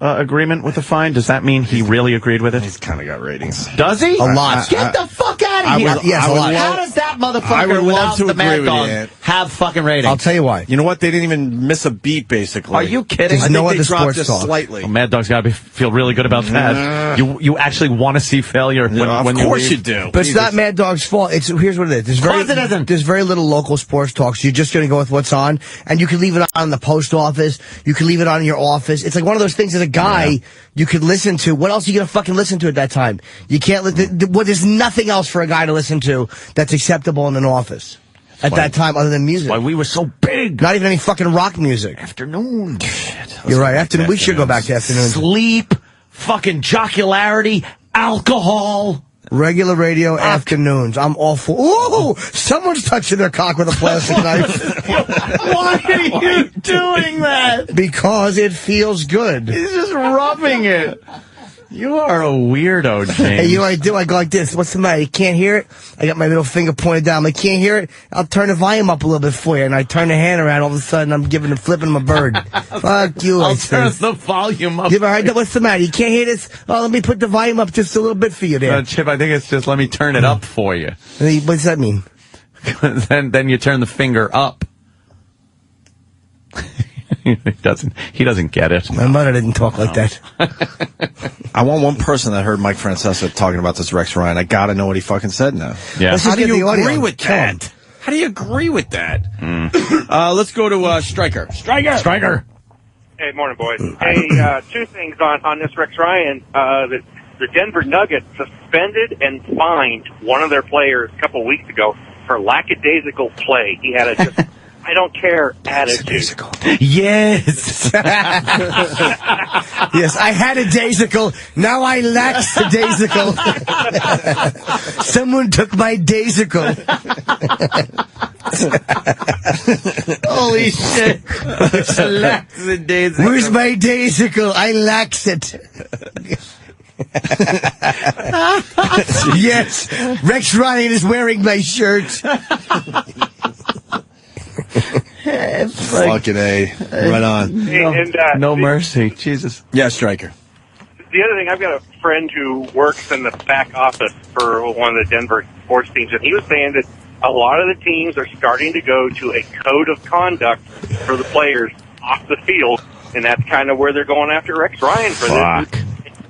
agreement with the fine, does that mean he really agreed with it?
He's kind of got ratings.
Does he?
A lot.
Get the fuck out of here.
Yes, a lot.
How does that motherfucker without the Mad Dog have fucking ratings?
I'll tell you why.
You know what? They didn't even miss a beat, basically.
Are you kidding?
There's no other
they dropped
sports
just
talk.
slightly.
Well, Mad Dog's got to feel really good about that. You actually want to see failure when
of course
you
you do.
But it's not Mad Dog's fault. Here's what it is. There's very little local sports talk, so you're just going to go with what's on, and you can leave it on in the post office. You can leave it on in your office. It's like one of those things as a guy you could listen to. What else are you going to fucking listen to at that time? You can't. There's nothing else for a guy to listen to that's acceptable in an office at that time other than music.
Why we were so big.
Not even any fucking rock music.
Afternoon. Shit.
You're right. Afternoon. We should go back to afternoon.
Sleep, fucking jocularity, alcohol.
Regular radio afternoons. I'm all for. Ooh! Someone's touching their cock with a plastic knife.
Why are you doing that?
Because it feels good.
He's just rubbing it. You are a weirdo, James.
Hey, you know what I do? I go like this. What's the matter? You can't hear it? I got my middle finger pointed down. I can't hear it? I'll turn the volume up a little bit for you. And I turn the hand around. All of a sudden, I'm flipping him a bird. Fuck you.
I'll turn the volume up.
You ever heard that? What's the matter? You can't hear this? Oh, let me put the volume up just a little bit for you there.
Chip, I think it's just let me turn it up for you.
What does that mean?
then you turn the finger up. He doesn't get it.
My mother didn't talk like that.
I want one person that heard Mike Francesa talking about this Rex Ryan. I gotta know what he fucking said now.
Yeah.
How do you agree with that? How do you agree with that? Let's go to Stryker.
Stryker.
Hey, morning, boys. Hey, two things on this Rex Ryan. The Denver Nuggets suspended and fined one of their players a couple of weeks ago for lackadaisical play. He had a just I don't care attitude.
Yes.
Yes, I had a daisical. Now I lackadaisical. Someone took my daisical.
Holy shit. Lackadaisical.
Where's my daisical? I lacks it. Yes, Rex Ryan is wearing my shirt.
Fucking A. Right on.
No mercy. Jesus.
Yeah, Stryker.
The other thing, I've got a friend who works in the back office for one of the Denver sports teams, and he was saying that a lot of the teams are starting to go to a code of conduct for the players off the field, and that's kind of where they're going after Rex Ryan for this.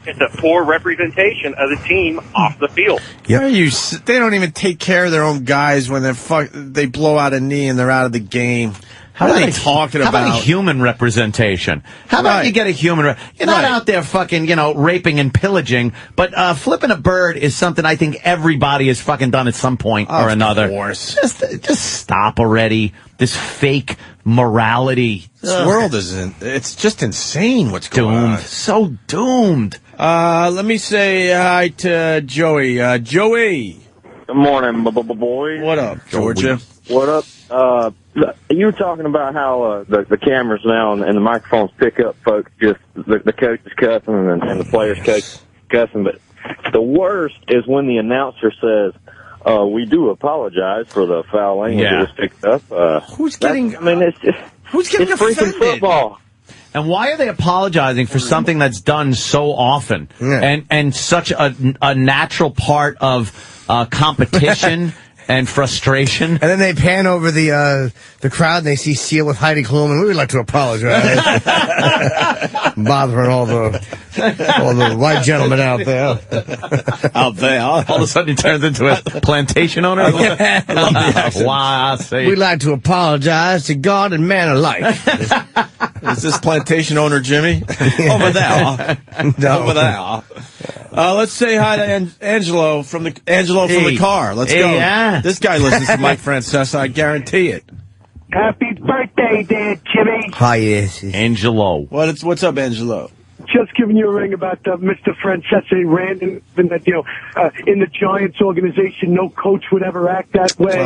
It's a poor representation of the team off the field.
Yep. They don't even take care of their own guys when they blow out a knee and they're out of the game. How are they talking about?
How about human representation? How about you get a human? You're not out there fucking, raping and pillaging, but flipping a bird is something I think everybody has fucking done at some point or another.
Of course.
Just stop already. This fake morality.
This world it's just insane what's going on.
So doomed.
Let me say hi to Joey. Joey.
Good morning, boys.
What up, Georgia?
What up? You were talking about how the cameras now and the microphones pick up folks, just the coaches cussing and the players cussing. But the worst is when the announcer says, we do apologize for the foul language that was picked up.
Who's getting
freaking football.
And why are they apologizing for something that's done so often and such a natural part of competition and frustration? And
then they pan over the crowd and they see Seal with Heidi Klum, and we would like to apologize. Bothering all the white gentlemen out there.
All of a sudden he turns into a plantation owner?
We'd like to apologize to God and man alike.
Is this plantation owner Jimmy? Over there.
No.
Over there. Let's say hi to Angelo from the car. Let's go.
Yeah.
This guy listens to Mike Francesa. I guarantee it.
Happy birthday, there, Jimmy.
Hi, yes.
Angelo.
What's up, Angelo?
Just giving you a ring about Mr. Francesa ranting that, in the Giants organization, no coach would ever act that way,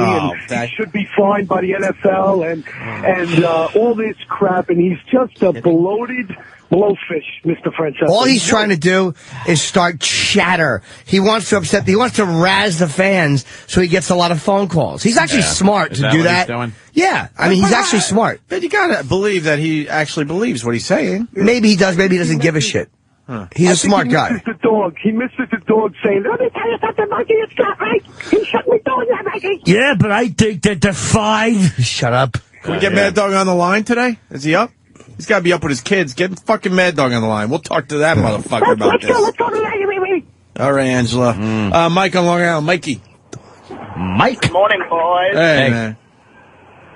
he should be fined by the NFL, and all this crap, and he's just a bloated blowfish, Mr. Francesa.
All he's trying to do is start chatter. He wants to razz the fans so he gets a lot of phone calls. He's actually smart to do that. Yeah, I mean, he's actually smart.
But you gotta believe that he actually believes what he's saying.
Maybe he does, maybe he doesn't give a shit. He's a smart guy.
He misses the dog saying, let me tell you something, Mikey, it's not right. He shut me down, Mikey.
Yeah, but I think that the 5...
Shut up.
Can we get Mad Dog on the line today? Is he up? He's got to be up with his kids. Get fucking Mad Dog on the line. We'll talk to that motherfucker about this.
Let's go to that.
All right, Angela. Mike on Long Island. Mikey.
Mike.
Good morning, boys.
Hey, man.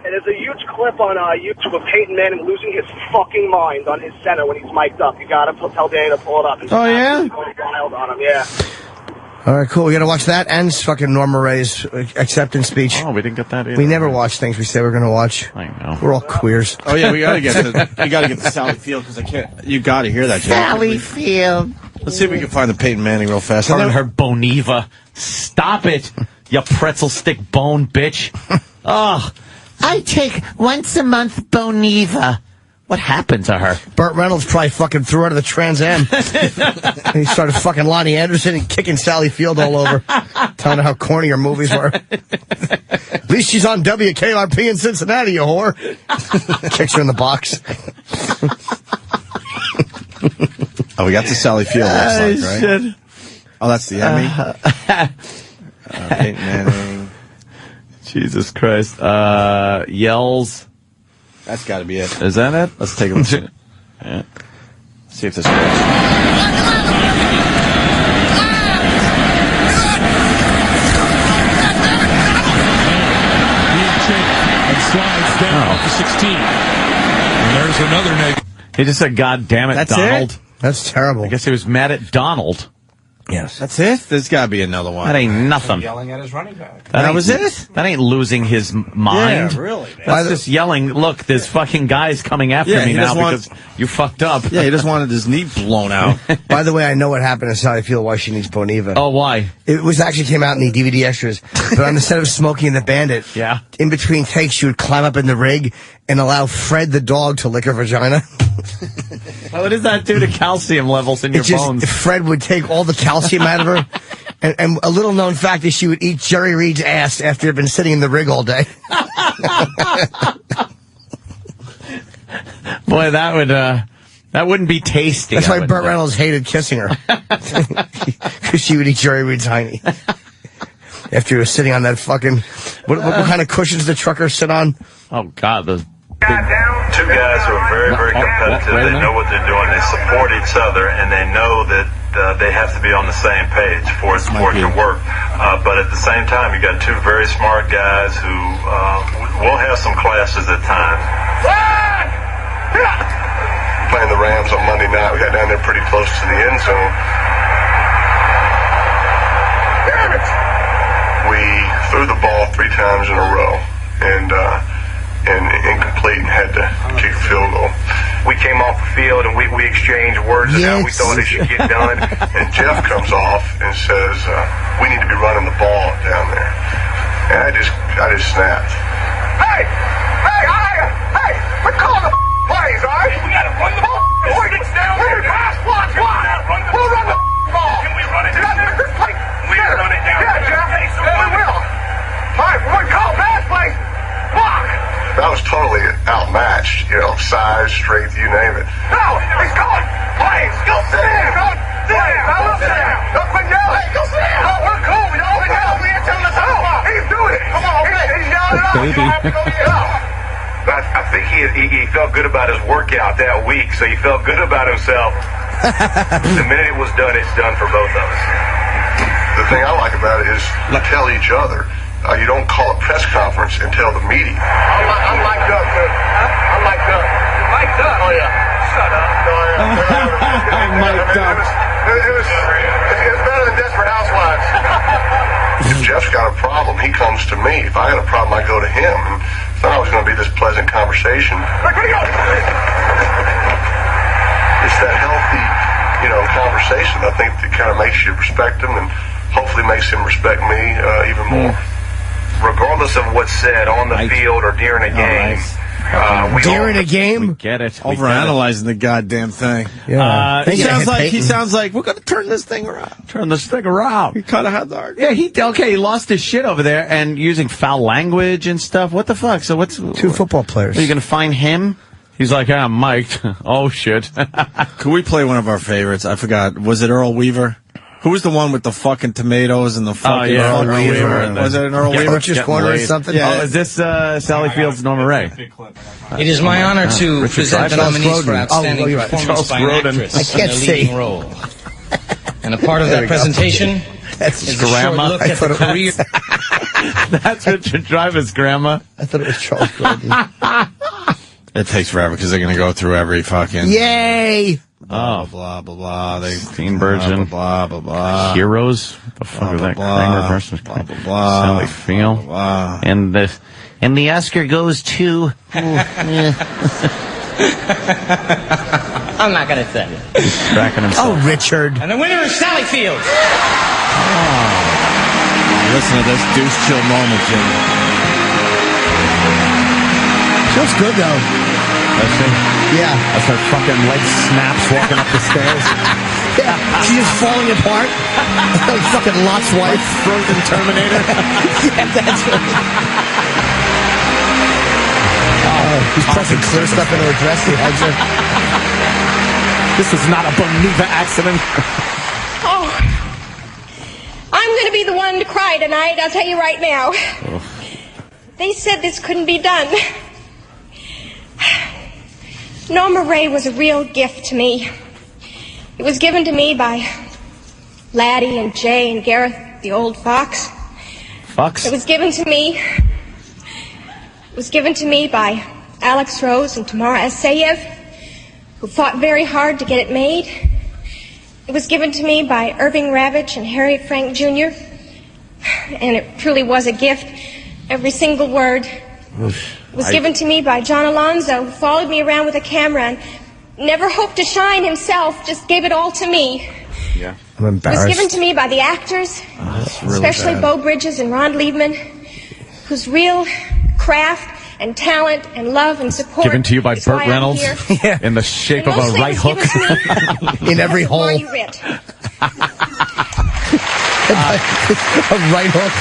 And there's a huge clip on YouTube of Peyton Manning losing his fucking mind on his center when he's mic'd up. You got to tell Danny to pull it up.
Oh, yeah?
Going wild on him, yeah.
All right, cool. We got to watch that and fucking Norma Ray's acceptance speech.
Oh, we didn't get that either.
We never watch things we say we're going to watch.
I know.
We're all queers.
Oh yeah, we got to get the Sally Field because I can't. You got to hear that, Jim.
Sally Field.
Let's see if we can find the Peyton Manning real fast.
Calling her Boniva. Stop it, you pretzel stick bone bitch. Oh,
I take once a month Boniva.
what happened to her?
Burt Reynolds probably fucking threw her to the Trans Am. And he started fucking Lonnie Anderson and kicking Sally Field all over, telling her how corny her movies were. At least she's on WKRP in Cincinnati, you whore. Kicks her in the box.
Oh, we got to Sally Field last night, right?
Shit.
Oh, that's the Emmy. Peyton Manning.
Jesus Christ. Yells.
That's got to be it.
Is that it?
Let's take a look. Yeah. See if this works.
And slides down to 16. And there's another negative.
He just said, God damn it,
That's
Donald.
It? That's terrible.
I guess he was mad at Donald.
Yes.
That's it? There's got to be another one.
That ain't nothing.
Yelling at his running back.
That
was it?
That ain't losing his mind.
Yeah, really, man.
That's just yelling, look, there's fucking guys coming after me now because you fucked up.
Yeah, he just wanted his knee blown out.
By the way, I know what happened to Sally Field, why she needs Boniva.
Oh, why?
It was actually came out in the DVD extras. But on the set of Smokey and the Bandit,
yeah,
in between takes, she would climb up in the rig and allow Fred the dog to lick her vagina.
What does that do to calcium levels in your bones?
Fred would take all the calcium out of her. And a little known fact is she would eat Jerry Reed's ass after he'd been sitting in the rig all day.
Boy, that wouldn't be tasty.
That's why Burt Reynolds hated kissing her. Because she would eat Jerry Reed's hiney. After he was sitting on that fucking... What kind of cushions did the trucker sit on?
Oh, God.
Two guys who are very, very competitive. They know what they're doing. They support each other, and they know that they have to be on the same page for it to work. But at the same time, you got two very smart guys who will have some clashes at times.
Playing the Rams on Monday night, we got down there pretty close to the end zone. Damn it! We threw the ball 3 times in a row, and incomplete, and had to kick a field goal.
We came off the field and we exchanged words of how we thought it should get done.
And Jeff comes off and says, we need to be running the ball down there. And I just snapped.
Hey, we're calling the plays, all right? We gotta run the ball. It's down there. Pass, watch. We'll run the ball. Can we run it down there? We can run it down there. Yeah, Jeff. We will. All right, we're call pass play. Block.
That was totally outmatched, size, strength, you name it.
No, he's going. Plays. Go sit down. Sit down. Don't quit yelling. Go sit down. No, we're cool. We don't quit yelling. We ain't telling us how. He's doing it. Come on, he's yelling it out. You don't have to go yell. I think he felt good about his workout that week, so he felt good about himself. The minute it was done, it's done for both of us.
The thing I like about it is tell each other. You don't call a press conference and tell the media.
I'm mic'd up, too. I'm mic'd up. You're mic'd up? Oh, yeah. Shut up.
I'm mic'd up.
It was better than Desperate Housewives. If Jeff's got a problem, he comes to me. If I got a problem, I go to him. And it's not always going to be this pleasant conversation. It's that healthy, conversation, I think, that kind of makes you respect him and hopefully makes him respect me even more.
Regardless of what's said on the field or during a game.
During a game?
We get it.
Overanalyzing the goddamn thing.
Yeah.
He sounds like we're going to turn this thing around. He kind of had the argument.
Yeah, he lost his shit over there and using foul language and stuff. What the fuck? So what's...
2 football players.
Are you going to fine him? He's like, I'm mic'd. Oh, shit.
Could we play one of our favorites? I forgot. Was it Earl Weaver? Who was the one with the fucking tomatoes and the fucking...
Earl Weaver.
Was it an Earl Weaver?
Coach's Corner or something?
Yeah. Oh, is this Sally Field's Norma Ray?
It is my honor to present the nominees for Outstanding Performance by an Actress in a Leading Role. And a part of that presentation is a short look at the career...
That's Richard Driver's grandma.
I thought it was Charles Grodin.
It takes forever because they're going to go through every fucking...
Yay!
Blah, blah, blah, blah.
Steenburgen.
Blah, blah, blah.
Heroes. What the fuck is that? Kramer versus
blah, blah, blah.
Sally Field.
Blah, blah.
And the Oscar goes to...
I'm not going to tell you.
He's cracking himself.
Oh, Richard.
And the winner is Sally Field.
Listen to this douche chill moment, Jim.
Feels good, though.
Does she?
Yeah.
As her fucking leg snaps walking up the stairs.
Yeah, she's just falling apart. Like fucking Lot's wife.
Like frozen Terminator.
Yeah, that's right. He's pressing clear stuff into her dress. He hugs her.
This is not a Boniva accident.
Oh, I'm going to be the one to cry tonight, I'll tell you right now.
Oh.
They said this couldn't be done. Norma Ray was a real gift to me. It was given to me by Laddie and Jay and Gareth, the old fox.
Fox?
It was given to me. It was given to me by Alex Rose and Tamara Asayev, who fought very hard to get it made. It was given to me by Irving Ravitch and Harry Frank Jr., and it truly was a gift, every single word. It was given to me by John Alonzo, who followed me around with a camera and never hoped to shine himself, just gave it all to me.
Yeah.
I'm embarrassed.
It was given to me by the actors,
really
especially
bad.
Bo Bridges and Ron Liebman, whose real craft and talent and love and support.
Given to you by
is why
Burt
I'm
Reynolds
here.
in the shape
And
of a
mostly
right
it was
hook.
given to me
In every hole.
Marty Ritt.
A right hook.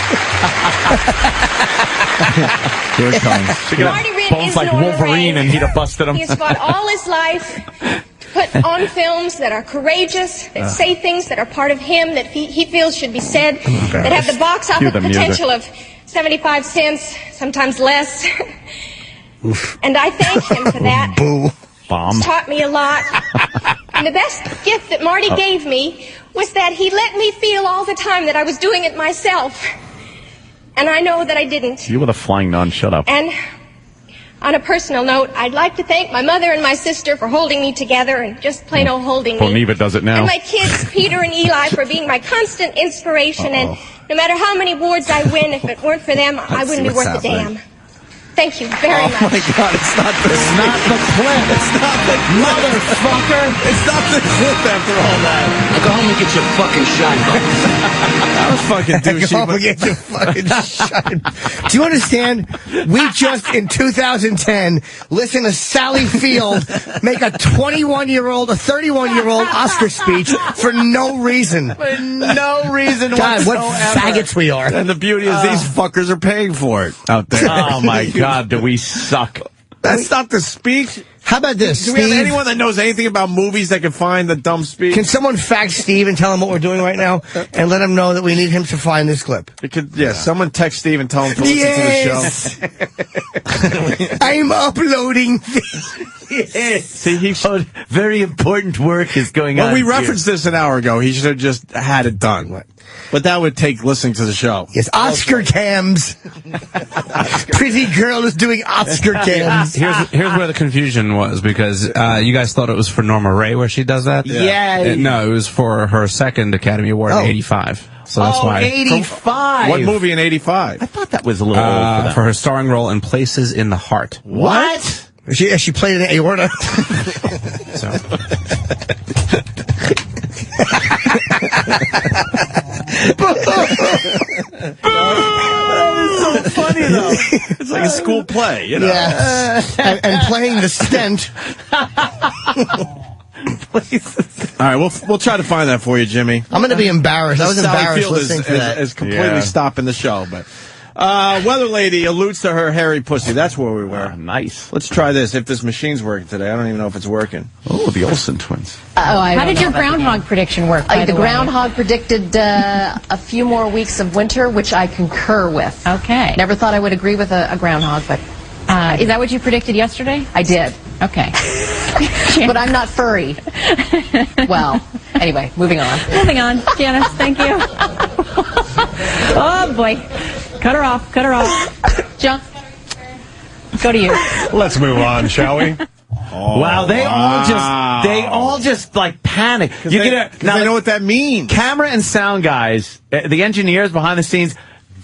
Here it comes.
She could
Marty
have
Ritt
bones
is
like
Norma
Wolverine
Ray.
and he'd have busted him.
He has fought all his life to put on films that are courageous, that say things that are part of him, that he feels should be said, that have the box
Cue
office
the music.
potential of 75 cents, sometimes less. And I thank him for that.
Boo.
Bomb.
He's taught me a lot. And the best gift that Marty gave me was that he let me feel all the time that I was doing it myself. And I know that I didn't.
You with a flying nun. Shut up.
And on a personal note, I'd like to thank my mother and my sister for holding me together and just plain old holding
Poor
me.
Neva does it now.
And my kids, Peter and Eli, for being my constant inspiration. And no matter how many awards I win, if it weren't for them, I wouldn't be worth a damn. Thank you very much.
Oh my God! It's not the clip. It's not the motherfucker. It's not the clip after all that.
Now go home and get your fucking shine
That was fucking douchey.
Go home and get your fucking shine. Do you understand? We just, in 2010, listened to Sally Field make a 21-year-old, a 31-year-old Oscar speech for no reason.
For no reason
God, what
whatsoever.
faggots we are.
And the beauty is these fuckers are paying for it out there.
Oh my God, do we suck?
That's not the speech.
How about this,
Do we have
Steve?
anyone that knows anything about movies that can find the dumb speech?
Can someone fax Steve and tell him what we're doing right now and let him know that we need him to find this clip?
Someone text Steve and tell him to listen to the show.
I'm uploading.
Yes. See, he showed very important work is going on.
Well, we
here.
referenced this an hour ago. He should have just had it done. But that would take listening to the show.
Yes, Oscar cams. Pretty girl is doing Oscar cams.
Here's where the confusion was, because you guys thought it was for Norma Ray where she does that?
Yeah.
No, it was for her second Academy Award in 85. So that's why.
85.
What movie in 85?
I thought that was a little old for that.
For her starring role in Places in the Heart.
What?
She played an aorta.
So.
That is so funny, though.
It's like a school play, you know?
Yeah. and playing the stent.
All right, we'll try to find that for you, Jimmy.
I'm going to be embarrassed. I was
Sally
embarrassed
Field
listening to that.
is completely stopping the show, but Weather Lady alludes to her hairy pussy. That's where we were.
Nice.
Let's try this. If this machine's working today, I don't even know if it's working.
Oh, the Olsen twins.
How did your groundhog prediction work?
The groundhog predicted a few more weeks of winter, which I concur with.
Okay.
Never thought I would agree with a groundhog, but
Is that what you predicted yesterday?
I did.
Okay.
But I'm not furry. Well, anyway, moving on.
Moving on. Janice, thank you. Oh, boy. Cut her off. Cut her off. John, go to you.
Let's move on, shall we?
Wow, they all just like panic.
Now they know what that means.
Camera and sound guys, the engineers behind the scenes,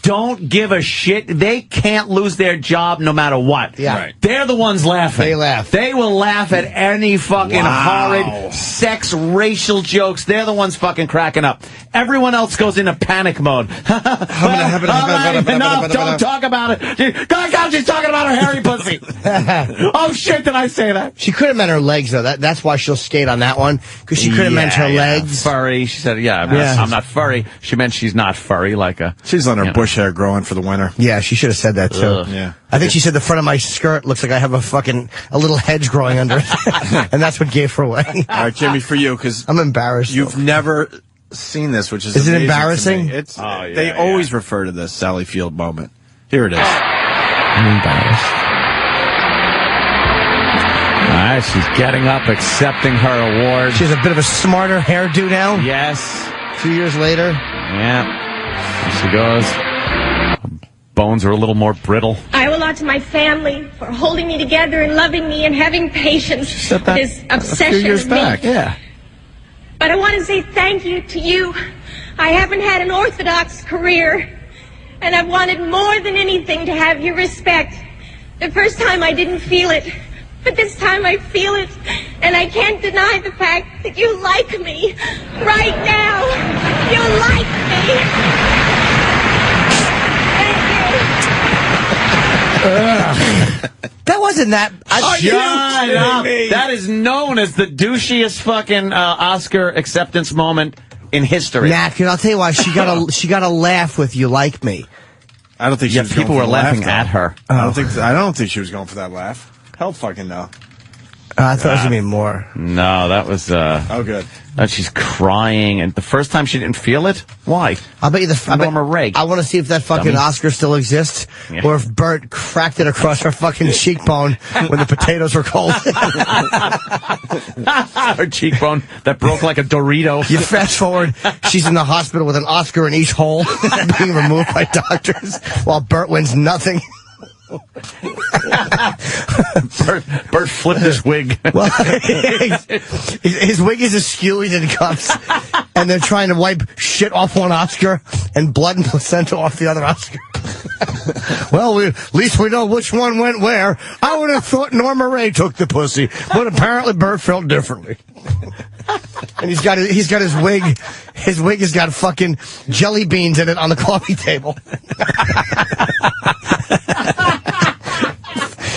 don't give a shit. They can't lose their job no matter what.
Yeah. Right.
They're the ones laughing.
They laugh.
They will laugh at any fucking horrid sex, racial jokes. They're the ones fucking cracking up. Everyone else goes into panic mode. Enough, don't talk about it. God, she's talking about her hairy pussy. Oh shit, did I say that?
She could have meant her legs, though. That's why she'll skate on that one, because she could have meant her legs.
Furry. She said, I'm not furry. She meant she's not furry, like a...
She's on her bush hair growing for the winter.
Yeah, she should have said that, too.
Ugh.
Yeah.
I think she said the front of my skirt looks like I have a little hedge growing under it. And that's what gave her away.
All right, Jimmy, for you, because
I'm embarrassed.
You've never seen this, which is
it
amazing
embarrassing?
to me. They always refer to this Sally Field moment. Here it is.
I'm embarrassed. All right, she's getting up, accepting her award.
She has a bit of a smarter hairdo now.
Yes.
2 years later.
Yeah. There she goes. Bones are a little more brittle.
I owe a lot to my family for holding me together and loving me and having patience with this obsession
a few years
of me.
back. Yeah.
But I want to say thank you to you. I haven't had an orthodox career, and I've wanted more than anything to have your respect. The first time I didn't feel it, but this time I feel it, and I can't deny the fact that you like me. Right now, you like me. Thank you.
That wasn't that.
Shut up. That is known as the douchiest fucking Oscar acceptance moment in history.
Nah, because I'll tell you why. She got a laugh with "You Like Me."
I don't think she was
people
going
were
for the
laughing
laugh,
at her.
I don't think she was going for that laugh. Hell fucking no.
I thought it was going to be more.
No, that was...
oh, good.
She's crying, and the first time she didn't feel it? Why?
I'll bet you
Norma Ray.
I want to see if that fucking Oscar still exists, or if Bert cracked it across her fucking cheekbone when the potatoes were cold.
Her cheekbone that broke like a Dorito.
You fast forward, she's in the hospital with an Oscar in each hole, being removed by doctors, while Bert wins nothing.
Bert flipped his wig.
Well, his wig is askew, he's in cuffs, and they're trying to wipe shit off one Oscar and blood and placenta off the other Oscar. Well, at least we know which one went where. I would have thought Norma Ray took the pussy, but apparently Bert felt differently. And he's got his wig. His wig has got fucking jelly beans in it on the coffee table.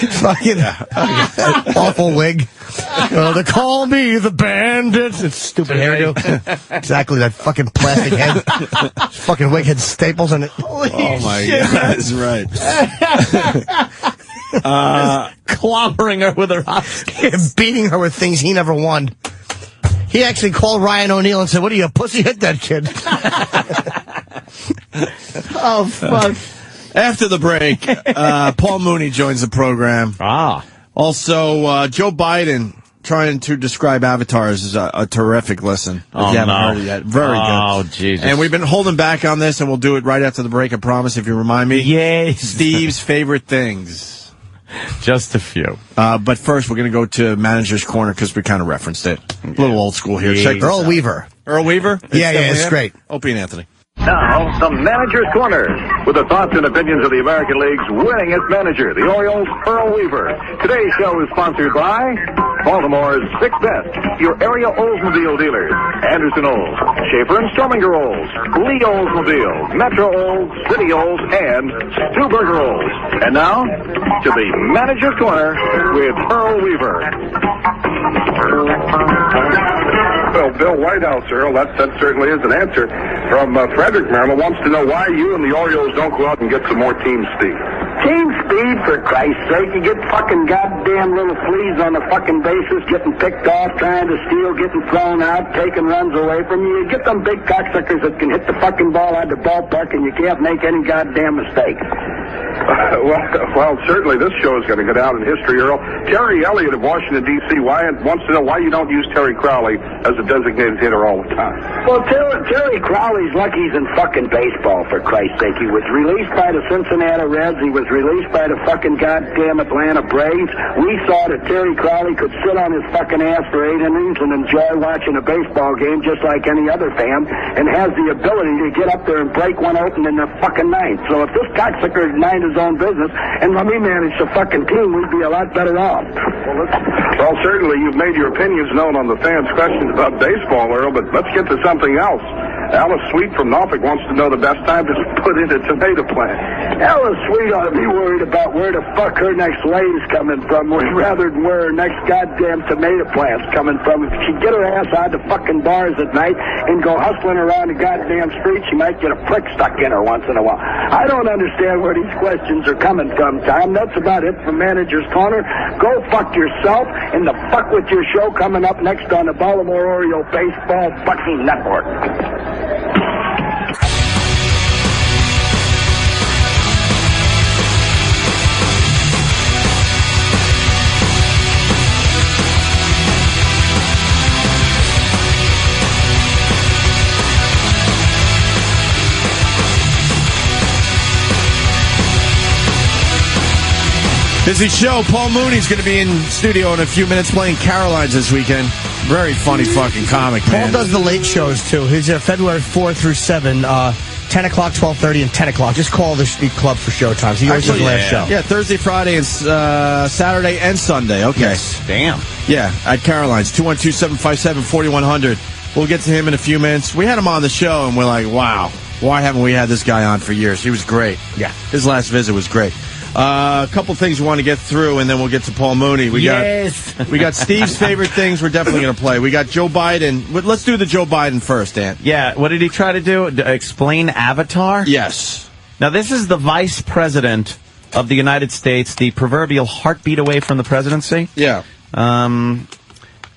Fucking awful wig. They call me the bandit. It's stupid hairdo. Exactly, that fucking plastic head. Fucking wig had staples in it.
Oh my God, that's right.
Clobbering her with her Oscar.
Beating her with things he never won. He actually called Ryan O'Neal and said, "What are you, pussy? Hit that kid."
Oh, fuck. After the break, Paul Mooney joins the program. Also, Joe Biden trying to describe avatars is a terrific listen. If you haven't heard it yet. Very good.
Oh, Jesus.
And we've been holding back on this, and we'll do it right after the break, I promise, if you remind me.
Yay.
Steve's favorite things.
Just a few.
But first, we're going to go to Manager's Corner because we kind of referenced it. A little old school here. Check this
Earl
out.
Weaver.
Earl Weaver?
It's great.
Opie and Anthony.
Now, the Manager's Corner, with the thoughts and opinions of the American League's winningest manager, the Orioles' Earl Weaver. Today's show is sponsored by Baltimore's Six Best, your area Oldsmobile dealers, Anderson Olds, Schaefer and Strominger Olds, Lee Oldsmobile, Metro Olds, City Olds, and Stuberger Olds. And now, to the Manager's Corner with Earl Weaver.
Well, Bill Whitehouse, Earl, that certainly is an answer. From Frederick, Maryland, wants to know why you and the Orioles don't go out and get some more team speed.
Team speed, for Christ's sake. You get fucking goddamn little fleas on the fucking bases, getting picked off, trying to steal, getting thrown out, taking runs away from you. You get them big cocksuckers that can hit the fucking ball out of the ballpark and you can't make any goddamn mistake.
Well, certainly this show is going to go down in history, Earl. Terry Elliott of Washington, D.C. wants to know why you don't use Terry Crowley as a designated hitter all the time.
Well, Terry Crowley's lucky he's in fucking baseball, for Christ's sake. He was released by the Cincinnati Reds. He was released by the fucking goddamn Atlanta Braves. We saw that Terry Crowley could sit on his fucking ass for 8 innings and enjoy watching a baseball game just like any other fan, and has the ability to get up there and break one open in the fucking ninth. So if this cocksucker mind his own business and let me manage the fucking team, we'd be a lot better off.
Well, certainly you've made your opinions known on the fans' questions about baseball, Earl, but let's get to something else. Alice Sweet from Norfolk wants to know the best time to put in a tomato plant.
Alice Sweet ought to be worried about where the fuck her next lady's coming from, rather than where her next goddamn tomato plant's coming from. If she'd get her ass out of the fucking bars at night and go hustling around the goddamn street, she might get a prick stuck in her once in a while. I don't understand where these questions are coming from, Tom. That's about it from Manager's Corner. Go fuck yourself, and the fuck with your show coming up next on the Baltimore Oriole Baseball fucking Network.
Busy show. Paul Mooney's going to be in studio in a few minutes playing Caroline's this weekend. Very funny fucking comic, man.
Paul does the late shows, too. He's February 4 through 7, 10 o'clock, 12:30, and 10 o'clock. Just call the club for show times. He always does the last show.
Yeah, Thursday, Friday, and Saturday and Sunday. Okay.
Yes. Damn.
Yeah, at Caroline's, 212-757-4100. We'll get to him in a few minutes. We had him on the show, and we're like, wow, why haven't we had this guy on for years? He was great.
Yeah.
His last visit was great. A couple things we want to get through, and then we'll get to Paul Mooney. We got Steve's favorite things we're definitely going to play. We got Joe Biden. Let's do the Joe Biden first, Dan.
Yeah, what did he try to do? Explain Avatar?
Yes.
Now, this is the vice president of the United States, the proverbial heartbeat away from the presidency.
Yeah.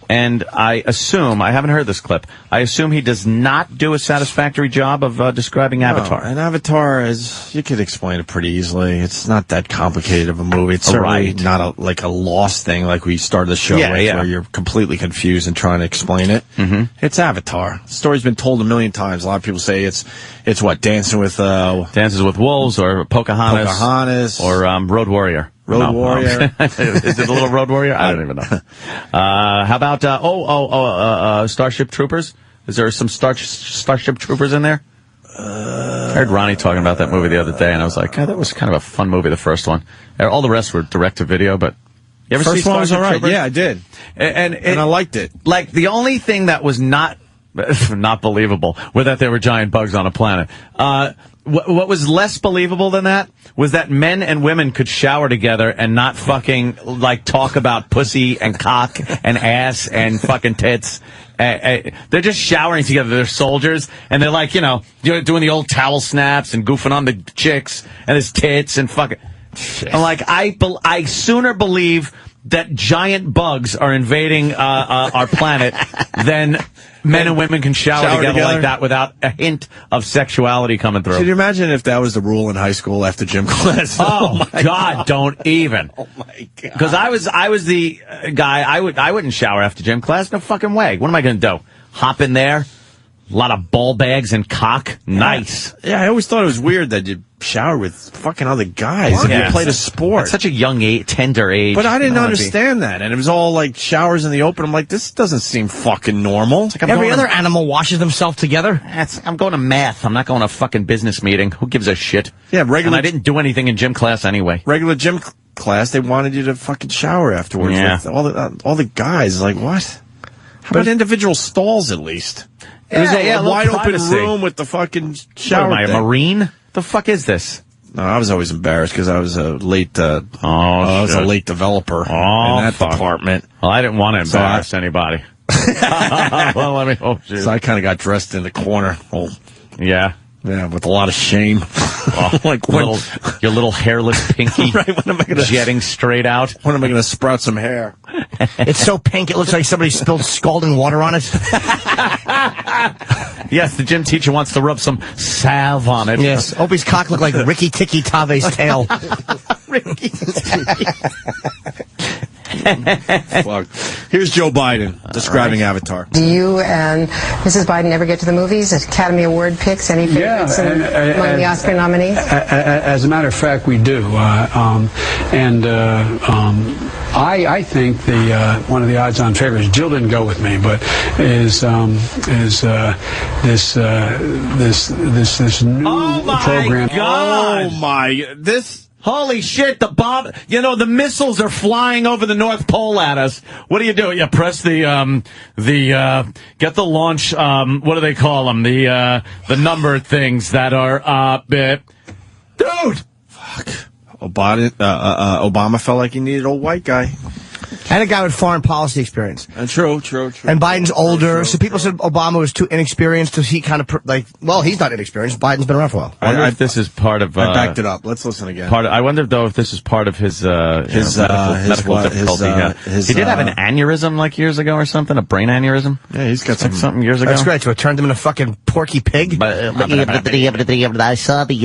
And I assume, I haven't heard this clip, I assume he does not do a satisfactory job of describing Avatar.
And Avatar is, you could explain it pretty easily. It's not that complicated of a movie. It's certainly not like a lost thing like we started the show with, where you're completely confused and trying to explain it.
Mm-hmm.
It's Avatar. The story's been told a million times. A lot of people say it's what, Dances with
Wolves or Pocahontas. Or Road Warrior.
Warrior.
Is it a little Road Warrior? I don't even know. How about, Starship Troopers? Is there some Starship Troopers in there? I heard Ronnie talking about that movie the other day, and I was like, that was kind of a fun movie, the first one. All the rest were direct-to-video, but you ever see
First one was
Starship
all right.
Troopers?
Yeah, I did. And I liked it.
Like, the only thing that was not believable were that there were giant bugs on a planet. What was less believable than that was that men and women could shower together and not fucking, like, talk about pussy and cock and ass and fucking tits. They're just showering together. They're soldiers, and they're like, doing the old towel snaps and goofing on the chicks and his tits and fucking. I'm like, I sooner believe that giant bugs are invading our planet than men and women can shower together like that without a hint of sexuality coming through.
Could you imagine if that was the rule in high school after gym class?
Oh my God, don't even.
Oh my God.
Because I was the guy, I wouldn't shower after gym class. No fucking way. What am I going to do? Hop in there? A lot of ball bags and cock? Nice.
Yeah, I always thought it was weird that you shower with fucking other guys if you played a sport.
At such a young age, tender age.
But I didn't understand that. And it was all like showers in the open. I'm like, this doesn't seem fucking normal.
Like
Every other animal washes themselves together.
I'm going to math. I'm not going to a fucking business meeting. Who gives a shit?
Yeah, regular.
And I didn't do anything in gym class anyway.
Regular gym class, they wanted you to fucking shower afterwards.
Yeah.
With all the guys. Like, what? How about individual stalls at least?
Yeah,
There's a wide open
privacy.
room with the fucking shower.
What am I, a Marine? The fuck is this?
No, I was always embarrassed because I was a late late developer in that department.
Well, I didn't want to embarrass anybody. Well, I mean,
so I kind of got dressed in the corner.
Yeah,
with a lot of shame.
Like your little hairless pinky,
right? When am I gonna
jetting straight out?
When am I going to sprout some hair?
It's so pink it looks like somebody spilled scalding water on it.
Yes, the gym teacher wants to rub some salve on it.
Yes, Opie's cock looked like Ricky Tikki Tave's tail.
Ricky Tikki. Fuck. Here's Joe Biden describing Avatar.
Do you and Mrs. Biden ever get to the movies? Academy Award picks? Any favorites among the Oscar nominees?
As a matter of fact, we do. I think one of the odds-on favorites, Jill didn't go with me, but is this new program.
God.
Oh my!
Holy shit, the bomb, the missiles are flying over the North Pole at us. What do? You press get the launch, what do they call them? The number things that are, dude!
Fuck. Obama felt like he needed a white guy.
And a guy with foreign policy experience.
True.
And Biden's older, so people said Obama was too inexperienced. He kind of he's not inexperienced. Biden's been around for a while.
I wonder if this is part of.
I backed it up. Let's listen again.
I wonder though if this is part of his medical difficulty. He did have an aneurysm like years ago or something, a brain aneurysm.
Yeah, he's got
something years ago.
That's great. So it turned him into a fucking porky pig.
I saw the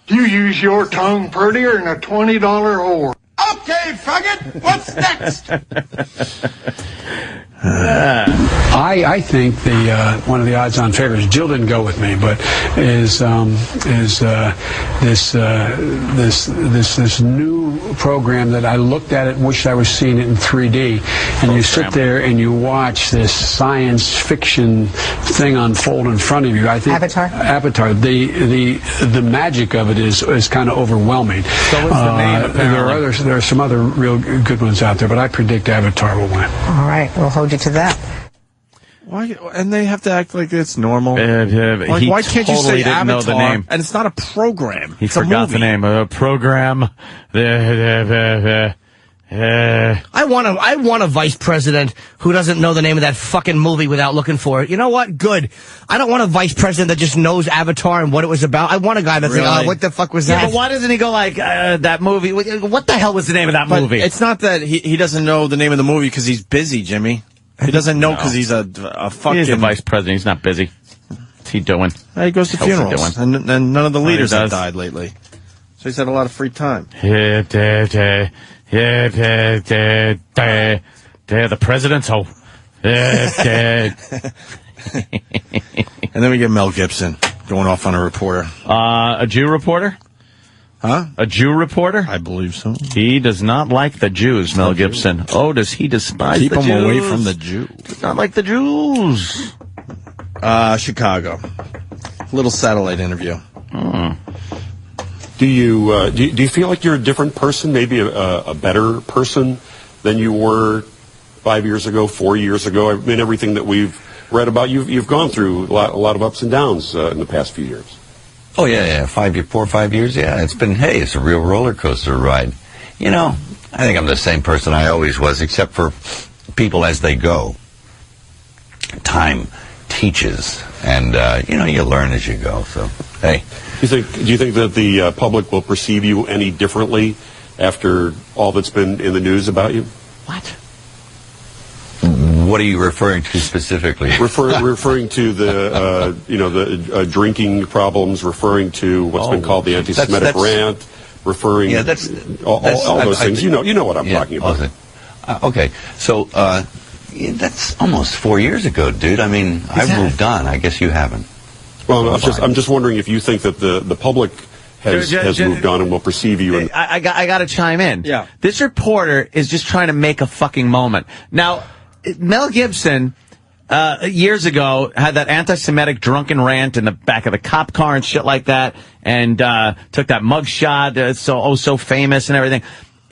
You use your tongue prettier than a $20 whore.
Okay, faggot, what's next?
I think the one of the odds-on favorites. Jill didn't go with me, but is this new program that I looked at it, wished I was seeing it in 3D, and you sit there and you watch this science fiction thing unfold in front of you. I think Avatar. The magic of it is kind of overwhelming.
So what's the name?
There are some other real good ones out there, but I predict Avatar will win.
All right, we'll hold you to that.
Why? And they have to act like it's normal.
He
why can't you
totally
say
didn't know
Avatar?
the name.
And it's not a program.
He
It's a
forgot the
movie.
name of the program.
I want a vice president who doesn't know the name of that fucking movie without looking for it. You know what? Good. I don't want a vice president that just knows Avatar and what it was about. I want a guy that's like, what the fuck was that?
Yeah, but why doesn't he go like, that movie? What the hell was the name of that movie?
It's not that he doesn't know the name of the movie because he's busy, Jimmy. He doesn't know because he's a fucking...
He's the vice president. He's not busy. What's he doing?
He goes to
What's he
funerals. And none of the leaders have died lately. So he's had a lot of free time.
The president's home.
And then we get Mel Gibson going off on a reporter.
A Jew reporter?
Huh?
A Jew reporter?
I believe so.
He does not like the Jews, Mel Gibson. Oh, does he despise
Keep
the Jews?
him away from the Jews.
Does not like the Jews.
Chicago. Little satellite interview.
Do you feel like you're a different person, maybe a better person than you were 5 years ago, 4 years ago? I mean, everything that we've read about, you've gone through a lot of ups and downs in the past few years.
Oh, yeah, 4 or 5 years, yeah. It's a real roller coaster ride. You know, I think I'm the same person I always was, except for people as they go. Time teaches, and, you learn as you go, so, hey.
Do you think that the public will perceive you any differently after all that's been in the news about you?
What are you referring to specifically?
Referring to the the drinking problems, referring to what's been called the anti-Semitic rant, referring all those things. You know what I'm talking about.
Okay, so that's almost 4 years ago, dude. I mean, I've moved on. I guess you haven't.
Well, I'm just wondering if you think that the public has moved on and will perceive you. And
I got to chime in.
Yeah.
This reporter is just trying to make a fucking moment. Now, Mel Gibson, years ago, had that anti-Semitic drunken rant in the back of the cop car and shit like that, and took that mug shot, so famous and everything.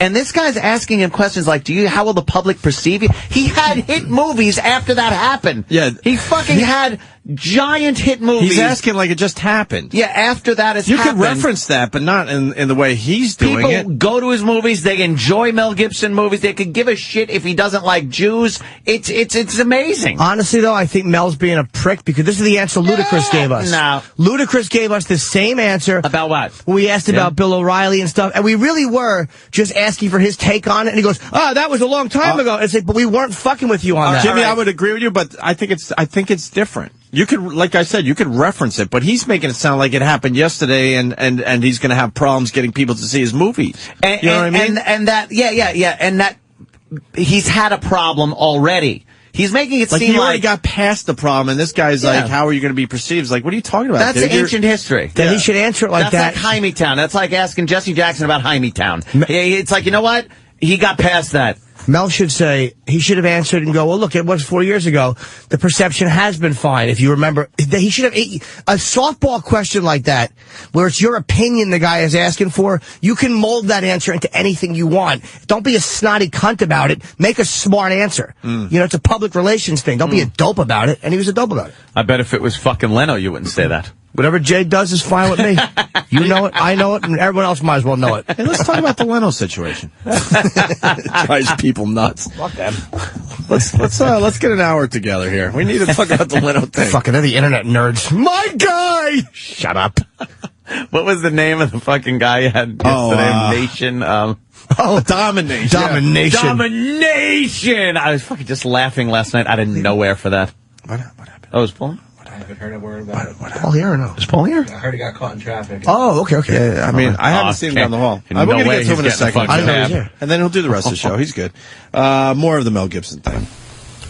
And this guy's asking him questions like, how will the public perceive you? He had hit movies after that happened.
Yeah.
He fucking had giant hit movies.
He's asking like it just happened.
Yeah, after that has
You
happened.
could reference that, but not in the way he's doing it.
People go to his movies. They enjoy Mel Gibson movies. They could give a shit if he doesn't like Jews. It's amazing.
Honestly, though, I think Mel's being a prick because this is the answer Ludacris gave us.
No.
Ludacris gave us the same answer.
About what?
When we asked about Bill O'Reilly and stuff, and we really were just asking for his take on it, and he goes, that was a long time ago. It's like, but we weren't fucking with you on that.
Jimmy, I would agree with you, but I think it's different. You could, like I said, you could reference it, but he's making it sound like it happened yesterday, and he's going to have problems getting people to see his movies. You know what I mean?
And that, and that he's had a problem already. He's making it seem
he already got past the problem, and this guy's like, how are you going to be perceived? It's like, what are you talking about?
That's
dude?
ancient history.
Then he should answer it like that.
That's like Hymietown. That's like asking Jesse Jackson about Hymietown. It's like, you know what? He got past that.
Mel should say, he should have answered and go, well, look, it was 4 years ago. The perception has been fine. If you remember, he should have a softball question like that, where it's your opinion the guy is asking for. You can mold that answer into anything you want. Don't be a snotty cunt about it. Make a smart answer. It's a public relations thing. Don't be a dope about it. And he was a dope about it.
I bet if it was fucking Leno, you wouldn't say that.
Whatever Jay does is fine with me. You know it, I know it, and everyone else might as well know it.
Hey, let's talk about the Leno situation. It drives people nuts.
Fuck them.
Let's get an hour together here. We need to talk about the Leno thing.
Fucking, they're the internet nerds. My guy!
Shut up.
What was the name of the fucking guy you had yesterday? Nation.
Domination.
Domination.
Domination! I was fucking just laughing last night out of nowhere for that.
What happened?
Oh, it was Paul?
I haven't heard a word about it.
Paul here or no?
Is Paul here?
I heard he got caught in traffic.
Oh, okay.
Yeah, I mean, I haven't seen him down the hall. I'm going to get to him in a second.
I didn't know he was here.
And then he'll do the rest of the show. He's good. More of the Mel Gibson thing.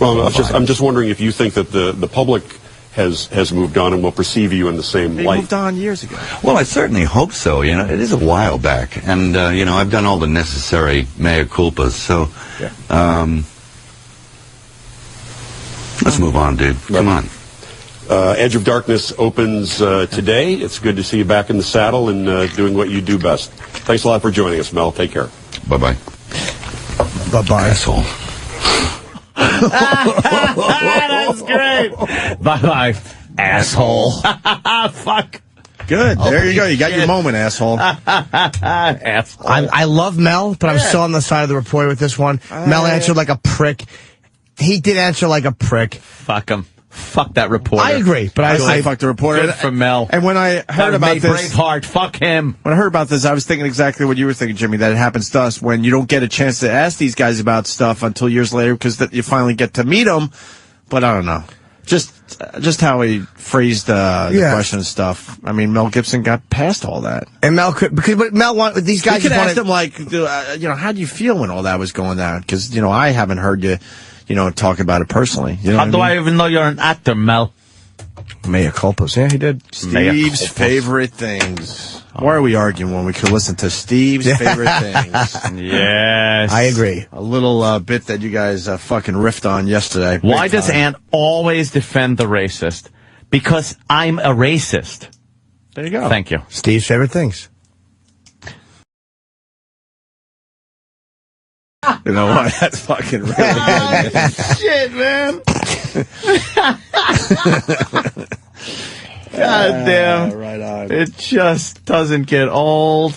Well, I'm just wondering if you think that the public has moved on and will perceive you in the same
They
light.
moved on years ago.
Well, I certainly hope so. You know, it is a while back, and I've done all the necessary mea culpas. So, let's move on, dude. Come on.
Edge of Darkness opens today. It's good to see you back in the saddle and doing what you do best. Thanks a lot for joining us, Mel. Take care.
Bye-bye.
Bye-bye.
Asshole.
That's great. Bye-bye, asshole. Fuck.
Good. There you go. You got your moment, asshole.
Asshole.
I love Mel, but I'm still on the side of the reporter with this one. Mel answered like a prick. He did answer like a prick.
Fuck him. Fuck that reporter.
I agree, but I
fucked the reporter.
Good for Mel.
And when I heard about this,
Braveheart, fuck him.
When I heard about this, I was thinking exactly what you were thinking, Jimmy, that it happens to us when you don't get a chance to ask these guys about stuff until years later because you finally get to meet them. But I don't know. Just how he phrased the question and stuff. I mean, Mel Gibson got past all that.
And Mel could, but Mel wanted, these guys
could
just
ask him, like, how do you feel when all that was going down? Because, I haven't heard you, talk about it personally. You know
How do I even know you're an actor, Mel?
Mea culpas. Yeah, he did.
Steve's favorite things. Why are we arguing when we could listen to Steve's favorite things?
Yes.
I agree.
A little bit that you guys fucking riffed on yesterday.
Why does Ant always defend the racist? Because I'm a racist.
There you go.
Thank you.
Steve's favorite things.
You know what? That's fucking really good.
Shit, man. God damn.
Right on.
It just doesn't get old.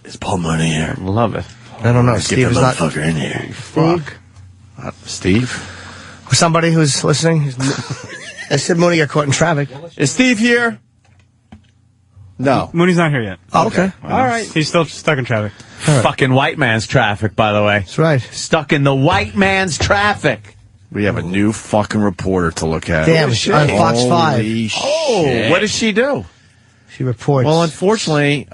Is Paul Mooney here?
Love it.
I don't know.
Get
Steve
the
is not.
motherfucker in here.
Fuck.
Steve?
Somebody who's listening. I said Mooney got caught in traffic.
Is Steve here? No.
Mooney's not here yet.
Oh, okay.
All right.
He's still stuck in traffic.
Right.
Fucking white man's traffic, by the way.
That's right.
Stuck in the white man's traffic.
We have a new fucking reporter to look at.
Damn, on Fox 5.
Holy
Oh,
shit.
what does she do?
She reports.
Well, unfortunately,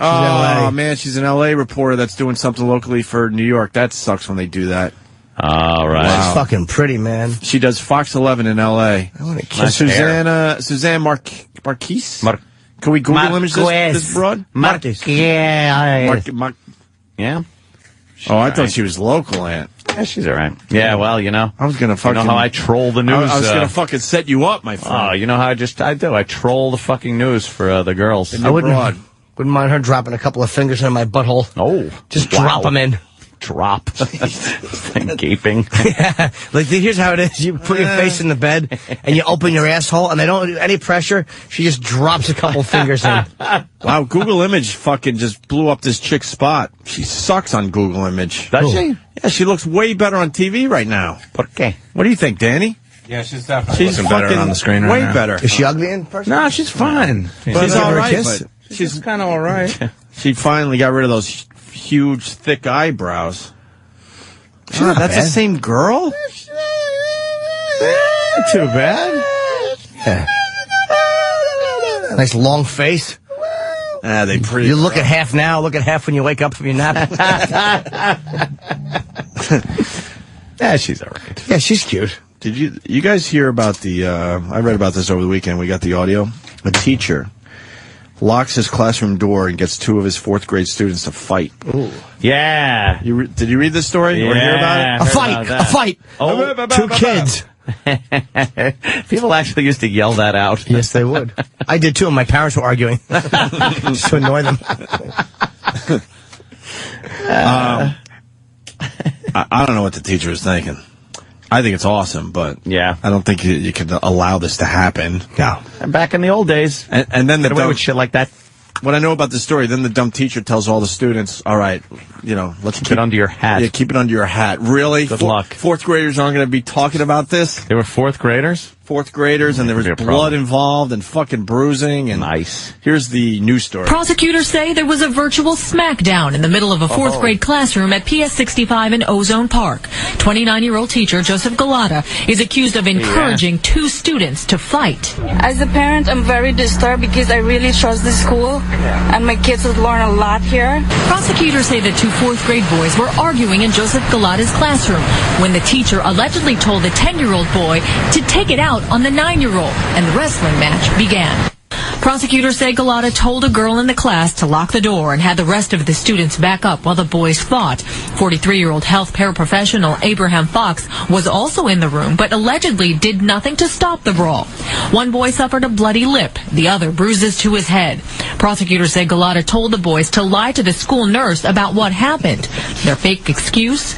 she's an LA reporter that's doing something locally for New York. That sucks when they do that.
All right.
She's fucking pretty, man.
She does Fox 11 in LA.
I want to kiss
Suzanne Marquise? Can we Google image this broad?
Yeah.
Yeah.
Oh, I thought she was local, Aunt.
Yeah, she's all right. Yeah, well,
I was going to fucking...
You know how I troll the news?
I was going to fucking set you up, my friend.
Oh, you know how I do? I troll the fucking news for the girls.
I wouldn't mind her dropping a couple of fingers in my butthole.
Oh.
Just drop them in.
Drop. Gaping.
Yeah. Like, here's how it is. You put your face in the bed, and you open your asshole, and they don't do any pressure. She just drops a couple fingers in.
Wow, Google Image fucking just blew up this chick's spot. She sucks on Google Image.
Does she?
Yeah, she looks way better on TV right now.
¿Por qué?
What do you think, Danny?
Yeah, she's definitely
She's
looking better
fucking
on the screen right
way
now.
better.
Is she ugly in person?
No, she's fine.
She's all right,
kiss?
but
She's kind of all right.
she finally got rid of those huge, thick eyebrows.
She's not
That's
bad.
the same girl?
Not too bad.
Yeah. Nice long face.
They pretty.
You look at half now, look at half when you wake up from your nap.
Yeah, she's all right.
Yeah, she's cute.
Did you guys hear about the, I read about this over the weekend. We got the audio. A teacher locks his classroom door and gets two of his fourth grade students to fight.
Ooh.
Yeah.
Did you read this story or hear about it?
A fight.
Oh,
two kids.
People actually used to yell that out.
Yes, they would. I did too, and my parents were arguing. Just to annoy them.
I don't know what the teacher was thinking. I think it's awesome, but
yeah,
I don't think you can allow this to happen.
No.
And back in the old days,
and then the
away with shit like that.
What I know about the story, then the dumb teacher tells all the students, "All right, let's keep
it under your hat.
Yeah, keep it under your hat." Really?
Good luck.
Fourth graders aren't going to be talking about this.
They were fourth graders.
fourth graders, and there was blood involved and fucking bruising. And
nice.
Here's the news story.
Prosecutors say there was a virtual smackdown in the middle of a fourth grade classroom at PS 65 in Ozone Park. 29-year-old teacher Joseph Galata is accused of encouraging two students to fight.
As a parent, I'm very disturbed because I really trust the school, and my kids have learned a lot here.
Prosecutors say the two fourth grade boys were arguing in Joseph Galata's classroom when the teacher allegedly told the 10-year-old boy to take it out on the 9-year-old, and the wrestling match began. Prosecutors say Galata told a girl in the class to lock the door and had the rest of the students back up while the boys fought. 43-year-old health paraprofessional Abraham Fox was also in the room, but allegedly did nothing to stop the brawl. One boy suffered a bloody lip, the other bruises to his head. Prosecutors say Galata told the boys to lie to the school nurse about what happened. Their fake excuse?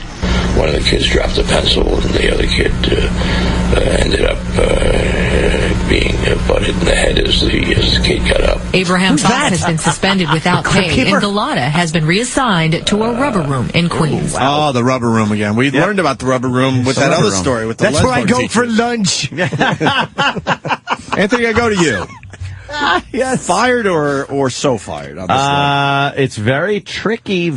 One of the kids dropped a pencil, and the other kid ended up being butted in the head as the kid got up.
Abraham Fox has been suspended without pay, and Galata has been reassigned to a rubber room in Queens.
Oh, the rubber room again. We learned about the rubber room with that other story. With the
That's where I go
teachers.
for lunch.
Anthony, I go to you.
Yes.
Fired or so fired? On this
it's very tricky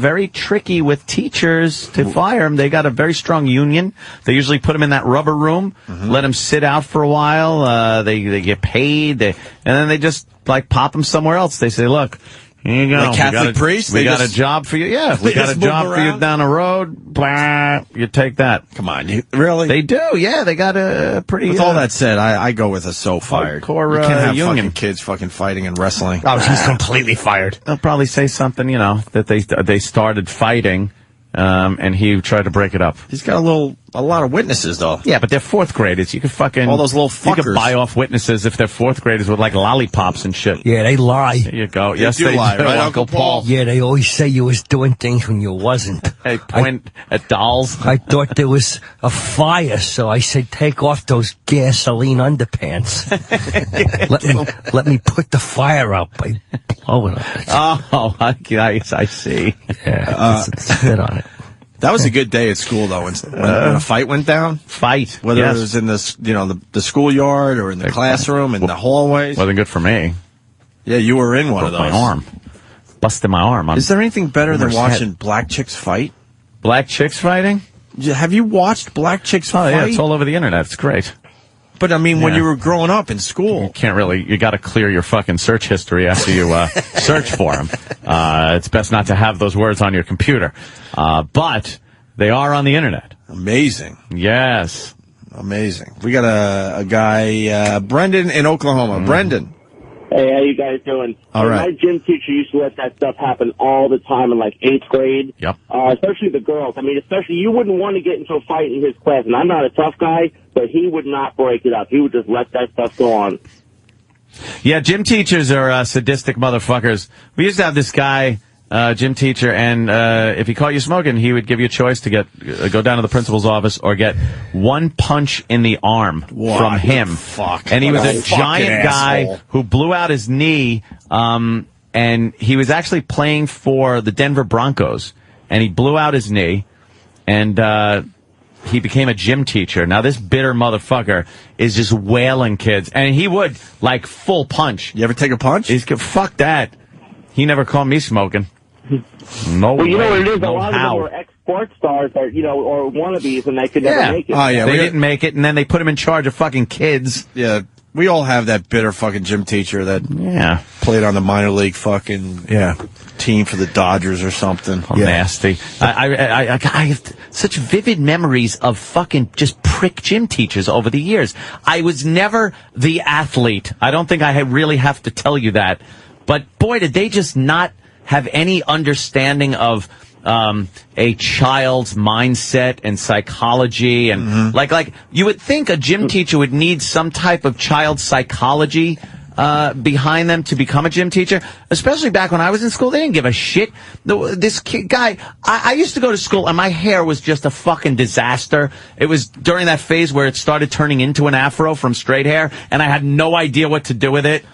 with teachers to fire them. They got a very strong union. They usually put them in that rubber room, let them sit out for a while. They get paid, and then they just like pop them somewhere else. They say, "Look, here you go.
Like Catholic priests?
We got a job for you. Yeah, we got a job for you down the road. Blah, you take that.
Come on, really?
They do. Yeah, they got a pretty.
With all that said, I go with a so fired.
Hardcore,
you can't have
union
fucking kids fucking fighting and wrestling.
Oh, he's completely fired.
They'll probably say something, that they started fighting, and he tried to break it up.
He's got a lot of witnesses though.
Yeah, but they're fourth graders. You could fucking
all those little fuckers.
You could buy off witnesses if they're fourth graders with like lollipops and shit.
Yeah, they lie.
There you go.
Yes, they lie, right, Uncle Paul?
Yeah, they always say you was doing things when you wasn't.
They point at dolls.
I thought there was a fire, so I said, take off those gasoline underpants. let me put the fire out by blowing it.
Oh, I see.
Yeah, spit on it.
That was a good day at school, though, when a fight went down. Whether it was in the schoolyard or in the classroom, in the hallways.
Wasn't good for me.
Yeah, you were in one of those.
My arm. Busted my arm.
Is there anything better than watching black chicks fight?
Black chicks fighting?
Have you watched black chicks fight?
Yeah, it's all over the internet. It's great.
But, I mean, when you were growing up in school.
You can't really, you got to clear your fucking search history after you search for them. It's best not to have those words on your computer. But they are on the internet.
Amazing.
Yes.
Amazing. We got a guy, Brendan in Oklahoma. Brendan.
Hey, how you guys doing?
All right.
My gym teacher used to let that stuff happen all the time in like 8th grade.
Yep.
Especially the girls. I mean, especially you wouldn't want to get into a fight in his class. And I'm not a tough guy, but he would not break it up. He would just let that stuff go on.
Yeah, gym teachers are sadistic motherfuckers. We used to have this guy, gym teacher, and if he caught you smoking, he would give you a choice to go down to the principal's office or get one punch in the arm from him.
Fuck.
And he was a
fucking
giant guy
asshole.
who blew out his knee, and he was actually playing for the Denver Broncos, and he blew out his knee, and he became a gym teacher. Now, this bitter motherfucker is just wailing kids, and he would, like, full punch.
You ever take a punch?
Fuck that. He never caught me smoking. No
Well, you know
way,
what it is?
no
a lot
how.
of them were ex-sports stars that, or wannabes, and they could never make it.
Oh, yeah.
They didn't make it, and then they put him in charge of fucking kids.
Yeah. We all have that bitter fucking gym teacher that played on the minor league fucking team for the Dodgers or something.
Nasty. I have such vivid memories of fucking just prick gym teachers over the years. I was never the athlete. I don't think I really have to tell you that. But boy, did they just not have any understanding of a child's mindset and psychology and like you would think a gym teacher would need some type of child psychology behind them to become a gym teacher, especially back when I was in school. They didn't give a shit. This guy, I used to go to school and my hair was just a fucking disaster. It was during that phase where it started turning into an afro from straight hair, and I had no idea what to do with it.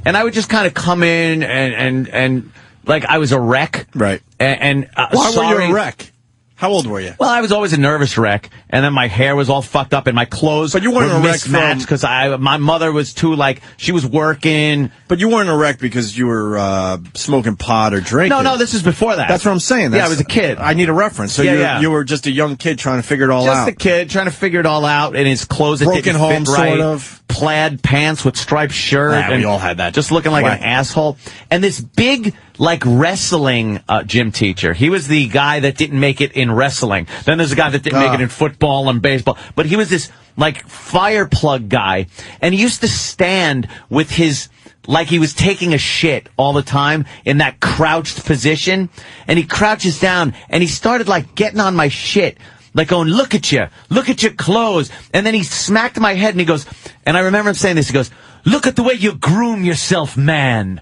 And I would just kind of come in and like I was a wreck.
Right.
And
why were you a wreck? How old were you?
Well, I was always a nervous wreck, and then my hair was all fucked up, and my clothes
But you weren't
were
a wreck
mismatched because my mother was too, like, she was working.
But you weren't a wreck because you were smoking pot or drinking.
No, this is before that.
That's what I'm saying.
I was a kid.
I need a reference. So you were just a young kid trying to figure it all out.
Just a kid trying to figure it all out, and his clothes that
Broken
didn't
home,
fit right.
sort of.
Plaid pants with striped shirt.
Yeah,
and
we all had that.
Just looking like an asshole. And this big, like, wrestling gym teacher. He was the guy that didn't make it in wrestling. Then there's a guy that didn't make it in football and baseball. But he was this, like, fire plug guy. And he used to stand with his... like he was taking a shit all the time in that crouched position. And he crouches down, and he started, like, getting on my shit. Like going, look at your clothes. And then he smacked my head, and he goes, and I remember him saying this, he goes, look at the way you groom yourself, man.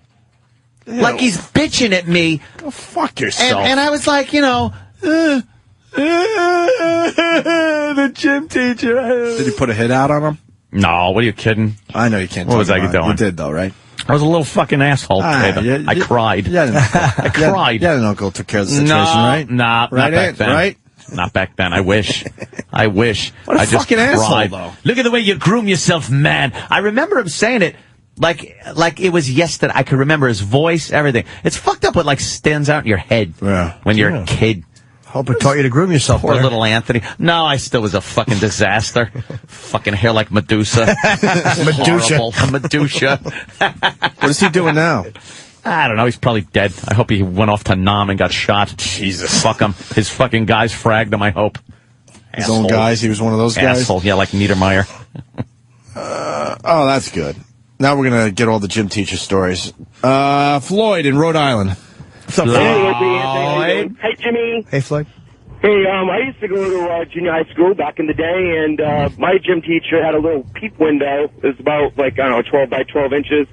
Ew. Like he's bitching at me.
Go fuck yourself.
And I was like, the gym teacher.
Did you put a hit out on him?
No, what are you kidding?
I know you can't.
What was I doing?
You did though, right?
I was a little fucking asshole. I cried. I cried.
Yeah, an uncle took care of the situation, right?
Nah,
right,
not back then.
Right?
Not back then. I wish. I wish.
What a
I just
fucking asshole,
cried.
though.
Look at the way you groom yourself, man. I remember him saying it like it was yesterday. I could remember his voice, everything. It's fucked up what, like, stands out in your head when you're a kid.
Hope it taught you to groom yourself.
Poor little Anthony. No, I still was a fucking disaster. Fucking hair like Medusa. Horrible. Medusa.
What is he doing now?
I don't know. He's probably dead. I hope he went off to Nam and got shot.
Jesus.
Fuck him. His fucking guys fragged him, I hope.
His own guys? He was one of those guys?
Asshole. Yeah, like Niedermeyer.
Oh, that's good. Now we're going to get all the gym teacher stories. Floyd in Rhode Island. What's up,
Floyd? Hey, Jimmy.
Hey, Floyd.
Hey, I used to go to junior high school back in the day, and my gym teacher had a little peep window. It was about, like, I don't know, 12 by 12 inches.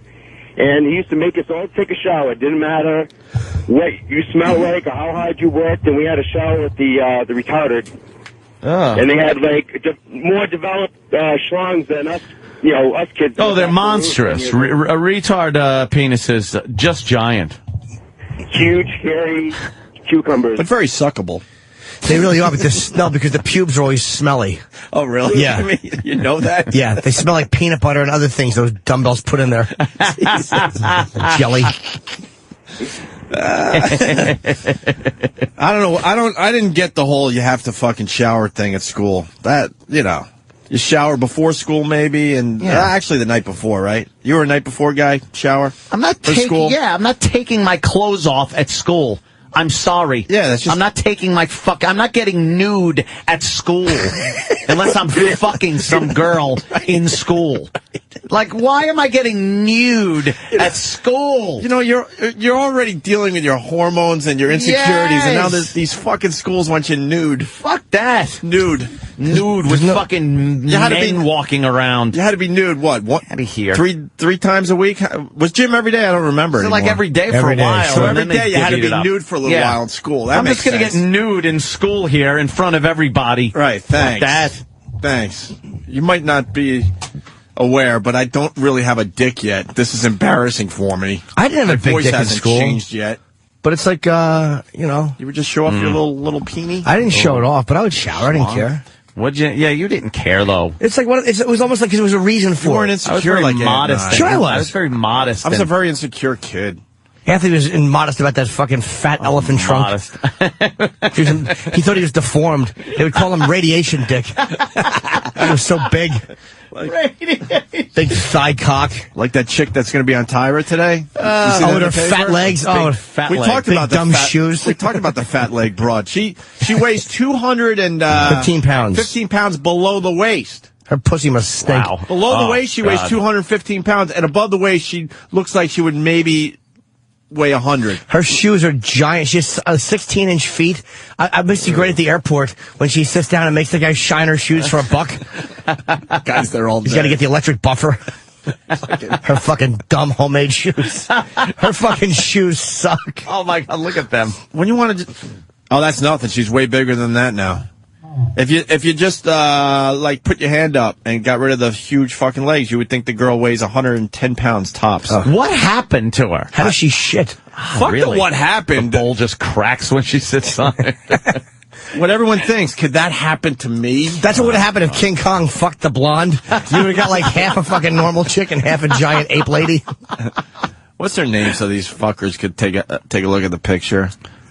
And he used to make us all take a shower. It didn't matter what you smelled like or how hard you worked, and we had a shower with the retarded.
Oh.
And they had, like, more developed schlongs than us, us kids.
Oh, they're monstrous. A retard penis is just giant.
Huge, hairy cucumbers.
But very suckable.
They really are, but they smell because the pubes are always smelly.
Oh, really?
Yeah.
I mean, you know that?
Yeah, they smell like peanut butter and other things those dumbbells put in there. Jelly.
I don't know. I didn't get the whole you have to fucking shower thing at school. That, you shower before school maybe, and actually the night before, right? You were a night before guy, shower?
I'm not
school?
Yeah, I'm not taking my clothes off at school. I'm sorry.
Yeah, that's just...
I'm not taking I'm not getting nude at school. Unless I'm fucking some girl in school. Like, why am I getting nude at school?
You're already dealing with your hormones and your insecurities, and now these fucking schools want you nude.
Fuck that.
Nude
with fucking men walking around.
You had to be nude, what?
Had to be here.
Three times a week? Was gym every day? I don't remember anymore.
Like every day for a while.
So every day you had to be nude for a little while in school.
I'm just going to get nude in school here in front of everybody.
Right, thanks. Thanks. You might not be aware, but I don't really have a dick yet. This is embarrassing for me.
I didn't have a big dick in school.
Changed yet.
But it's like,
You would just show off your little peenie?
I didn't show it off, but I would shower. I didn't care.
Would you? Yeah, you didn't care, though.
It's like it was almost like there was a reason for it.
You weren't insecure
like
modest.
Sure I was.
I was very modest.
I was a very insecure kid.
Anthony was modest about that fucking fat elephant trunk. He thought he was deformed. They would call him radiation dick. He was so big. Big thigh cock.
Like that chick that's going to be on Tyra today?
With her fat legs.
We talked about
dumb shoes.
We talked about the fat leg broad. She weighs 215
pounds.
15 pounds below the waist.
Her pussy must stink.
Wow.
Below the waist, she weighs 215 pounds, and above the waist, she looks like she would maybe weigh 100.
Her shoes are giant. She has 16-inch feet. I miss you great at the airport when she sits down and makes the guy shine her shoes for $1.
Guys, they're all
He's got to get the electric buffer. Her fucking dumb homemade shoes. Her fucking shoes suck.
Oh, my God, look at them.
When you want to... Oh, that's nothing. She's way bigger than that now. If you just put your hand up and got rid of the huge fucking legs, you would think the girl weighs 110 pounds tops.
What happened to her?
How does she shit?
Fuck really? What happened?
The bowl just cracks when she sits on it.
what everyone thinks. Could that happen to me?
That's what would have happened if King Kong fucked the blonde. You would have got like half a fucking normal chick and half a giant ape lady.
What's their name so these fuckers could take a look at the picture?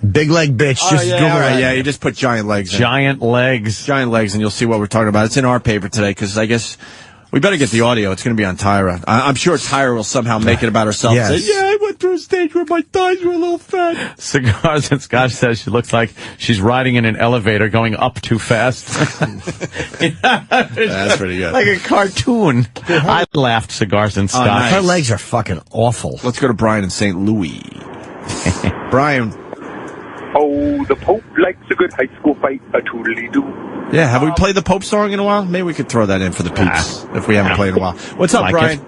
Big leg bitch. Just
yeah,
Google
right,
it.
yeah, you just put giant legs in.
Giant legs,
and you'll see what we're talking about. It's in our paper today because I guess we better get the audio. It's going to be on Tyra. I'm sure Tyra will somehow make it about herself.
Yes.
And say, yeah, I went through a stage where my thighs were a little fat.
Cigars and Scotch says she looks like she's riding in an elevator going up too fast.
That's pretty good.
Like a cartoon. I laughed, Cigars and Scotch.
Nice.
Her legs are fucking awful.
Let's go to Brian in St. Louis. Brian.
Oh, the Pope likes a good high school fight, a toodly-doo.
Yeah, have we played the Pope song in a while? Maybe we could throw that in for the peeps if we haven't played in a while. What's up, Brian?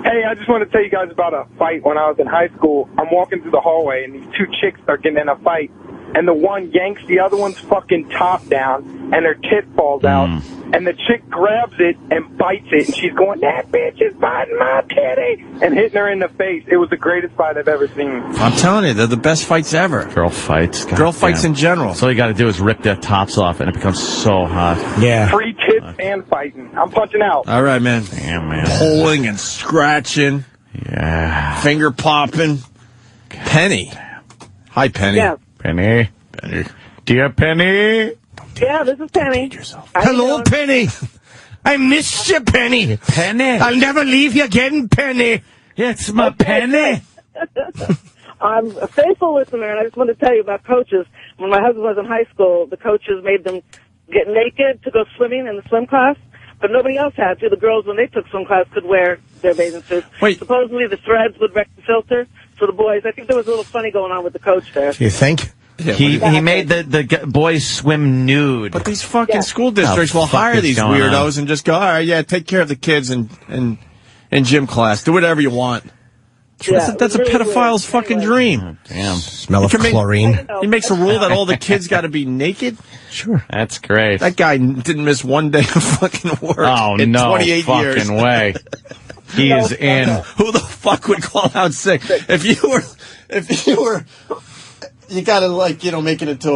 Hey, I just want to tell you guys about a fight when I was in high school. I'm walking through the hallway, and these two chicks are getting in a fight, and the one yanks the other one's fucking top down, and her tit falls out, and the chick grabs it and bites it, and she's going, that bitch is biting my titty, and hitting her in the face. It was the greatest fight I've ever seen.
I'm telling you, they're the best fights ever.
Girl fights.
Girl fights in general.
So all you got to do is rip their tops off, and it becomes so hot.
Yeah.
Free tits and fighting. I'm punching out.
All right, man.
Damn, man.
Pulling and scratching.
Yeah.
Finger popping. Penny. Hi, Penny.
Yeah.
Penny. Dear Penny.
Yeah, this is Penny.
Hello, Penny. I missed you, Penny.
Penny.
I'll never leave you again, Penny.
It's my Penny.
I'm a faithful listener, and I just want to tell you about coaches. When my husband was in high school, the coaches made them get naked to go swimming in the swim class, but nobody else had to. The girls, when they took swim class, could wear their bathing suits.
Wait.
Supposedly the threads would wreck the filter. So the boys, I think there was a little funny going on with the coach there.
You think?
Yeah,
he made the boys swim nude.
But these fucking school districts will hire these weirdos and just go, all right, yeah, take care of the kids in gym class. Do whatever you want.
Yeah,
that's a pedophile's fucking dream.
Damn.
Smell of chlorine.
He makes a rule that all the kids got to be naked.
Sure.
That's great.
That guy didn't miss one day of fucking work in 28
fucking
years.
way. He is in.
Who the fuck would call out sick? If you were, you gotta make it into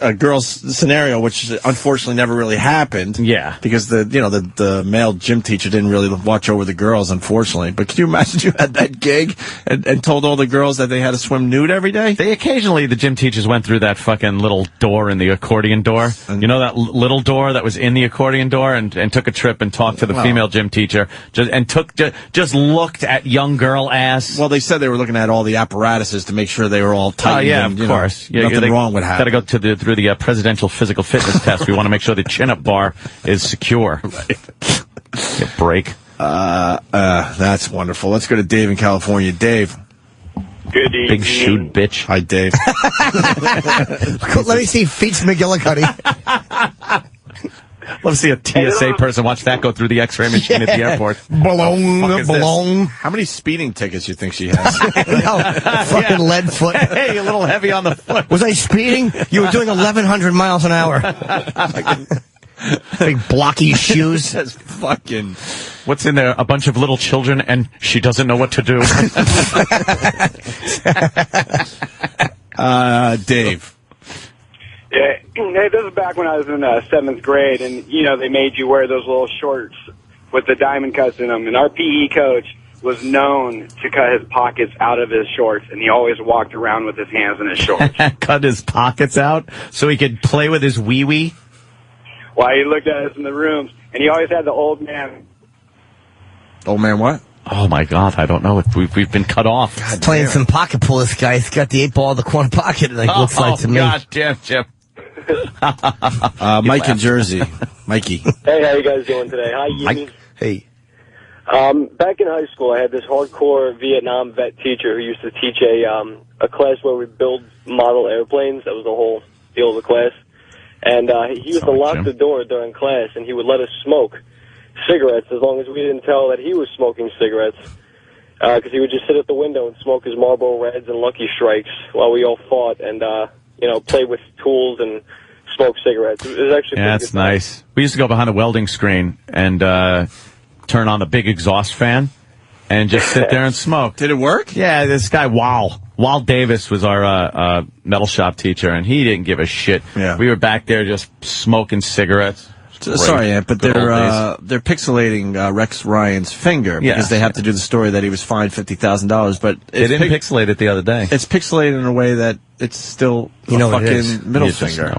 a girl's scenario, which unfortunately never really happened.
Yeah.
Because the male gym teacher didn't really watch over the girls, unfortunately. But can you imagine you had that gig and told all the girls that they had to swim nude every day?
The gym teachers went through that fucking little door in the accordion door. You know that little door that was in the accordion door, and took a trip and talked to the female gym teacher, just looked at young girl ass.
Well, they said they were looking at all the apparatuses to make sure they were all tight.
Oh yeah, of course.
Nothing wrong would happen.
Got to go through the presidential physical fitness test. We want to make sure the chin-up bar is secure. Get break.
That's wonderful. Let's go to Dave in California. Dave.
Good evening.
Big shoot, bitch.
Hi, Dave.
Let me see Feats McGillicuddy.
Love to see a TSA person watch that go through the X-ray machine at the airport.
Belong.
How many speeding tickets you think she has?
Fucking lead foot.
Hey, a little heavy on the foot.
Was I speeding? You were doing 1,100 miles an hour. Big blocky shoes.
That's fucking.
What's in there? A bunch of little children, and she doesn't know what to do.
Dave.
Yeah, hey, this is back when I was in 7th grade, and, they made you wear those little shorts with the diamond cuts in them, and our PE coach was known to cut his pockets out of his shorts, and he always walked around with his hands in his shorts.
Cut his pockets out so he could play with his wee-wee?
While he looked at us in the rooms, and he always had the old man.
Old man what?
Oh, my God, I don't know. We've been cut off.
God, playing some pocket pull, this guy. He's got the 8-ball in the corner pocket, looks like to me.
God damn, Chip.
Mike in Jersey. Mikey.
Hey, how you guys doing today? Hi, Yimi.
Hey.
Back in high school, I had this hardcore Vietnam vet teacher who used to teach a class where we build model airplanes. That was the whole deal of the class. And he used to lock the door during class, and he would let us smoke cigarettes as long as we didn't tell that he was smoking cigarettes. Because he would just sit at the window and smoke his Marlboro Reds and Lucky Strikes while we all fought and, play with tools and smoke cigarettes. It was actually
that's nice. We used to go behind a welding screen and turn on the big exhaust fan and just sit there and smoke.
Did it work?
Yeah, this guy, wow. Walt Davis was our metal shop teacher, and he didn't give a shit.
Yeah.
We were back there just smoking cigarettes.
Sorry, Aunt, but they're pixelating Rex Ryan's finger because they have to do the story that he was fined $50,000. But
they didn't pixelate it the other day.
It's pixelated in a way that it's still a fucking middle finger.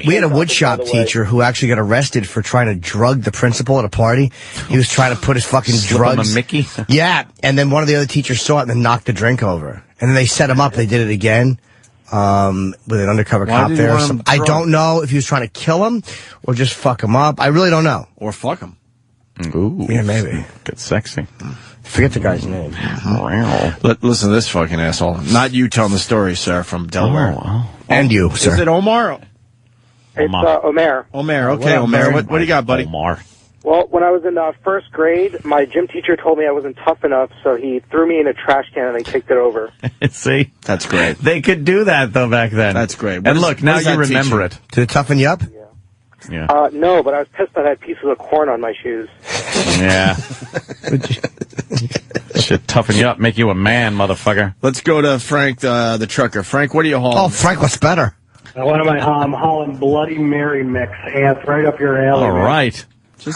We had a woodshop teacher who actually got arrested for trying to drug the principal at a party. He was trying to put his fucking drugs.
Him a Mickey?
Yeah, and then one of the other teachers saw it and then knocked the drink over. And then they set him up. They did it again. With an undercover cop there or something. I don't know if he was trying to kill him or just fuck him up. I really don't know.
Or fuck him.
Ooh.
Yeah, maybe.
Get sexy.
Forget the guy's name.
Listen to this fucking asshole. Not you telling the story, sir, from Delaware.
And you, sir.
Is it Omar?
It's Omer.
Omer, okay, Omer. What do you got, buddy?
Omar.
Well, when I was in first grade, my gym teacher told me I wasn't tough enough, so he threw me in a trash can and I kicked it over.
See?
That's great.
They could do that, though, back then.
That's great.
And look, now you remember it.
Did it toughen you up?
Yeah. No, but I was pissed I had pieces of corn on my shoes.
Yeah. Should toughen you up, make you a man, motherfucker.
Let's go to Frank, the trucker. Frank, what are you hauling?
Oh, Frank, what's better?
One of my hauling Bloody Mary mix, and it's right up your alley.
All right.
Hey,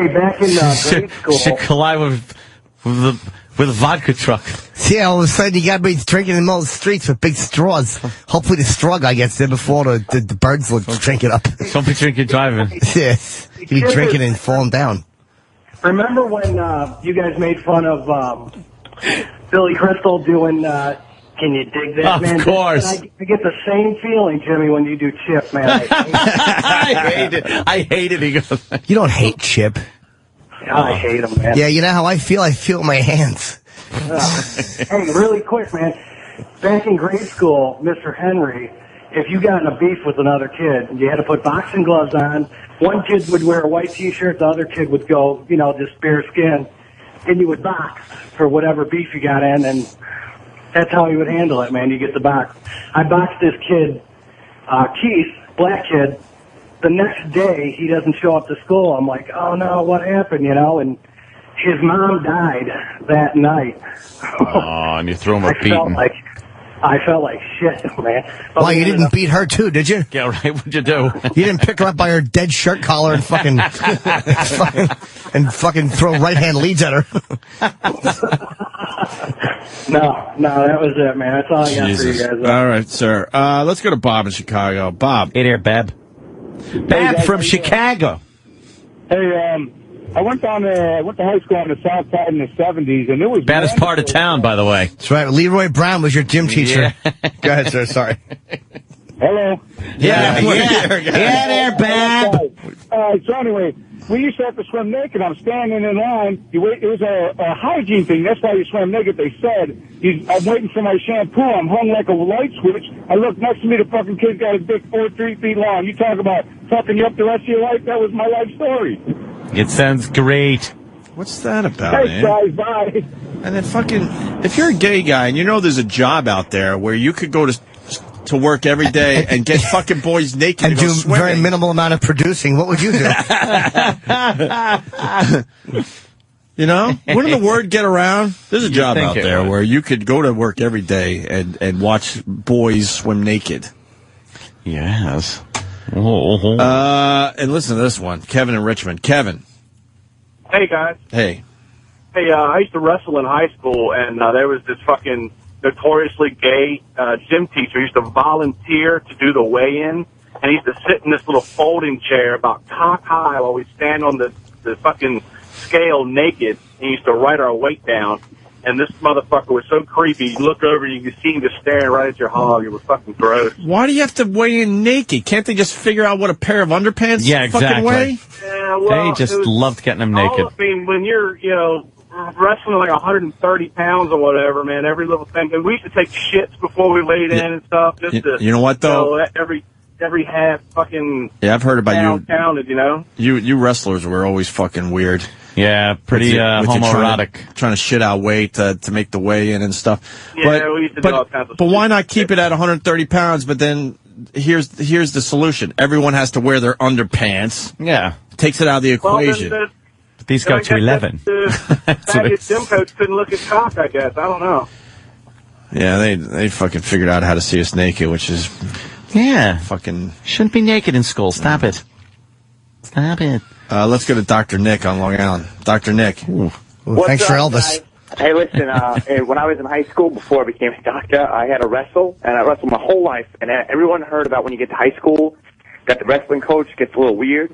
back in grade school.
Should collide with a vodka truck.
See, all of a sudden you got me drinking in the middle of the streets with big straws. Hopefully the straw guy gets there before the birds will drink it up.
Don't be drinking driving.
Yes. You be drinking and falling down.
Remember when you guys made fun of Billy Crystal doing Can You Dig That, man?
Of course.
I get the same feeling, Jimmy, when you do Chip, man.
I hate it. I hate it. He goes,
you don't hate Chip.
I hate him, man.
Yeah, you know how I feel? I feel it in my hands.
Hey, really quick, man. Back in grade school, Mr. Henry, if you got in a beef with another kid, you had to put boxing gloves on. One kid would wear a white T-shirt, the other kid would go, just bare skin, and you would box for whatever beef you got in, and that's how you would handle it, man. You get the box. I boxed this kid, Keith, black kid. The next day, he doesn't show up to school. I'm like, oh, no, what happened, And his mom died that night.
Oh, and you threw him a beating.
I felt like shit, man. But
why, you didn't beat her, too, did you?
Yeah, right. What'd you do?
You didn't pick her up by her dead shirt collar and fucking throw right-hand leads at her.
No, that was it, man. That's all I got for you guys.
All right, sir. Let's go to Bob in Chicago. Bob.
Hey there, Bab. Bab from Chicago.
Hey, I went to high school on the south side in the 70s, and it was
baddest part of town, by the way.
That's right. Leroy Brown was your gym teacher.
Yeah.
Go ahead, sir. Sorry.
Hello.
Yeah, there, Bab.
So anyway, we used to have to swim naked. I'm standing in line. It was a hygiene thing. That's why you swam naked. They said, I'm waiting for my shampoo. I'm hung like a light switch. I look next to me. The fucking kid got his dick 3 feet long. You talk about fucking you up the rest of your life. That was my life story.
It sounds great.
What's that about,
Hey, guys, bye.
And then if you're a gay guy and you know there's a job out there where you could go to work every day and get fucking boys naked
and
to go
do
swimming.
very minimal amount of producing, what would you do?
Wouldn't the word get around? There's a job out there where you could go to work every day and watch boys swim naked.
Yes.
And listen to this one. Kevin in Richmond. Kevin.
Hey, guys.
Hey.
Hey, I used to wrestle in high school, and there was this fucking notoriously gay gym teacher. He used to volunteer to do the weigh-in, and he used to sit in this little folding chair about cock high while we stand on the fucking scale naked, and he used to write our weight down. And this motherfucker was so creepy. You look over and you can see him just staring right at your hog. It was fucking gross.
Why do you have to weigh in naked? Can't they just figure out what a pair of underpants fucking weigh?
Yeah, well,
they just loved getting them naked.
I mean, when you're, wrestling like 130 pounds or whatever, man, every little thing. And we used to take shits before we laid in and stuff. Just to,
you know what, though?
Every half fucking
I've heard about you.
Counted,
You wrestlers were always fucking weird.
Yeah, pretty homoerotic.
Trying to shit out weight to make the weigh-in and stuff.
Yeah, we used to do all kinds of
But why not keep it at 130 pounds, but then here's the solution. Everyone has to wear their underpants.
Yeah.
Takes it out of the equation.
Well,
These go to 11.
Faggot gym coach couldn't look his cock, I guess. I don't know.
Yeah, they fucking figured out how to see us naked, which is fucking
shouldn't be naked in school. Stop it. Stop it.
Let's go to Dr. Nick on Long Island. Dr. Nick.
Thanks for Elvis.
Guys? Hey, listen, when I was in high school, before I became a doctor, I had a wrestle, and I wrestled my whole life, and everyone heard about when you get to high school, that the wrestling coach gets a little weird.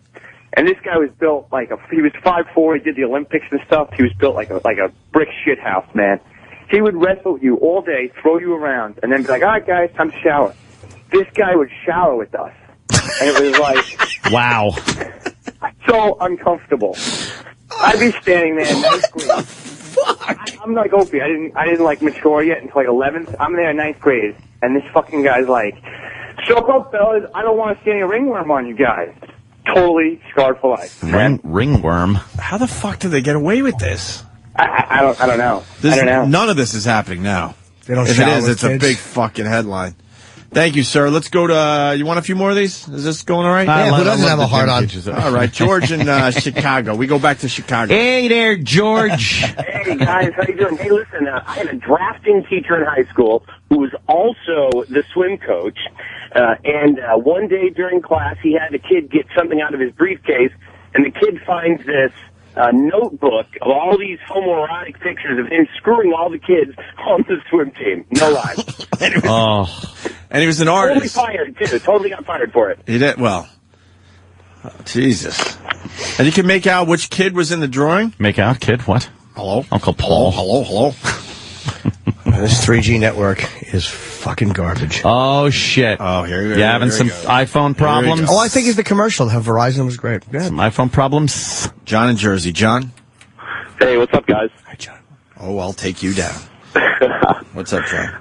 And this guy was built he was 5'4", he did the Olympics and stuff, he was built like a brick shit house, man. He would wrestle you all day, throw you around, and then be like, all right, guys, time to shower. This guy would shower with us. And it was like...
wow.
So uncomfortable. I'd be standing there in ninth grade. I'm like Opie. I didn't mature yet until 11th. I'm there in ninth grade, and this fucking guy's like, "Soak up, fellas. I don't want to see any ringworm on you guys." Totally scarred for life.
Ringworm.
How the fuck did they get away with this?
I don't know. I don't know.
None of this is happening now.
They don't
if
shower
it is,
with
it's a
kids.
big fucking headline. Thank you, sir. Let's go to, you want a few more of these? Is this going all right?
Yeah, who doesn't have a heart on?
All right, George in Chicago. We go back to Chicago.
Hey there, George.
Hey, guys, how you doing? Hey, listen, I had a drafting teacher in high school who was also the swim coach, and one day during class, he had a kid get something out of his briefcase, and the kid finds this notebook of all these homoerotic pictures of him screwing all the kids on the swim team. No lie.
And he was an artist.
Totally fired, too. Totally got fired for it.
He did, well, Jesus. And you can make out which kid was in the drawing?
Make out, kid? What?
Hello?
Uncle Paul.
Hello.
This 3G network is fucking garbage.
Oh, shit.
Oh, here we go.
You having some iPhone problems?
Oh, I think it's the commercial. How Verizon was great.
Some iPhone problems?
John in Jersey. John?
Hey, what's up, guys?
Hi, John. Oh, I'll take you down. What's up, John?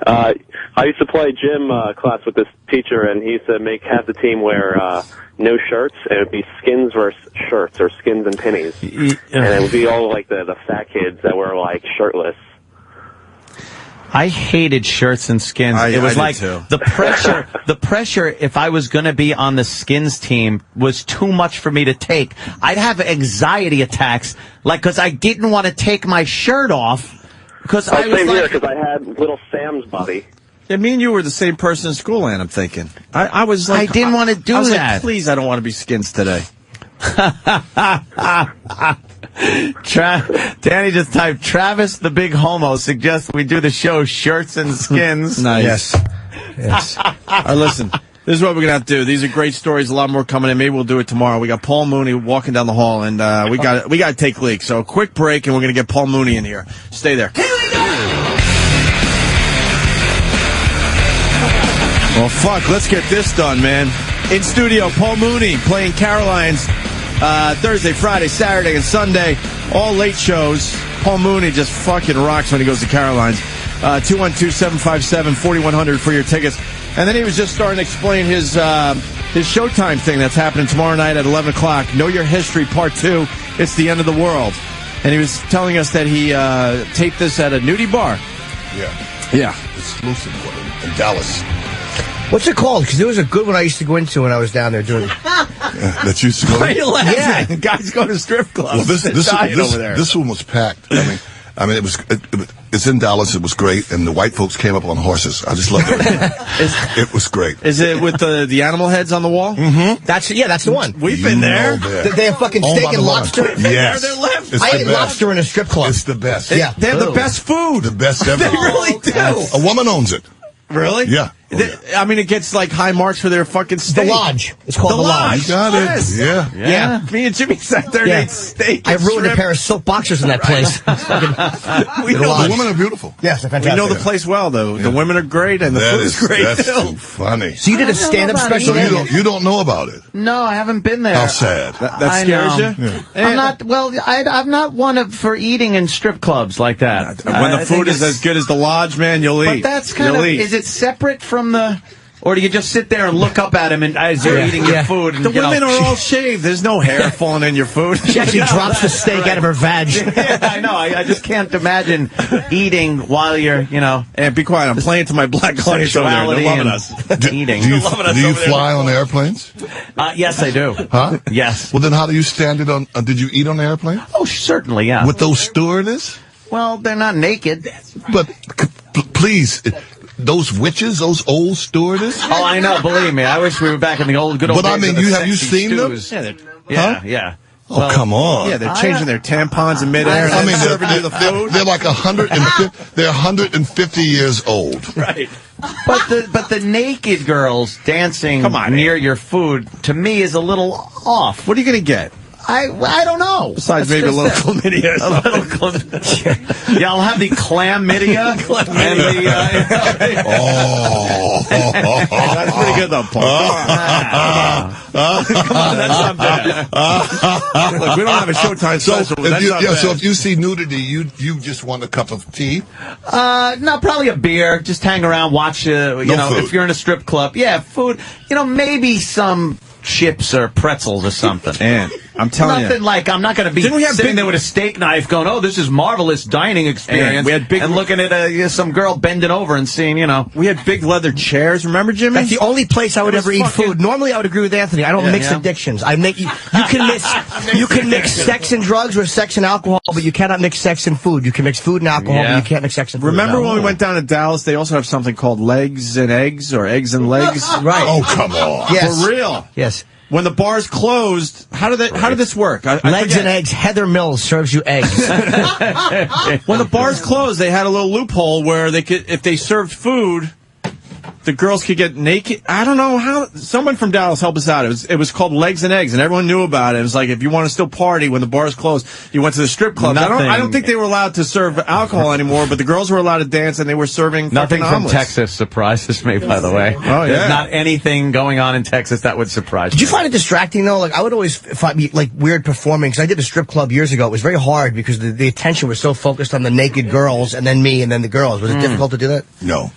I used to play gym class with this teacher, and he used to have the team wear no shirts, and it would be skins versus shirts, or skins and pennies. And it would be all like the fat kids that were like shirtless.
I hated shirts and skins. It was like the pressure if I was going to be on the skins team was too much for me to take. I'd have anxiety attacks, because I didn't want to take my shirt off. Because I was
because I had little Sam's body.
Yeah, me and you were the same person in school, and I'm thinking. I was like...
I didn't want to do
I was
that.
Like, please, I don't want to be skins today.
Danny just typed, Travis the Big Homo suggests we do the show Shirts and Skins.
Nice. Yes. All right, listen. This is what we're going to have to do. These are great stories. A lot more coming in. Maybe we'll do it tomorrow. We got Paul Mooney walking down the hall, and we got to take leaks. So a quick break, and we're going to get Paul Mooney in here. Stay there. Well, fuck. Let's get this done, man. In studio, Paul Mooney playing Caroline's Thursday, Friday, Saturday, and Sunday. All late shows. Paul Mooney just fucking rocks when he goes to Caroline's. 212-757-4100 for your tickets. And then he was just starting to explain his Showtime thing that's happening tomorrow night at 11 o'clock. Know Your History Part 2. It's the end of the world. And he was telling us that he taped this at a nudie bar. Yeah.
Exclusive one in Dallas.
What's it called? Because there was a good one I used to go into when I was down there doing it.
That used to go.
Why are you laughing? Yeah, guys go to strip clubs.
Well, this one was packed. I mean, it's in Dallas. It was great, and the white folks came up on horses. I just loved it. It was great.
Is it with the animal heads on the wall?
Mm-hmm.
That's the one.
We've been there.
They have fucking steak and lobster.
Yes.
I ate lobster in a strip club.
It's the best.
Yeah.
They have the best food.
The best ever.
They really do.
A woman owns it.
Really?
Yeah.
I mean, it gets like high marks for their fucking steak.
The Lodge. It's called The Lodge.
You got it.
Yes. Yeah. Me and Jimmy sat there and ate steak.
I ruined a pair of silk boxers in that place.
The women are beautiful.
Yes, they're fantastic.
We know the place well, though. The women are great, and the food is great,
that's
too.
too funny.
So you did a stand-up special?
You don't know about it.
No, I haven't been there.
How sad.
That scares you?
Yeah.
I'm not. Well, I'm not one for eating in strip clubs like that.
When the food is as good as the Lodge, man, you'll eat.
But that's kind of. Is it separate from the Or do you just sit there and look up at him and as you're eating your food? And,
The women are all shaved. There's no hair falling in your food.
She actually drops the steak out of her vag.
Yeah, I know. I just can't imagine eating while you're,
And be quiet. I'm playing to my black clients over there. They're loving us.
Eating.
Do you fly on airplanes?
Yes, I do.
Huh?
Yes.
Well, then how do you stand it on? Did you eat on the airplane?
Oh, certainly, yeah.
With those stewardess?
Well, they're not naked.
But please, those witches, those old stewardess?
Oh, I know. Believe me, I wish we were back in the good old
But I
days
mean,
of the
have you
sexy
seen them?
stews.
Huh?
Yeah.
Oh, well, come on.
Yeah, they're changing their tampons in midair.
I mean,
serving you the food.
they're like 150. They're 150 years old.
Right.
But the naked girls dancing near your food to me is a little off.
What are you going to get?
I don't know.
Besides maybe a little chlamydia.
Yeah, I'll have the chlamydia. And the,
that's pretty good though, Paul. Come on, that's not bad. Look, we don't have a Showtime special.
So if you see nudity, you just want a cup of tea?
No, probably a beer. Just hang around, watch.
food.
If you're in a strip club, food. Maybe some chips or pretzels or something.
And I'm telling
Nothing like I'm not going to be sitting there with a steak knife going, oh, this is marvelous dining experience.
We had
and looking at some girl bending over and seeing,
We had big leather chairs. Remember, Jimmy?
That's the only place I would ever eat food. Normally, I would agree with Anthony. I don't mix addictions. I make you can mix sex and drugs or sex and alcohol, but you cannot mix sex and food. You can mix food and alcohol, but you can't mix sex and food.
Remember when we went down to Dallas? They also have something called legs and eggs or eggs and legs.
Right.
Oh, come on.
Yes.
For real.
Yes.
When the bars closed, how did this work?
Legs and eggs. Heather Mills serves you eggs.
When the bars closed, they had a little loophole where they could, if they served food, the girls could get naked. I don't know how. Someone from Dallas helped us out. It was called Legs and Eggs, and everyone knew about it. It was like if you want to still party when the bars closed, you went to the strip club. I don't think they were allowed to serve alcohol anymore, but the girls were allowed to dance, and they were serving
nothing from
omelets.
Texas surprises me, by the way.
Oh, yeah.
There's not anything going on in Texas that would surprise me.
Did you find it distracting, though? Like, I would always find like weird performing, because I did a strip club years ago. It was very hard because the attention was so focused on the naked girls and then me and then the girls. Was it difficult to do that?
No.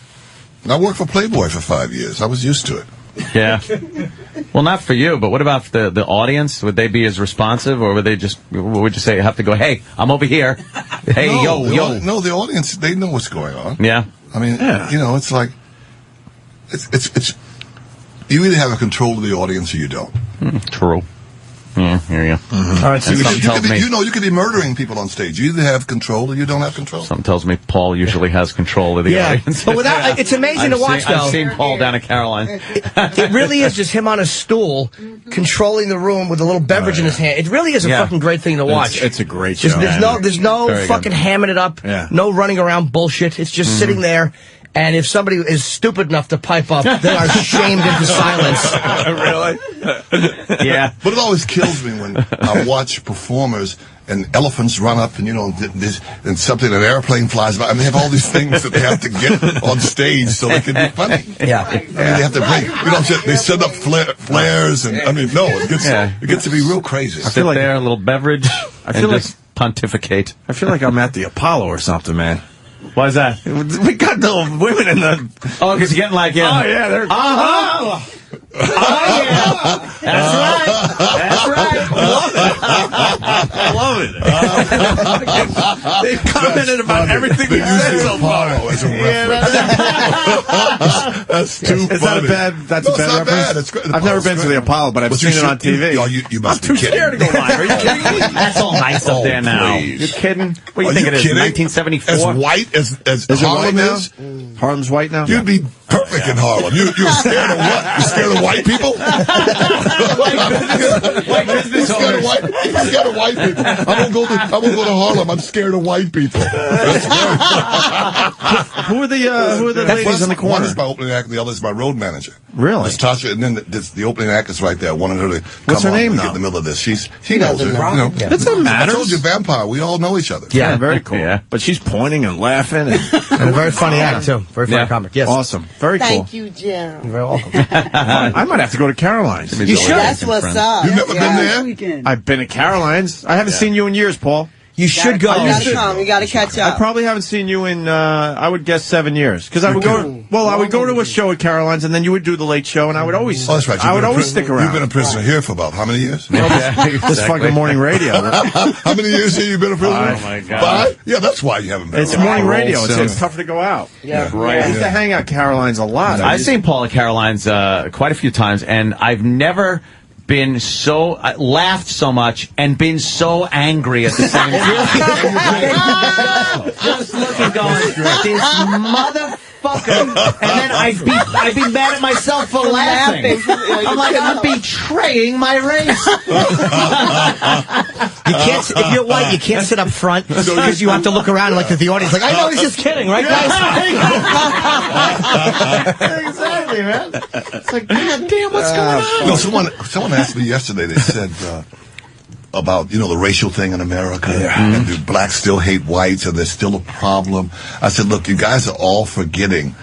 I worked for Playboy for 5 years. I was used to it.
Yeah. Well, not for you, but what about the audience? Would they be as responsive, or would they just, would you say, have to go, hey, I'm over here. Hey, yo.
No, the audience, they know what's going on.
Yeah.
I mean, it's like, it's you either have a control of the audience or you don't.
True. Yeah, hear you.
All right, so
you could be murdering people on stage. You either have control or you don't have control.
Something tells me Paul usually has control of the audience.
But without, it's amazing to watch, though.
I've seen Paul down at Caroline.
It really is just him on a stool, controlling the room with a little beverage in his hand. It really is a fucking great thing to watch.
It's a great show.
There's no fucking hamming it up.
Yeah.
No running around bullshit. It's just sitting there. And if somebody is stupid enough to pipe up, they are shamed into silence.
Really?
Yeah.
But it always kills me when I watch performers and elephants run up and, and something, an airplane flies by. I mean, they have all these things that they have to get on stage so they can be funny.
Yeah.
I mean, they have to bring, they set up flares and, it gets to be real crazy.
I feel like a little beverage. I feel like pontificate.
I feel like I'm at the Apollo or something, man.
Why is that?
We got the women in the...
Oh, because you're getting like...
Oh, yeah, they're...
Oh, yeah. That's right.
I love it. They've commented about everything we said so far.
That's too funny.
Is that a bad... That's a bad reference? I've never been to the Apollo, but I've seen it on TV.
You must
I'm too scared to go live. Are you kidding me?
That's all nice up there now.
Please.
You're kidding? What do you think it is? 1974?
As white as Harlem is?
Harlem's white now?
You'd be perfect in Harlem. You're scared of what? You're scared of white people?
White business owners.
I'm scared of white people. I won't go to Harlem. I'm scared of white people. That's right.
Who are the ladies in the corner?
One is my opening act, and the other is my road manager.
Really?
It's Tasha, and then the opening act is right there. I wanted her to
What's
come
her
on
name,
and
though?
get in the middle of this. She knows it.
That doesn't matter.
I told you, vampire. We all know each other.
Yeah, very cool.
Yeah.
But she's pointing and laughing. And
a very funny act, too. Very funny comic. Yes.
Awesome. Very cool.
Thank you, Jim.
You're very welcome.
I might have to go to Caroline's.
You should.
That's what's up.
You've never been there?
Weekend.
I've been at Caroline's. I haven't seen you in years, Paul.
You should go.
You gotta come. You gotta catch
I
up.
probably haven't seen you in, I would guess 7 years. Because I would go, I would go to a show at Caroline's, and then you would do the late show, and I would always,
Oh, that's right.
I would always stick around.
You've been a prisoner here for about how many years?
This fucking morning radio.
How many years have you been a prisoner?
Oh, my God.
5? Yeah, that's why you haven't been
It's
around.
morning radio.
Roll
It's tough to go out.
Yeah.
Right.
I used to hang out at Caroline's a lot.
I've seen Paul at Caroline's quite a few times, and I've never been so laughed so much and been so angry at the same time. Just looking, going, this motherfucker, and then I'd be mad at myself for laughing. I'm like, I'm betraying my race.
You can't. If you're white, you can't sit up front because you have to look around like the audience. Like, I know he's just kidding, right, guys?
Exactly, man. It's like, God damn, what's going on?
No, someone asked me yesterday. They said about the racial thing in America, and do blacks still hate whites, and there's still a problem. I said, look, you guys are all forgetting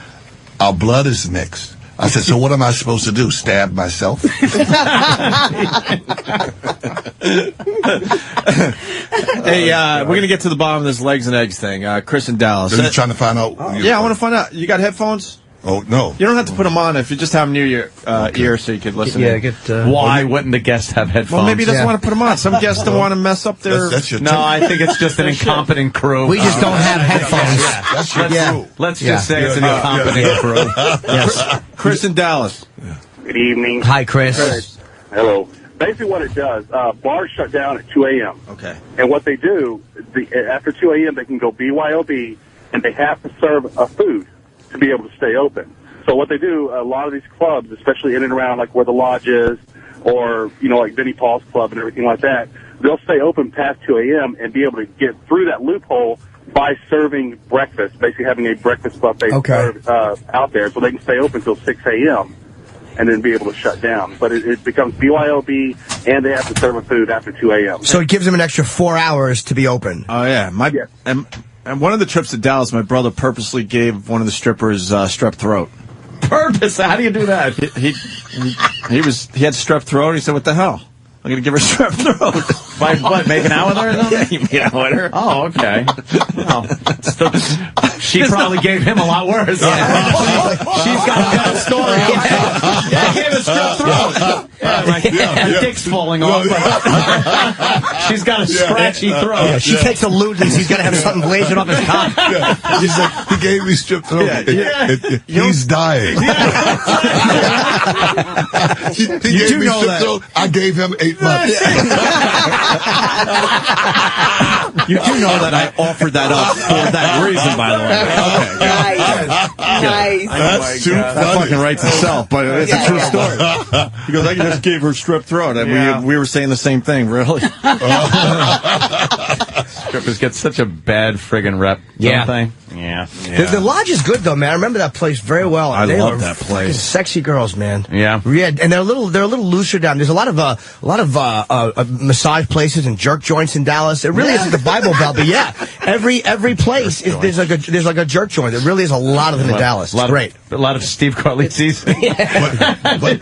our blood is mixed. I said, so what am I supposed to do? Stab myself?
Hey, we're going to get to the bottom of this legs and eggs thing. Chris in Dallas.
Are you trying to find out?
Yeah, I want to find out. You got headphones?
Oh, no.
You don't have to put them on if you just have them near your ear so you could listen.
Yeah,
in.
Why wouldn't the guest have headphones?
Well, maybe he doesn't want to put them on. Some guests don't want to mess up their...
That's your
No, I think it's just an incompetent crew.
We just don't have headphones.
That's your crew.
Let's just say it's an incompetent crew.
Yes.
Chris in Dallas.
Good evening.
Hi, Chris.
Hello. Basically what it does, bars shut down at 2 a.m.
Okay.
And what they do, after 2 a.m., they can go BYOB, and they have to serve a food to be able to stay open. So what they do, a lot of these clubs, especially in and around like where the lodge is, or, like Vinnie Paul's Club and everything like that, they'll stay open past 2 a.m. and be able to get through that loophole by serving breakfast, basically having a breakfast buffet served, out there, so they can stay open until 6 a.m. and then be able to shut down. But it becomes BYOB, and they have to serve a food after 2 a.m.
So it gives them an extra 4 hours to be open.
Oh, yeah. And one of the trips to Dallas, my brother purposely gave one of the strippers strep throat.
Purpose? How do you do that?
He had strep throat. He said, "What the hell? I'm going to give her strep throat."
By what? Making out with her or something?
Yeah, he made out with her.
Oh, okay. Well, she probably gave him a lot worse. Yeah. She's got a better story. Yeah, I gave her strep throat. My dick's falling off. She's got a scratchy throat.
Yeah, she takes a Ludens. He's got to have something blazing off his cock.
He said, he gave me strep throat. He's dying. He gave me strep throat. I gave him 8 months.
You do know that I offered that up for that reason, by the way.
Nice.
That's too funny.
That fucking writes itself, but it's a true story. He goes, I just gave her strep throat, and we were saying the same thing, really.
Strippers get such a bad friggin' rep, don't they? Yeah.
The lodge is good though, man. I remember that place very well.
I
They
love
are
that place.
fucking sexy girls, man.
Yeah.
Yeah, and they're a little looser down. There's a lot of massage places and jerk joints in Dallas. It really isn't the Bible Belt, but yeah, every place there's like a jerk joint. There really is a lot of them in Dallas. It's great.
A lot of Steve Carlisi's.
But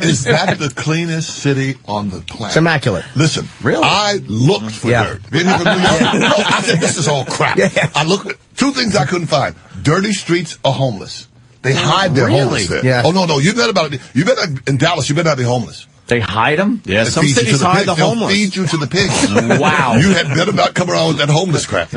is that the cleanest city on the planet?
It's immaculate.
Listen,
Really?
I looked for dirt. Being here from New York, no, I said, this is all crap. I looked. 2 things I couldn't find: dirty streets or homeless. They hide their homeless there.
Yeah.
Oh no, you better about it. You better in Dallas. You better not be homeless.
They hide them?
Yeah, some cities hide the homeless.
They'll feed you to the pigs.
Wow.
You had better not come around with that homeless crap.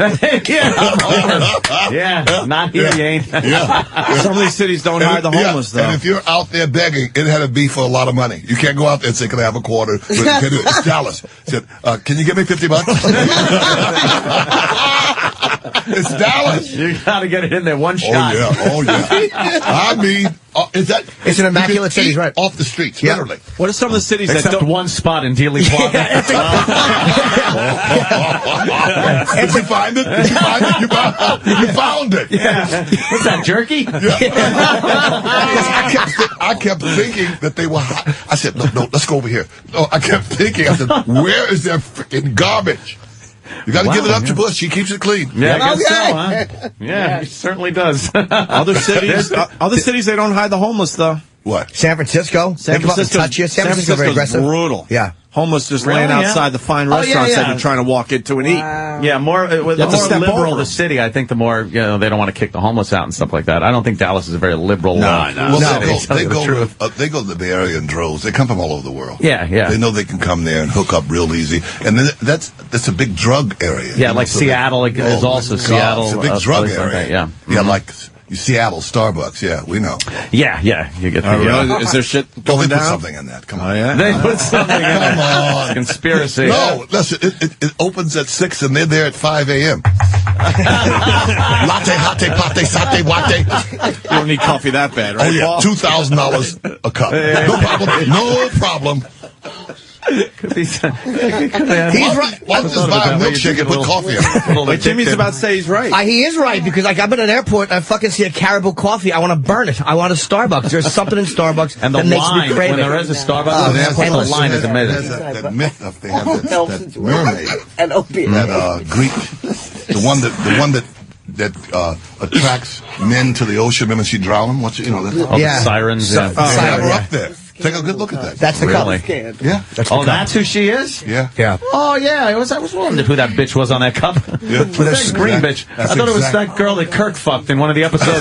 Yeah, not here, you ain't.
Some of these cities don't hide the homeless, though.
And if you're out there begging, it had to be for a lot of money. You can't go out there and say, "Can I have a quarter?" It's Dallas. Said, "Can you give me $50?" It's Dallas.
You gotta get it in there one shot.
Oh yeah. I mean, is that?
It's an immaculate city, right?
Off the streets, literally.
What are some of the cities that
Except
don't...
one spot in Dealey Plaza.
Did you find it? Did you find it? You found it.
Yeah. What's that, jerky?
I kept thinking that they were hot. I said, no, let's go over here. No, I kept thinking, I said, where is their freaking garbage? You got to give it up to Bush. He keeps it clean.
Yeah, I guess so, huh? Yeah, he certainly does.
Other cities, they don't hide the homeless, though.
What?
San Francisco.
San
They come up and
Francisco's
touch you. San Francisco's very aggressive.
brutal.
Yeah.
homeless just
Really?
laying
Yeah.
outside the fine
Oh, yeah,
restaurants that
yeah.
you're trying to walk into and eat.
Yeah, more the
You have to
more
step
liberal
over
the
them.
city, I think the more they don't want to kick the homeless out and stuff like that. I don't think Dallas is a very liberal.
Well,
city,
they go to the Bay Area in droves. They come from all over the world.
Yeah, yeah.
They know they can come there and hook up real easy, and then that's a big drug area.
Yeah, like Seattle is also Seattle.
It's a big drug
place
area.
like that, yeah.
Yeah, like Seattle, Starbucks. Yeah, we know.
Yeah, you get.
Really? Is there shit
Well,
going
they put
down?
something in that. Come on.
Oh, yeah?
They put something in
Come
there.
on.
Conspiracy.
No, listen, it opens at 6 and they're there at 5 a.m. Latte, hot, pate, satay, wate.
You don't need coffee that bad, right?
Oh, yeah.
Paul?
$2,000 a cup. No problem. No problem.
He's right.
Why don't you just buy a milkshake and put coffee in it?
But Jimmy's about to say he's right.
He is right, because like I'm at an airport and I fucking see a Caribou coffee. I want to burn it. I want a Starbucks. There's something in Starbucks
And the
that makes
line,
me crave
when
it.
there is a Starbucks, the line is amazing.
That myth of they have that mermaid,
and Opie,
that Greek, the one that attracts men to the ocean. Remember, she drowned them. What's
the sirens.
We're up there. Take a good look at that.
That's the
Really?
cup.
Yeah.
That's who she is?
Yeah.
Oh, yeah. I was wondering who that bitch was on that cup.
Yeah.
That green bitch. I thought it was that girl that Kirk fucked in one of the episodes.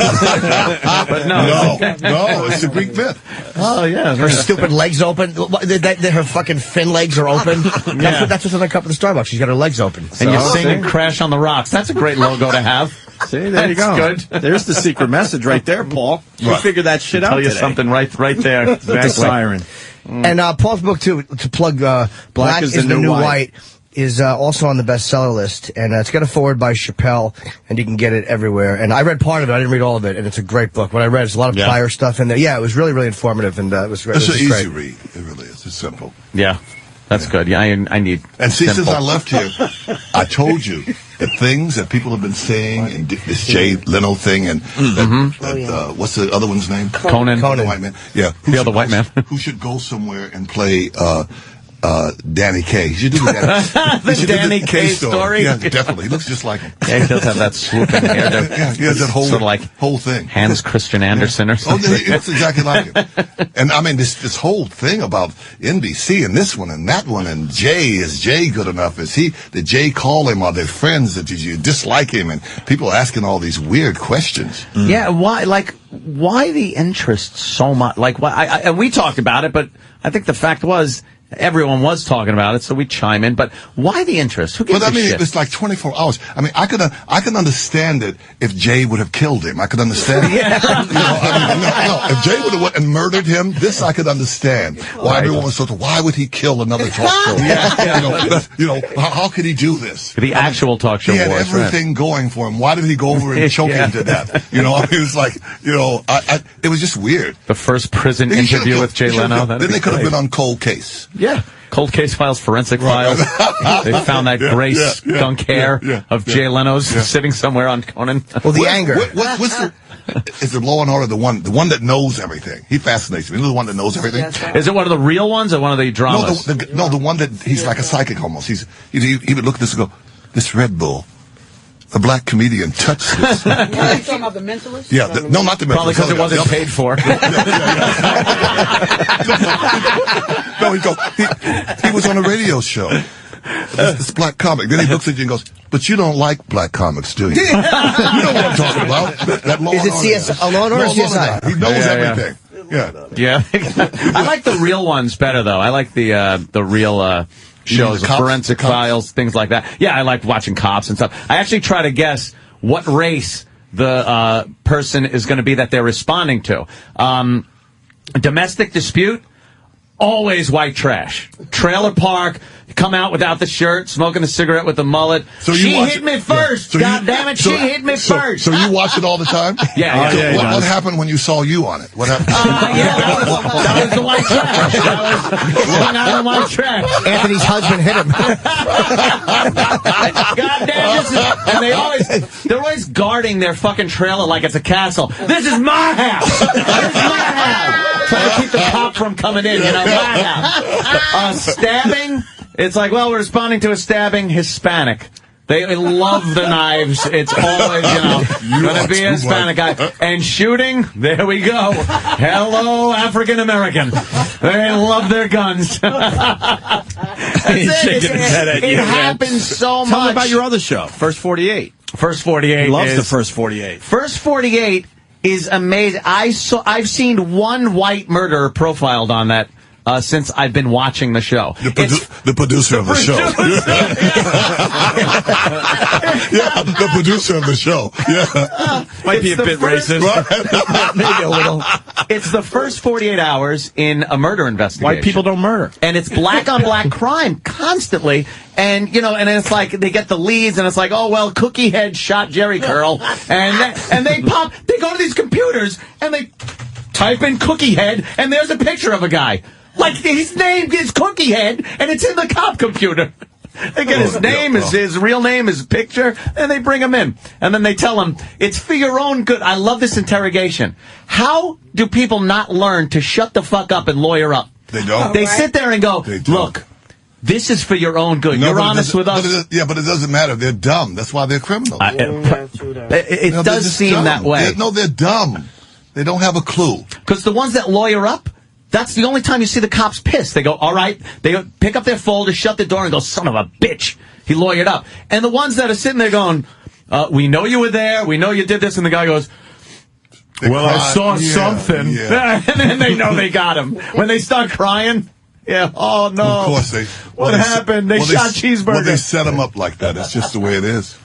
But
No, it's a Greek myth.
Oh, yeah.
Her stupid legs open. Her fucking fin legs are open. That's what's on the cup of the Starbucks. She's got her legs open.
And you're singing Crash on the Rocks. That's a great logo to have.
See, there you go.
That's good.
There's the secret message right there, Paul. You figured that shit out
Tell you
today.
something right there.
The siren.
And Paul's book, too, to plug Black is the New White, is also on the bestseller list. And it's got a foreword by Chappelle, and you can get it everywhere. And I read part of it. I didn't read all of it, and it's a great book. What I read is a lot of prior stuff in there. Yeah, it was really, really informative, and it was great.
It's an easy
great.
read. It really is. It's simple.
Yeah. That's good. Yeah, I need.
And see,
simple.
since I left here, I told you the things that people have been saying, and this Jay Leno thing, and what's the other one's name?
Conan.
The white man. Yeah,
The other white man.
Who should go somewhere and play Danny Kaye? He should do
The Danny Kaye story.
Yeah, definitely. He looks just like him.
Yeah, he does have that swooping hair.
Yeah, he has that whole
sort of like
whole thing.
Hans Christian Andersen or
Oh,
something.
he looks exactly like him. And I mean, this whole thing about NBC and this one and that one and Jay, is Jay good enough? Did Jay call him? Are they friends? Did you dislike him? And people asking all these weird questions.
Yeah, why the interest so much? Like, why? And we talked about it, but I think the fact was everyone was talking about it, so we chime in. But why the interest? Who gives
But I
a
mean,
shit?
it's like 24 hours. I mean, I can understand it if Jay would have killed him. I could understand it. No. If Jay would have went and murdered him, this I could understand. Why everyone was sort of, why would he kill another talk show? How could he do this?
The actual talk show
He had
wars,
everything going for him. Why did he go over and choke him to death? I mean, it was like, it was just weird.
The first prison interview with Jay Leno.
Then they could have been on Cold Case.
Yeah. Cold Case Files, Forensic Files. They found that gray skunk hair of Jay Leno's sitting somewhere on Conan.
Well, the anger.
Is the Law and Order the one that knows everything? He fascinates me. He's the one that knows everything.
Is it one of the real ones or one of the dramas?
No, the one that he's like a psychic almost. He would look at this and go, this Red Bull. A black comedian touched this.
Are you talking about the Mentalist?
Yeah, no, not the Mentalist.
Probably because it wasn't paid for.
No, he was on a radio show. This black comic. Then he looks at you and goes, but you don't like black comics, do you? You know what I'm talking about. That Law
Is it CSI? Law and Order or CSI?
He knows everything. Yeah.
I like the real ones better, though. I like the real shows, Forensic Files, things like that. Yeah, I like watching cops and stuff. I actually try to guess what race the person is going to be that they're responding to. Domestic dispute, always white trash. Trailer park, come out without the shirt, smoking a cigarette with the mullet.
So
she hit me first. God damn it, she hit me first.
So you watch it all the time?
Yeah.
What happened when you saw you on it? What happened?
That was the white trash. That was going out on white trash.
Anthony's husband hit him.
God damn, and they're always guarding their fucking trailer like it's a castle. This is my house. This is my house. Trying to keep the cop from coming in, my house. Stabbing, it's like, well, we're responding to a stabbing, Hispanic. They love the knives. It's always, going to be a Hispanic guy. And shooting, there we go. Hello, African American. They love their guns. It happens so much.
Tell me about your other show, First 48.
First 48
He loves
is,
the First 48.
First 48 is amazing. I've seen one white murderer profiled on that since I've been watching the show.
The producer of the show. Yeah, the producer of the show. Yeah.
Might be a bit racist.
Maybe a little. It's the first 48 hours in a murder investigation.
White people don't murder.
And it's black on black crime constantly. And, and it's like they get the leads and it's like, oh, well, Cookie Head shot Jerry Curl. And they go to these computers and they type in Cookie Head and there's a picture of a guy. Like, his name is Cookie Head, and it's in the cop computer. They get his name, his real name, his picture, and they bring him in. And then they tell him, it's for your own good. I love this interrogation. How do people not learn to shut the fuck up and lawyer up?
They don't.
They sit there and go, look, this is for your own good. You're honest with us.
But it doesn't matter. They're dumb. That's why they're criminals.
It does seem
dumb.
that way.
They're dumb. They don't have a clue.
Because the ones that lawyer up, that's the only time you see the cops pissed. They go, all right. They pick up their folder, shut the door, and go, son of a bitch. He lawyered up. And the ones that are sitting there going, we know you were there. We know you did this. And the guy goes, I saw something. Yeah. And then they know they got him. When they start crying, oh, no.
Of course
What happened? They shot cheeseburgers.
Well, they set them up like that. It's just the way it is.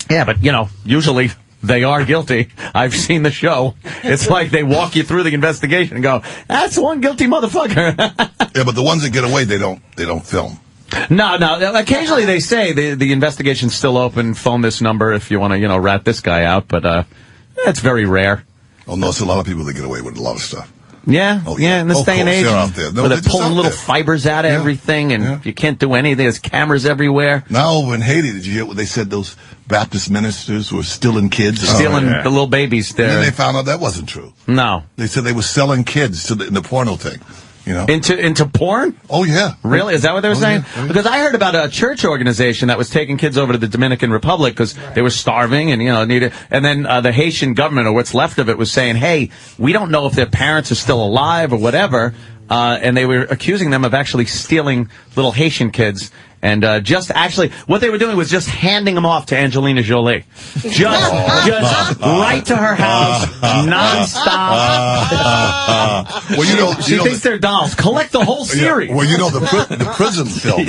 Yeah, but, usually they are guilty. I've seen the show. It's like they walk you through the investigation and go, that's one guilty motherfucker.
Yeah, but the ones that get away, they don't film.
No. Occasionally they say the investigation's still open. Phone this number if you want to, rat this guy out. But it's very rare.
Oh, no, it's a lot of people that get away with a lot of stuff.
Yeah, in this day and age,
they're out there. No,
where they're pulling little fibers out of everything, and you can't do anything. There's cameras everywhere.
Now over in Haiti, did you hear what they said? Those Baptist ministers were stealing kids,
stealing the little babies there.
And then they found out that wasn't true.
No,
they said they were selling kids in the porno thing.
Into porn?
Oh, yeah.
Really? Is that what they were saying?
Yeah.
Because I heard about a church organization that was taking kids over to the Dominican Republic because they were starving and, needed. And then the Haitian government, or what's left of it, was saying, hey, we don't know if their parents are still alive or whatever. And they were accusing them of actually stealing little Haitian kids. And what they were doing was just handing them off to Angelina Jolie. Just right to her house, nonstop. She thinks they're dolls. Collect the whole series.
Yeah. Well, the prisons still now.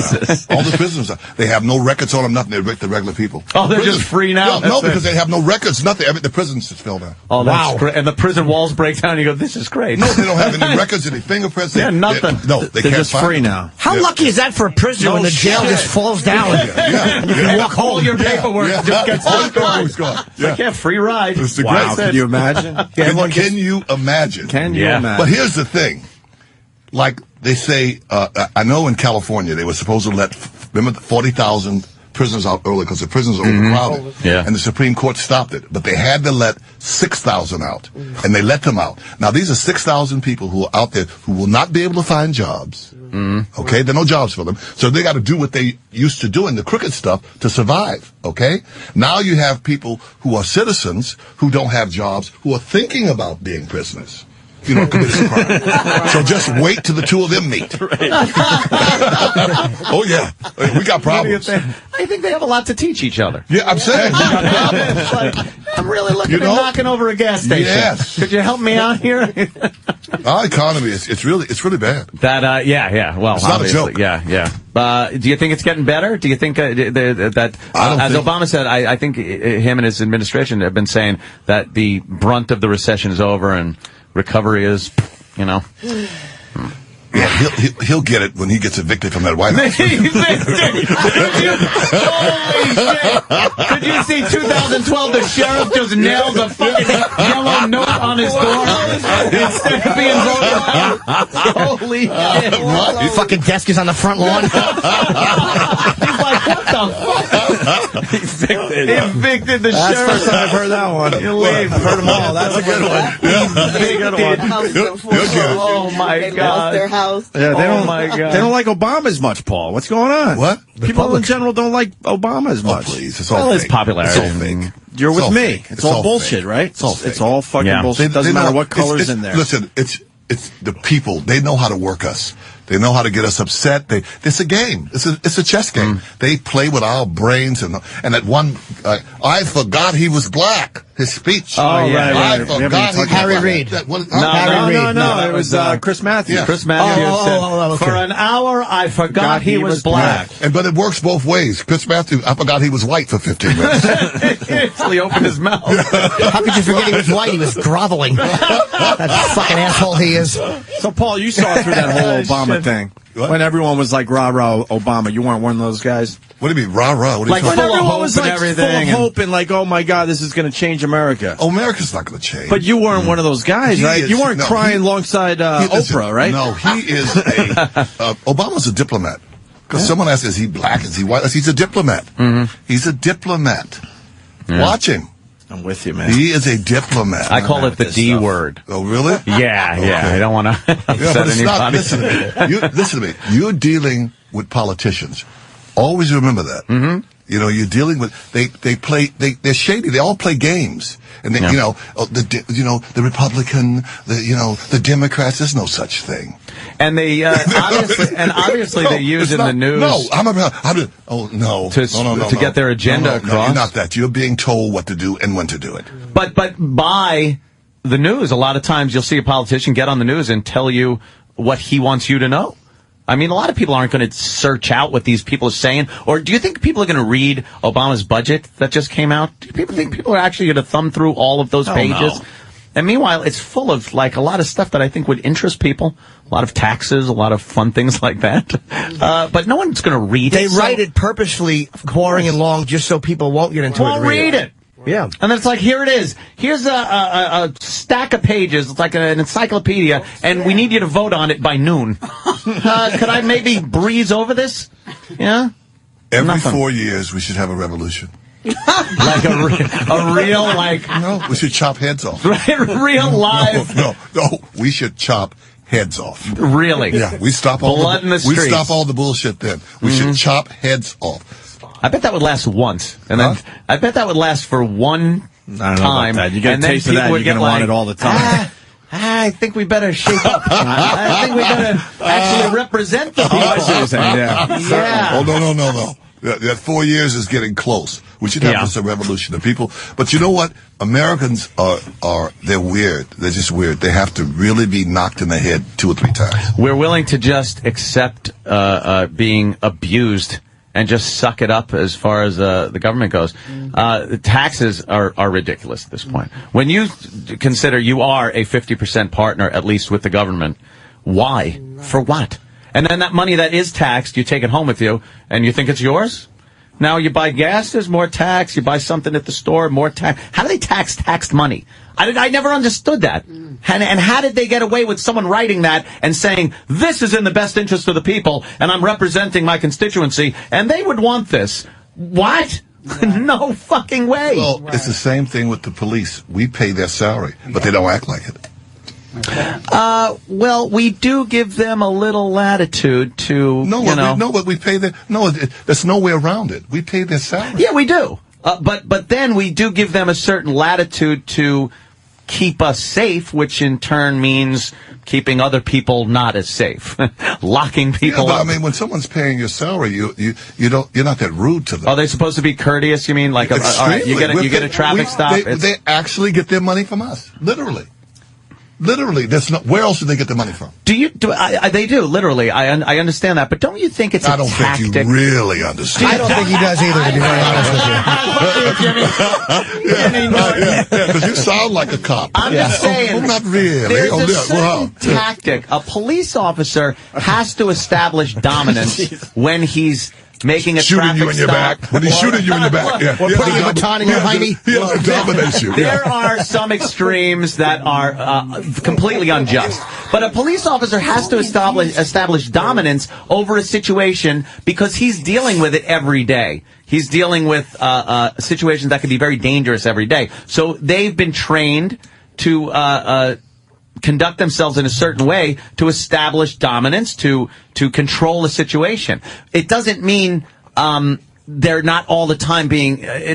All the prisons, they have no records on them, nothing. They're the regular people.
Oh, they're just free now?
No, because they have no records, nothing. The prisons is filled out.
Oh, that's great. And the prison walls break down and you go, this is great.
No, they don't have any records, any fingerprints.
Yeah, nothing.
They're
just free now.
How lucky is that for a prisoner when the jail just falls down?
Yeah.
You can walk home.
All your paperwork just gets destroyed.
Yeah.
Like, free ride.
Wow, can you imagine?
Can you imagine?
Can you imagine?
But here's the thing. Like they say, I know in California they were supposed to remember 40,000 prisoners out early because the prisons are overcrowded.
Yeah.
And the Supreme Court stopped it. But they had to let 6,000 out. And they let them out. Now, these are 6,000 people who are out there who will not be able to find jobs. Okay? There are no jobs for them. So they got to do what they used to do in the crooked stuff to survive. Okay? Now you have people who are citizens who don't have jobs who are thinking about being prisoners. Committed a crime. So just wait till the two of them meet. Oh, yeah. We got problems.
I think they have a lot to teach each other.
Yeah, I'm saying.
I'm really looking at knocking over a gas station.
Yes.
Could you help me out here?
Our economy it's really bad.
That yeah. Well,
it's not a joke.
Yeah. Do you think it's getting better? Do you think that as Obama said, I think him and his administration have been saying that the brunt of the recession is over and recovery is,
Yeah, he'll get it when he gets evicted from that White House.
Holy shit! Did you see 2012? The sheriff just nailed a fucking yellow note on his door instead of being voted out. Holy shit!
Fucking desk is on the front lawn.
He's like, what the fuck? Evicted the
That's the
sheriff.
first time I've heard that one.
You leave.
I've heard them all. That's a good one.
Oh my
They lost
God.
their house.
Yeah, they don't.
my God.
They don't like Obama as much, Paul. What's going on?
What?
People in general don't like Obama as much.
Please, it's all
Well, his
fake.
popularity.
It's all fake.
You're
It's
with
all
me.
fake.
It's all bullshit,
fake.
right?
It's all fake.
It's all fucking
Yeah.
bullshit. Doesn't matter what color's in there.
Listen, it's the people. They know how to work us. They know how to get us upset. It's a game. It's a chess game. They play with our brains and at one. I forgot he was black. His speech.
Oh, yeah.
I
right.
forgot he was
Harry
black.
Reid.
No. It was Chris Matthews.
Yeah. Chris Matthews said,
okay.
for an hour, I forgot he was black.
But it works both ways. Chris Matthews, I forgot he was white for 15 minutes.
Until he opened his mouth.
How could you forget he was white? He was groveling. That fucking asshole he is.
So, Paul, you saw through that whole Obama thing.
What?
When everyone was like, rah, rah, Obama. You weren't one of those guys?
What do you mean, rah, rah? What are
Like
you
When
talking
full of
everyone
hope
was
and
like
everything
full of
and-
hope and like, oh my God, this is going to change America.
Oh, America's not going to change.
But you weren't one of those guys,
He
right?
is-
You weren't
no,
crying
he-
alongside
Listen,
Oprah, right?
No, he is Obama's a diplomat. Because someone asked, is he black? Is he white? He's a diplomat. He's a diplomat. Watch him.
I'm with you, man.
He is a diplomat.
I call it the D word.
Oh, really?
Yeah. I don't want to upset
Yeah, but it's not.
anybody.
Listen to me. You're dealing with politicians. Always remember that. Mm-hmm. You know, you're dealing with they're shady. They all play games, and they, the Republican, the Democrats. There's no such thing.
And they obviously they use in the news.
No, no.
To get their agenda across.
No, you're not that. You're being told what to do and when to do it.
But by the news, a lot of times you'll see a politician get on the news and tell you what he wants you to know. I mean, a lot of people aren't going to search out what these people are saying. Or do you think people are going to read Obama's budget that just came out? Do people think people are actually going to thumb through all of those pages? No. And meanwhile, it's full of, like, a lot of stuff that I think would interest people. A lot of taxes, a lot of fun things like that. But no one's going to read it.
They write it purposefully boring and long just so people won't get into it.
Won't read it.
Yeah.
And then it's like, here it is. Here's a stack of pages. It's like an encyclopedia, and we need you to vote on it by noon. Could I maybe breeze over this? Yeah?
Every 4 years, we should have a revolution.
Like a real, like...
No, we should chop heads off.
Real live...
No, we should chop heads off.
Really?
Yeah, we stop all
blood in the streets.
We stop all the bullshit then. We should chop heads off.
I bet that would last once, and then I bet that would last for one time.
You get a taste of that, you're going to want it all the time.
I think we better shape up. I think we better actually represent the people.
I see what you're saying,
Yeah.
Oh, no. That 4 years is getting close. We should have this a revolution of people. But you know what? Americans they're weird. They're just weird. They have to really be knocked in the head 2 or 3 times.
We're willing to just accept being abused and just suck it up as far as the government goes. The taxes are ridiculous at this point. When you consider you are a 50% partner, at least with the government, why? For what? And then that money that is taxed, you take it home with you, and you think it's yours? Now you buy gas, there's more tax. You buy something at the store, more tax. How do they tax taxed money? I never understood that. And how did they get away with someone writing that and saying, this is in the best interest of the people, and I'm representing my constituency, and they would want this? What? No fucking way.
Well, it's the same thing with the police. We pay their salary, but they don't act like it.
Well, we do give them a little latitude to,
but we pay their... No, there's no way around it. We pay their salary.
Yeah, we do. But then we do give them a certain latitude to keep us safe, which in turn means keeping other people not as safe, locking people
but
up.
I mean, when someone's paying your salary, you're not that rude to them.
Are they supposed to be courteous? You mean like all right, you get a traffic stop?
They actually get their money from us, literally. Literally, where else do they get the money from?
They do, literally. I understand that, but don't you think it's a tactic?
I don't think you really understand.
I don't think he does either, to be very honest with you.
Because you sound like a cop.
I'm just saying.
Not really.
There's a certain tactic. A police officer has to establish dominance when he's making a
shooting you in your
stop,
back. When he's shooting you in the back. Yeah.
Or putting a baton in your hiney.
He has to dominate you.
There are some extremes that are completely unjust. But a police officer has to establish dominance over a situation because he's dealing with it every day. He's dealing with situations that can be very dangerous every day. So they've been trained to conduct themselves in a certain way to establish dominance, to control a situation. It doesn't mean they're not all the time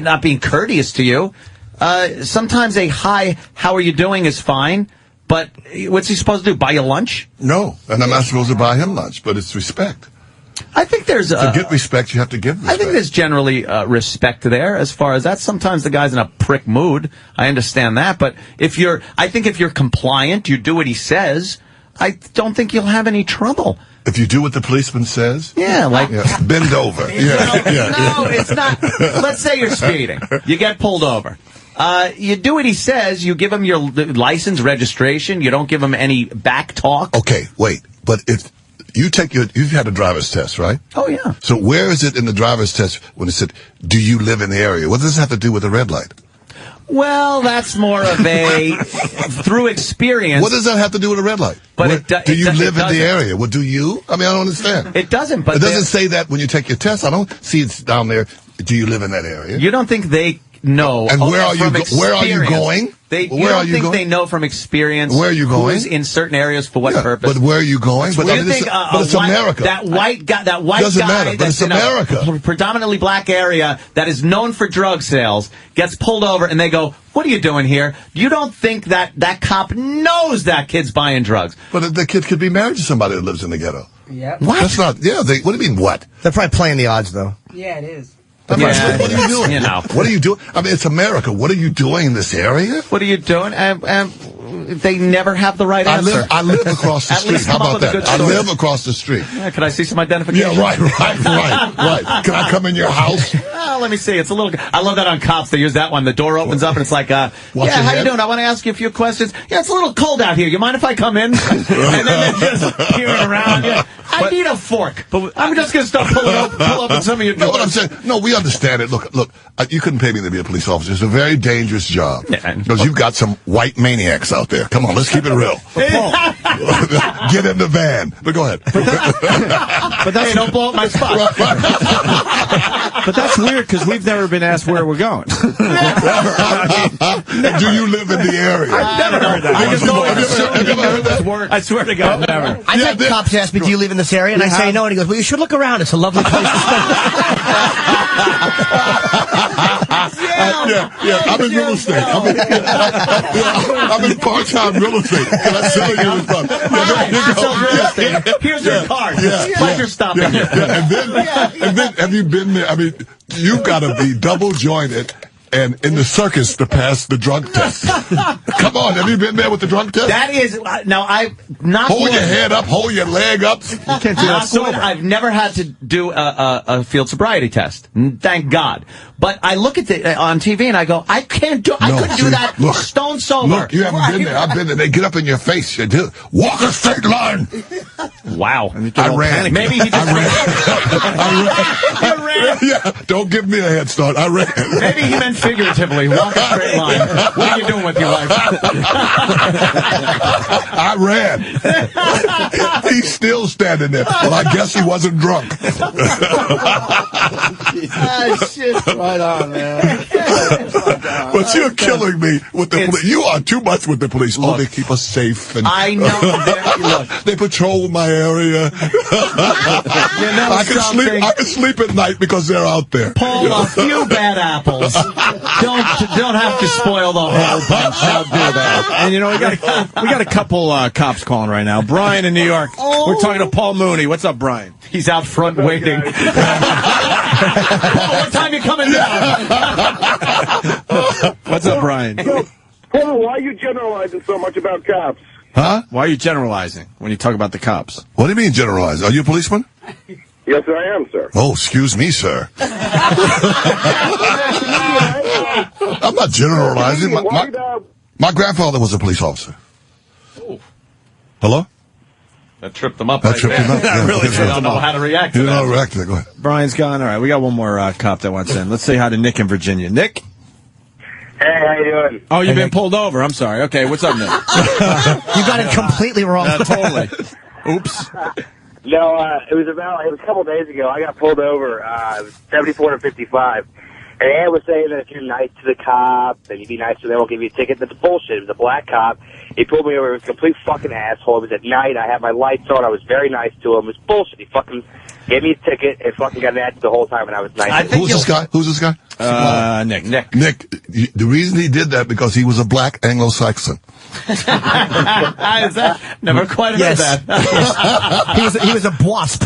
not being courteous to you. Sometimes a hi, how are you doing is fine, but what's he supposed to do, buy you lunch?
No, and I'm not supposed to buy him lunch, but it's respect.
I think there's
to get respect, you have to give respect.
I think there's generally respect there as far as that. Sometimes the guy's in a prick mood. I understand that, but I think if you're compliant, you do what he says, I don't think you'll have any trouble.
If you do what the policeman says?
Yeah, like...
Yeah. Bend over.
No, it's not. Let's say you're speeding. You get pulled over. You do what he says. You give him your license, registration. You don't give him any back talk.
Okay, wait. But if you've had a driver's test, right?
Oh, yeah.
So where is it in the driver's test when it said, do you live in the area? What does this have to do with the red light?
Well, that's more of a through experience.
What does that have to do with a red light?
But
do you live in the area? Well, do you? I mean, I don't understand.
It doesn't. But
it doesn't say that when you take your test. I don't see it down there. Do you live in that area?
You don't think they know?
And where are you going?
You don't think they know from experience?
Where are you going?
Who's in certain areas for what purpose?
But where are you going?
But
it's America.
That white guy
doesn't matter. But it's America.
A predominantly black area that is known for drug sales gets pulled over, and they go, "What are you doing here?" You don't think that cop knows that kid's buying drugs?
But the kid could be married to somebody that lives in the ghetto.
Yep.
What? That's not. Yeah. What do you mean? What?
They're probably playing the odds, though.
Yeah, it is.
What are you doing?
You know.
What are you doing? I mean, it's America. What are you doing in this area?
What are you doing? They never have the right answer.
I live across the street. How about that? I live across the street.
Yeah, can I see some identification?
Yeah, right. Can I come in your house?
Let me see. It's a little... I love that on Cops. They use that one. The door opens up and it's like, how you doing? I want to ask you a few questions. Yeah, it's a little cold out here. You mind if I come in? And then they're just peering around. Yeah. I need a fork. I'm just going to start pull open some of your doors.
No, what I'm saying, we understand it. Look, you couldn't pay me to be a police officer. It's a very dangerous job. Because you've got some white maniacs out there. Come on, let's keep it real. Get in the van. But go ahead.
But that's don't blow up my spot.
But that's weird because we've never been asked where we're going.
Do you live in the area?
I've never heard that.
I just know. Have you ever heard that?
I swear to God, never.
I've had cops ask me, do you live in this area? And I say no, and he goes, well, you should look around. It's a lovely place to spend.
I'm in real estate. I'm in part-time real estate. Can I sell you this?
Here's your card. Pleasure stopping you.
And then, have you been there? I mean, you've got to be double jointed and in the circus to pass the drug test. Come on, have you been there with the drug test?
That is, now I've not...
Hold your head up, hold your leg up.
You can't do that. I've never had to do a field sobriety test. Thank God. But I look at it on TV and I go, I couldn't do that stone sober.
Look, you haven't been there. I've been there. They get up in your face. You do. Walk a straight line.
Wow.
I ran.
Maybe he just
I ran. Yeah, don't give me a head start. I ran.
Maybe he meant figuratively. Walk a straight line. What are you doing with your life?
I ran. He's still standing there. Well, I guess he wasn't drunk.
Shit. Right on, man.
But you're killing me with the police. You are too much with the police. They keep us safe. And
I know. Look.
They patrol my area. I can sleep at night because they're out there.
Pull a few bad apples. Don't have to spoil the whole bunch. I'll do that.
And we got a couple cops calling right now. Brian in New York. We're talking to Paul Mooney. What's up, Brian?
He's out front waiting. Paul, what time you coming down?
What's up, Brian?
Paul, why are you generalizing so much about cops?
Huh?
Why are you generalizing when you talk about the cops?
What do you mean generalize? Are you a policeman?
Yes, I am, sir.
Oh, excuse me, sir. I'm not generalizing. My grandfather was a police officer.
Oh.
Hello?
That tripped them up.
That tripped him up.
That really
They don't know how to react to
You
that.
don't react to that. Go ahead.
Brian's gone. All right, we got one more cop that wants in. Let's say hi to Nick in Virginia. Nick?
Hey, how you doing?
Oh, you've been pulled over. I'm sorry. Okay, what's up, Nick?
You got it completely wrong.
Totally. Oops.
No, it was a couple days ago. I got pulled over. It was 74 to 55. And Ed was saying that if you're nice to the cop, then you'd be nice to them, they'll give you a ticket. That's bullshit. It was a black cop. He pulled me over. He was a complete fucking asshole. It was at night. I had my lights on. I was very nice to him. It was bullshit. He fucking gave me a ticket and fucking got an attitude the whole time, and I was nice.
Who's this guy? Who's this guy?
Nick.
Nick, the reason he did that because he was a black Anglo-Saxon.
Is that? Never quite heard
Yes.
that.
He was a wasp.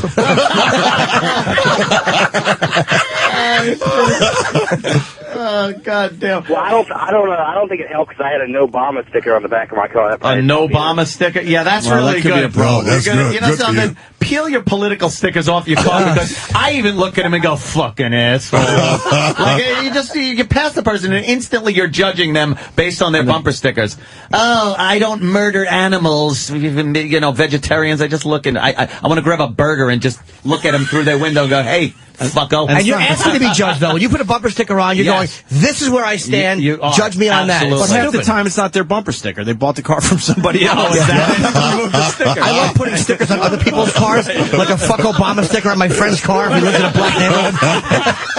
Oh, God damn.
Well, I don't think it helped because I had a No Obama sticker on the back of my car.
A No Obama sticker? Yeah, that's
Well,
really
that could be
good.
a problem. That's good.
You know
Good for
something?
you.
Peel your political stickers off your car because I even look at him and go, fucking asshole. Like, you pass the person and instantly you're judging them based on their bumper stickers. Oh, I don't murder animals. You know, vegetarians. I just look and I want to grab a burger and just look at them through their window and go, hey, fucko.
And you're asking to be judged, though. When you put a bumper sticker on, you're going, this is where I stand.
You are.
Judge me on
Absolutely.
But
that.
half the time, it's not their bumper sticker. They bought the car from somebody else. Remove the sticker.
I love putting stickers on other people's cars, like a fuck Obama sticker on my friend's car if he lives in a black neighborhood.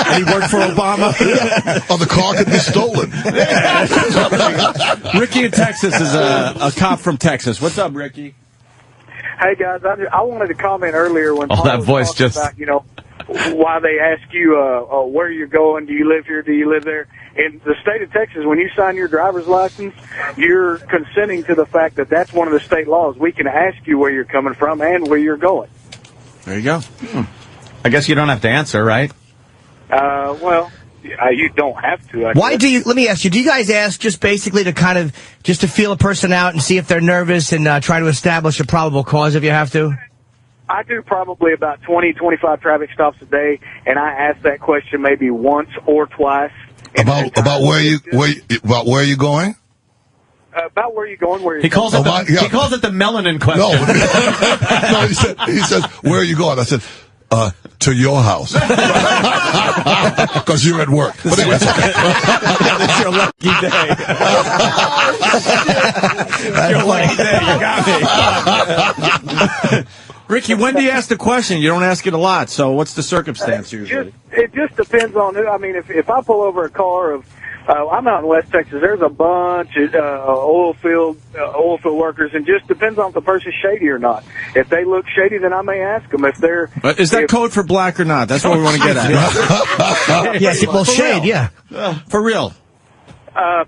And he worked for Obama.
Or the car could be stolen.
Ricky in Texas is a cop from Texas. What's up, Ricky?
Hey guys, I wanted to comment earlier when Paul
that
was
voice
talking
just
about, why they ask you where you're going, do you live here, do you live there? In the state of Texas, when you sign your driver's license, you're consenting to the fact that that's one of the state laws. We can ask you where you're coming from and where you're going.
There you go.
I guess you don't have to answer, right?
Well, you don't have to.
Why do you, let me ask you, do you guys ask just basically to just to feel a person out and see if they're nervous and try to establish a probable cause if you have to?
I do probably about 20, 25 traffic stops a day, and I ask that question maybe once or twice.
About where you going?
About where you're going, where
He calls it he calls it the melanin question.
No, he says, where are you going? I said, to your house. Because you're at work. But anyway, it's okay.
It's your lucky day. It's your lucky day. You got me. Ricky, when do you ask the question? You don't ask it a lot. So what's the circumstance usually?
It just depends on who. I mean, if I pull over a car of, I'm out in West Texas. There's a bunch of oil field workers, and just depends on if the person's shady or not. If they look shady, then I may ask them. If they're
Is that code for black or not? That's what we want to get at.
Yes, well, shade, yeah.
For real.
A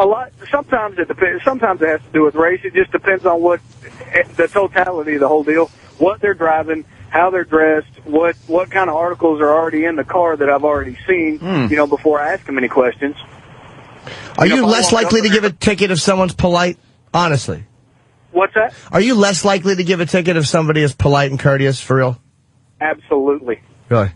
lot. Sometimes it depends. Sometimes it has to do with race. It just depends on what the totality of the whole deal, what they're driving, how they're dressed, what kind of articles are already in the car that I've already seen. Before I ask them any questions.
Are you less likely to give a ticket if someone's polite? Honestly.
What's that?
Are you less likely to give a ticket if somebody is polite and courteous, for real?
Absolutely.
Really?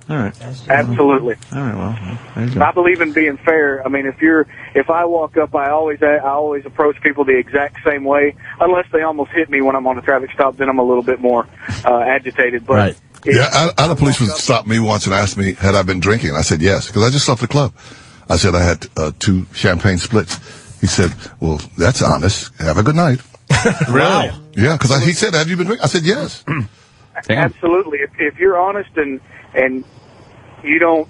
All right.
Absolutely.
All right. Well, there you go.
I believe in being fair. I mean, if I walk up, I always approach people the exact same way, unless they almost hit me when I'm on a traffic stop. Then I'm a little bit more agitated. But
right.
I had a policeman stop me once and asked me, had I been drinking? I said yes, because I just left the club. I said I had 2 champagne splits. He said, well, that's honest. Have a good night.
Really?
Yeah, because he said, have you been drinking? I said yes.
Absolutely. If you're honest and you don't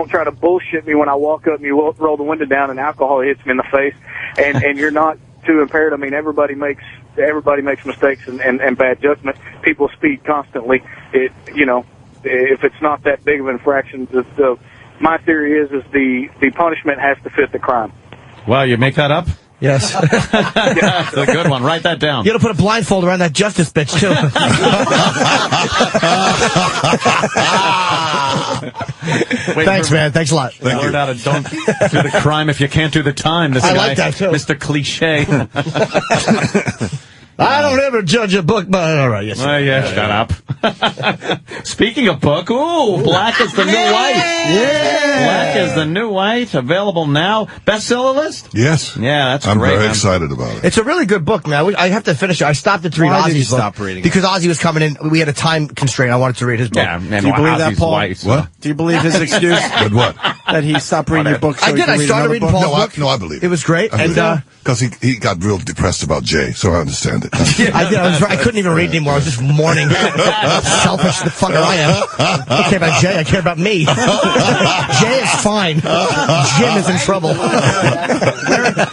try to bullshit me when I walk up and you roll the window down and alcohol hits me in the face, and you're not too impaired. I mean, everybody makes mistakes and bad judgment. People speed constantly. If it's not that big of an infraction, my theory is the punishment has to fit the crime.
Wow, you make that up?
Yes.
That's a good one. Write that down.
You gotta put a blindfold around that justice bitch, too. Thanks, man. Thanks a lot.
Learn how to don't do the crime if you can't do the time. This
I
guy,
like that, too.
Mr. Cliche.
I don't ever judge a book, but all right, yes.
Shut up. Speaking of book, Black is the New White.
Yeah.
Black is the New White, available now. Bestseller list?
Yes.
Yeah, that's
I'm
great.
very
man.
excited about it.
It's a really good book, man. I have to finish it. I stopped it to read
Why did you
Ozzy's book.
stop reading it?
Because Ozzy was coming in. We had a time constraint. I wanted to read his book.
Yeah, and
Do you believe that,
Ozzy's
Paul?
white.
What?
Do you believe his excuse?
But what?
That he stopped reading your book so
I
he
did.
could
I
read
started
another
reading
book?
Paul's book.
No, I believe
it was great.
Because he got real depressed about Jay, so I understand it.
I did. I couldn't even read anymore. I was just mourning. Selfish the fucker I am. I don't care about Jay. I care about me. Jay is fine. Jim is in trouble.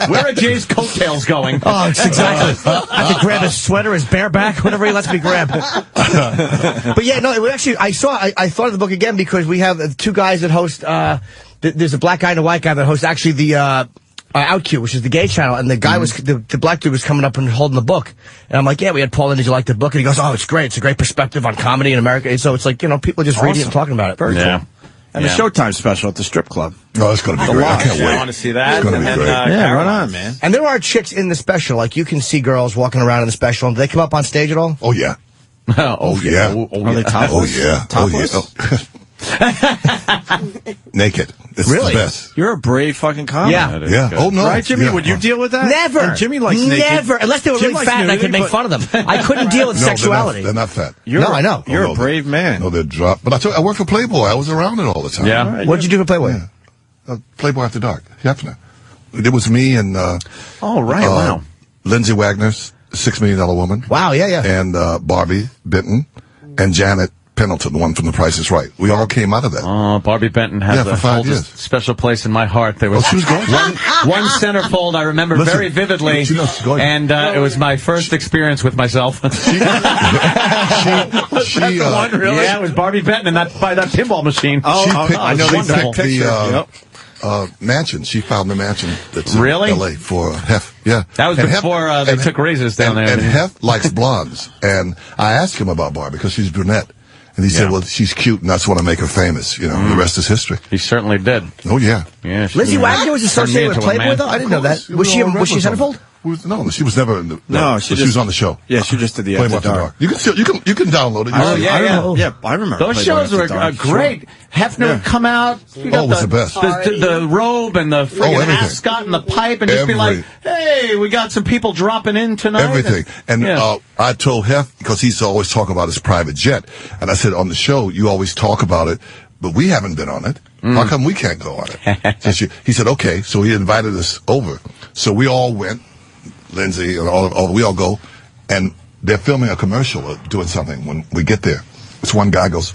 Where are Jay's coattails going?
Oh, it's exactly. I have to grab his sweater, his bareback, whatever he lets me grab. But yeah, no, it was actually, I thought of the book again because we have two guys that host, there's a black guy and a white guy that host actually the, OutQ, which is the gay channel, and the guy was, the black dude was coming up and holding the book. And I'm like, yeah, we had Paul in, did you like the book? And he goes, oh, it's great. It's a great perspective on comedy in America. And so it's like, people just reading it and talking about it.
Very cool. And the Showtime special at the strip club.
Oh, it's going to be great. I can't wait.
I want to see that.
It's going to be great.
Yeah, right on, man.
And there are chicks in the special. Like, you can see girls walking around in the special. Do they come up on stage at all?
Oh, yeah.
Oh, yeah.
Are they topless?
Oh, yeah.
Topless?
Oh, yeah. Naked. It's
Really?
the best.
You're a brave fucking comic.
Yeah. Oh, no.
Right, Jimmy?
Yeah.
Would you deal with that?
Never.
And Jimmy likes naked.
Never. Unless they were
Jim
really
likes
fat and I could
nudity,
make
but-
fun of them. I couldn't deal with
No,
sexuality.
They're not fat.
No, I know.
You're a brave man.
No, they're dropped. But I told you, I worked for Playboy. I was around it all the time.
Yeah.
Right.
What'd you do for Playboy?
Playboy After Dark. Hefner. It was me and
Oh, right. Wow.
Lindsay Wagner's $6 Million Woman.
Wow, yeah.
And Barbie Benton and Janet Pendleton, the one from The Price is Right. We all came out of that.
Oh, Barbie Benton has
for
a
5
holds a
years.
special place in my heart. There was,
she was gorgeous.
one centerfold I remember
Listen,
very vividly,
she knows she's gorgeous.
and it was my first experience with myself.
She,
Yeah, it was Barbie Benton and by that pinball machine.
I know they
wonderful.
picked the
mansion. She found the mansion that's
Really?
in L.A. for Hef. Yeah.
That was
And
before they took razors down there.
And Hef likes blondes. And I asked him about Barbie because she's brunette. And he said, well, she's cute, and that's what I make her famous. The rest is history.
He certainly did.
Oh, yeah.
Yeah.
Lizzie Wagner was associated with Playboy, though? I didn't know that. Was she centerfold?
No, she was never in the.
No,
she was on the show.
Yeah, she just did the
Playboy
After Dark.
You can download it.
Oh, yeah.
Yeah, I remember.
Those
Playboy
shows were
After Dark.
great. Hefner would come out.
It was the best.
The robe and the friggin'
everything.
ascot and the pipe and just be like, hey, we got some people dropping in tonight.
Everything. And I told Hef, because he's always talking about his private jet, and I said, on the show, you always talk about it, but we haven't been on it. How come we can't go on it? He said, okay. So he invited us over. So we all went, Lindsay and all we all go, and they're filming a commercial or doing something when we get there. This one guy goes,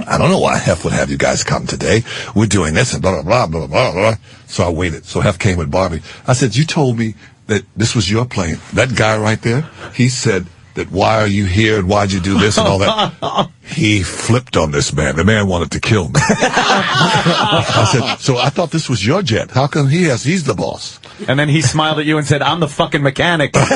I don't know why Hef would have you guys come today. We're doing this and blah, blah, blah, blah, blah, blah. So I waited. So Hef came with Barbie. I said, you told me that this was your plane. That guy right there, he said that why are you here and why'd you do this and all that. He flipped on this man. The man wanted to kill me. I said, so I thought this was your jet. How come he's the boss?
And then he smiled at you and said, I'm the fucking mechanic. That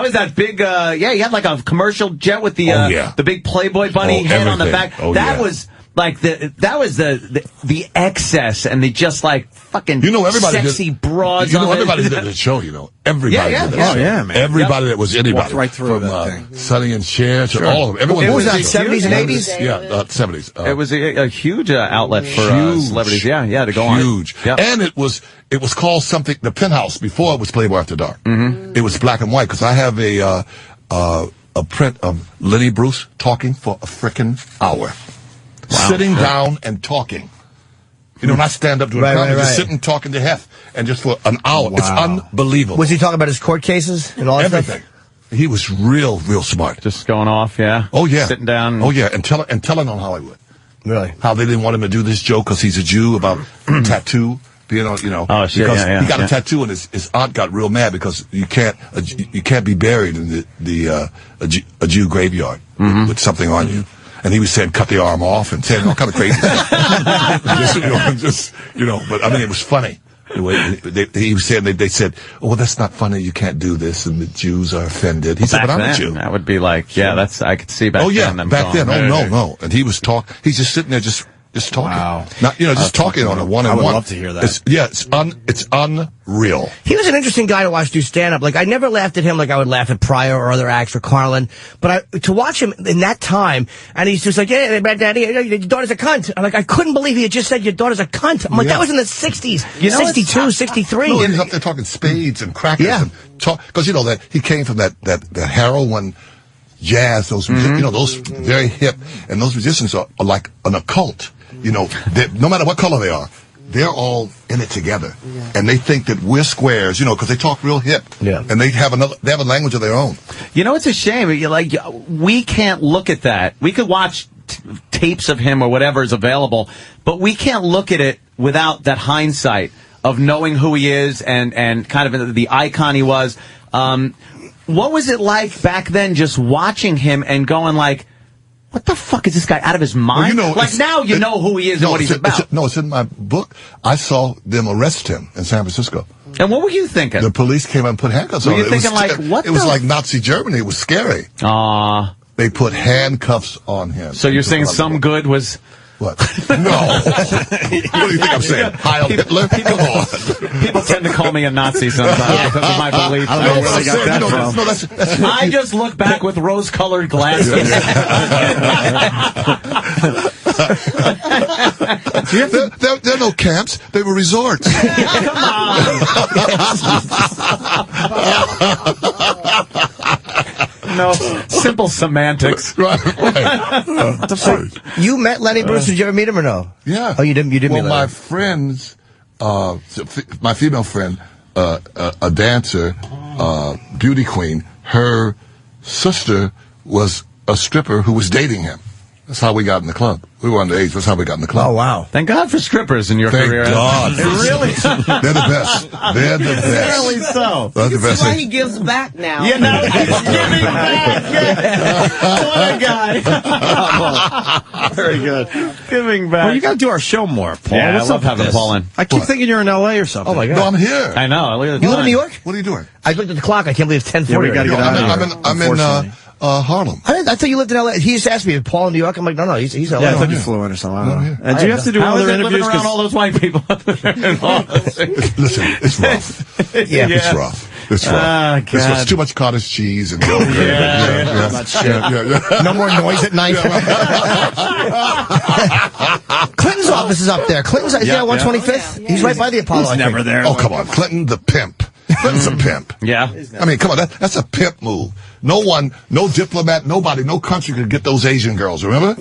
was that big, he had like a commercial jet with the big Playboy bunny head on the back. That was like the excess and the just like fucking sexy broads.
Everybody did the show, Everybody did that.
Oh, yeah, man.
Everybody that was anybody.
Walked right through
from
that thing.
Sonny and Cher to all of them. Everyone
What was that,
did.
70s and 80s?
Yeah, 70s.
It was a huge outlet for celebrities. Yeah, to go on.
Huge.
Yep.
And it was called something, the Penthouse, before it was Playboy After Dark. Mm-hmm. It was black and white, because I have a print of Lenny Bruce talking for a frickin' hour. Wow. Sitting down and talking. Not stand up doing comedy, just sitting talking to Hef, and just for an hour. Wow. It's unbelievable.
Was he talking about his court cases and all that
Everything. Stuff? He was real smart.
Just going off, yeah.
Oh, yeah.
Sitting down.
Oh, yeah, and telling on Hollywood.
Really?
How they didn't want him to do this joke because he's a Jew about tattoo. Being on,
Oh, shit,
because
he
got a tattoo and his aunt got real mad because you can't be buried in a Jew graveyard with something on you. And he was saying, cut the arm off and saying all kind of crazy stuff. But I mean, it was funny. He was saying, they said, oh, well, that's not funny. You can't do this. And the Jews are offended. He said, but I'm a Jew.
That would be like, I could see back then.
Back then. Oh, no. And he was he's just sitting there just Just talking.
Wow.
Not, just talking on a one-on-one.
I would love to hear that.
It's unreal.
He was an interesting guy to watch do stand-up. Like, I never laughed at him like I would laugh at Pryor or other acts or Carlin. But to watch him in that time, and he's just like, hey, Daddy, your daughter's a cunt. I'm like, I couldn't believe he had just said your daughter's a cunt. I'm like, that was in the 60s, 62, 63.
No, he was up there talking spades and crackers.
Yeah.
Because, that he came from that heroin jazz, those very hip, and those musicians are like an occult. No matter what color they are, they're all in it together, and they think that we're squares. Because they talk real hip, and they have a language of their own.
It's a shame. We can't look at that. We could watch tapes of him or whatever is available, but we can't look at it without that hindsight of knowing who he is and kind of the icon he was. What was it like back then, just watching him and going like, what the fuck is this guy out of his mind? Now you know who he is and what he's about.
It's in my book. I saw them arrest him in San Francisco.
And what were you thinking?
The police came and put handcuffs on him.
Were you thinking what?
It was like Nazi Germany. It was scary. They put handcuffs on him.
So you're saying some good was...
What? No. What do you think I'm saying? Heil Hitler?
People tend to call me a Nazi sometimes because of my beliefs.
I don't know where I got that from.
I just look back with rose-colored glasses.
There are no camps. They were resorts.
Come on. No, simple semantics.
Right.
You met Lenny Bruce? Did you ever meet him or no?
Yeah.
Oh, you didn't meet Lenny?
My friends, my female friend, a dancer, beauty queen, her sister was a stripper who was dating him. That's how we got in the club. We were underage. That's how we got in the club.
Oh, wow.
Thank God for strippers in your career.
Thank God.
Really?
They're the best. They're the best.
Really so.
They're the best.
That's why he gives back now.
Yeah, now he's giving back. Yeah. What a guy.
Very good.
Giving back.
Well, you got to do our show more, Paul.
Yeah,
What's
I love
up with
having
this?
Paul in.
I keep thinking you're in L.A. or something.
Oh, my God.
No, I'm here.
I know. Look at the
You live in
time.
New York?
What are you doing?
I looked at the clock. I can't believe it's 10:40.
Yeah, we got to get out of here.
I'm in Harlem.
I thought you lived in L.A. He just asked me, Paul in New York? I'm like, no, he's L.A.
Yeah, I thought you flew in or something. I don't know. And do you have to do
How
other
is it
interviews?
living around all those white people?
Listen, it's rough.
Yeah.
It's rough. It's rough. It's too much cottage cheese and yogurt.
No more noise at night. Clinton's office is up there. Clinton's is there on 125th? He's right by the Apollo.
He's never there.
Oh, come on. Clinton the pimp. Clinton's a pimp.
Yeah.
I mean, come on. That's a pimp move. No diplomat, nobody, no country could get those Asian girls, remember?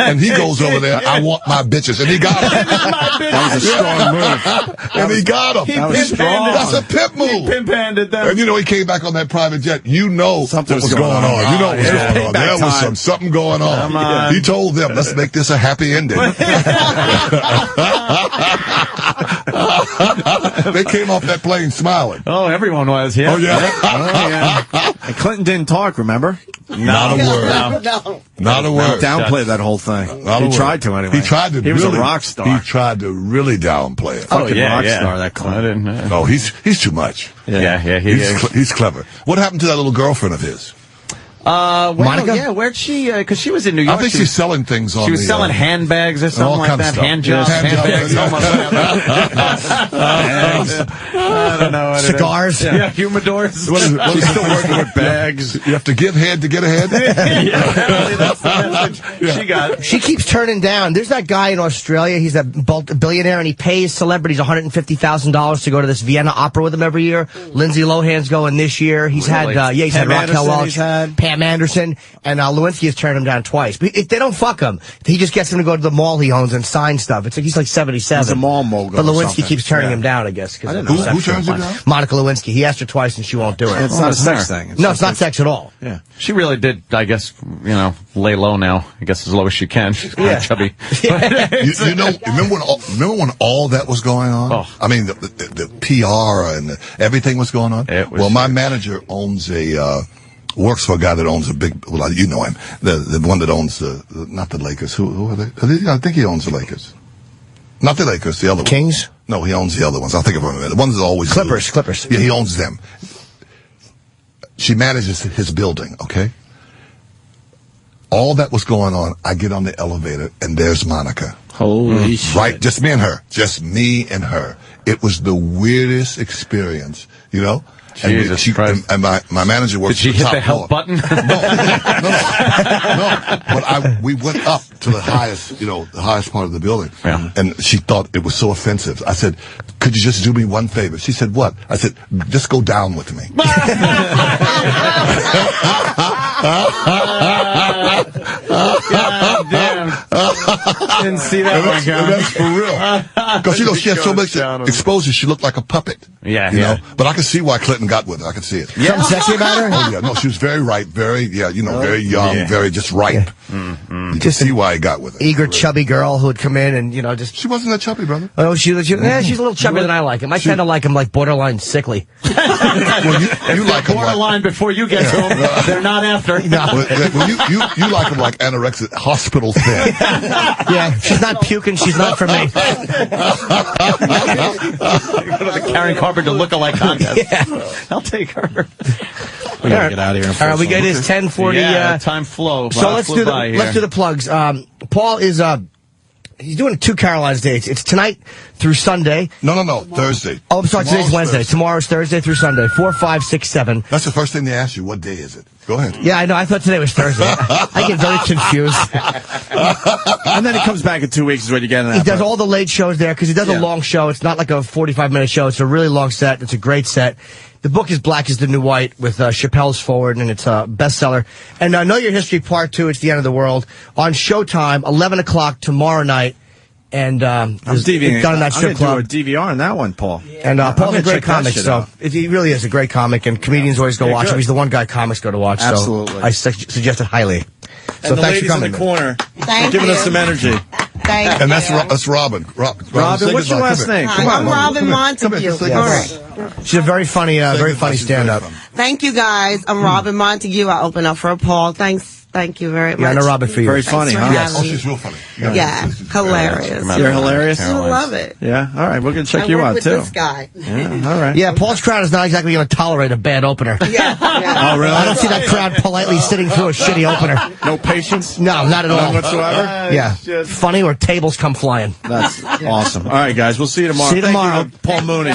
And he goes over there, I want my bitches. And he got them.
That was a strong move.
And he got them.
That was strong.
That's a pimp move.
He pimp-handed them.
And he came back on that private jet.
Something
what was going on. You know what was going on. There was
time.
something going on.
Come on.
He told them, let's make this a happy ending. They came off that plane smiling.
Oh, everyone was. Yeah.
Oh, yeah.
And Clinton didn't talk, remember?
Not a word.
No.
Not a word.
Downplay that whole thing.
Not a
He
word.
tried to anyway.
He tried to.
He was a rock star.
He tried to really downplay it.
Fucking rock star, that Clinton.
No, he's too much.
Yeah, he is.
He's clever. What happened to that little girlfriend of his?
Monica?
Yeah, where'd she, because she was in New York.
I think she's selling things on
She was
the,
selling handbags or something
all
like
kinds of
that.
stuff.
Hand jobs, handbags, almost. I don't know.
Cigars?
Yeah, humidors.
What is it?
She's still working with bags.
You have to give head to get ahead?
Yeah, that's the message she got.
She keeps turning down. There's that guy in Australia. He's a billionaire, and he pays celebrities $150,000 to go to this Vienna opera with him every year. Lindsay Lohan's going this year. He's
Really?
he's had
Pam
Raquel
Anderson he's
Welch, Pam Anderson, and Lewinsky has turned him down twice. But they don't fuck him. He just gets him to go to the mall he owns and sign stuff. It's like he's like 77.
He's a mall mogul.
But
or
Lewinsky
something.
keeps turning him down, I guess.
I didn't know that.
Who turns him down?
Monica Lewinsky. He asked her twice and she won't do it.
It's not a sex thing.
No, it's not sex at all.
Yeah.
She really did, I guess, lay low now. I guess as low as she can. She's kind of chubby.
Remember when all that was going on?
Oh.
I mean, the PR and everything was going on? Well, my manager owns works for a guy that owns a big, well, you know him, the one that owns not the Lakers. Who are they? I think he owns the Lakers. Not the Lakers, the other one.
Kings?
No, he owns the other ones. I'll think of them in a minute. The ones that always
Clippers.
Yeah, he owns them. She manages his building, okay? All that was going on, I get on the elevator, and there's Monica.
Holy shit.
Right? Just me and her. Just me and her. It was the weirdest experience, you know?
Jesus Christ.
And my manager works.
Did she hit the help
floor.
button?
No. But we went up to the highest, the highest part of the building.
Yeah.
And she thought it was so offensive. I said, could you just do me one favor? She said, what? I said, just go down with me.
God damn. Didn't see that one coming.
That's for real. Because, she had so much exposure, she looked like a puppet.
Yeah,
you know? But I could see why Clinton got with her. I could see it.
Something sexy about her?
Oh, yeah. No, she was very ripe, very young, very just ripe.
Mm-hmm.
You can see why he got with her.
Eager, chubby girl who would come in and, just...
She wasn't that chubby, brother.
Oh, she's a little chubbier than I like him. I kind of like him like borderline sickly.
Well, you like him
borderline before you get to them. They're not after.
No.
Well, you like him like anorexic, hospital thin.
Yeah, she's not puking. She's not for me.
Go to the Karen Carpenter look-alike contest.
Yeah.
I'll take her.
We gotta get out of here.
All right, we get his 10:40.
Yeah, time flow.
So let's do the plugs. Paul is he's doing 2 Caroline's dates. It's tonight through Sunday.
No, Thursday.
Oh, I'm sorry. Today's Wednesday.
Thursday.
Tomorrow's Thursday through Sunday. 4, 5, 6, 7.
That's the first thing they ask you. What day is it? Go ahead.
Yeah, I know. I thought today was Thursday. I get very confused.
And then he comes back in 2 weeks is what you get in that.
He does all the late shows there because he does a long show. It's not like a 45-minute show. It's a really long set. It's a great set. The book is Black is the New White with Chappelle's forward, and it's a bestseller. And Know Your History Part 2, It's the End of the World, on Showtime, 11 o'clock tomorrow night. And
I'm DVRing.
done in that strip club.
I'm gonna do a DVR on that one, Paul.
And Paul's a great comic, so
out.
he really is a great comic, and comedians always go watch him.
good.
He's the one guy comics go to watch.
Absolutely.
So I suggest it highly. So
And the
thanks for
ladies in
coming.
the corner,
Thank
giving
you.
us some energy.
Thank
And
you.
that's Robin. Robin,
What's your last name?
Hi, I'm Robin Montague. All right.
She's a very funny stand-up.
Thank you, guys. I'm Robin Montague. I open up for Paul. Thank you very much.
Yeah, I know Robin for you.
Very
Thanks
funny,
for
huh?
having
Oh,
me.
she's real funny.
Yeah, hilarious.
You're hilarious.
I love it.
Yeah. All right, we're gonna check
I
you
work
out
with
too.
this guy.
Yeah. All right.
Yeah, Paul's crowd is not exactly going to tolerate a bad opener.
Yeah.
Oh, really?
I don't see that crowd politely sitting through a shitty opener.
No patience.
No, not at all.
None whatsoever.
Yeah, funny or tables come flying.
That's awesome. All right, guys. We'll see you tomorrow.
See you
Thank
tomorrow.
Paul Mooney.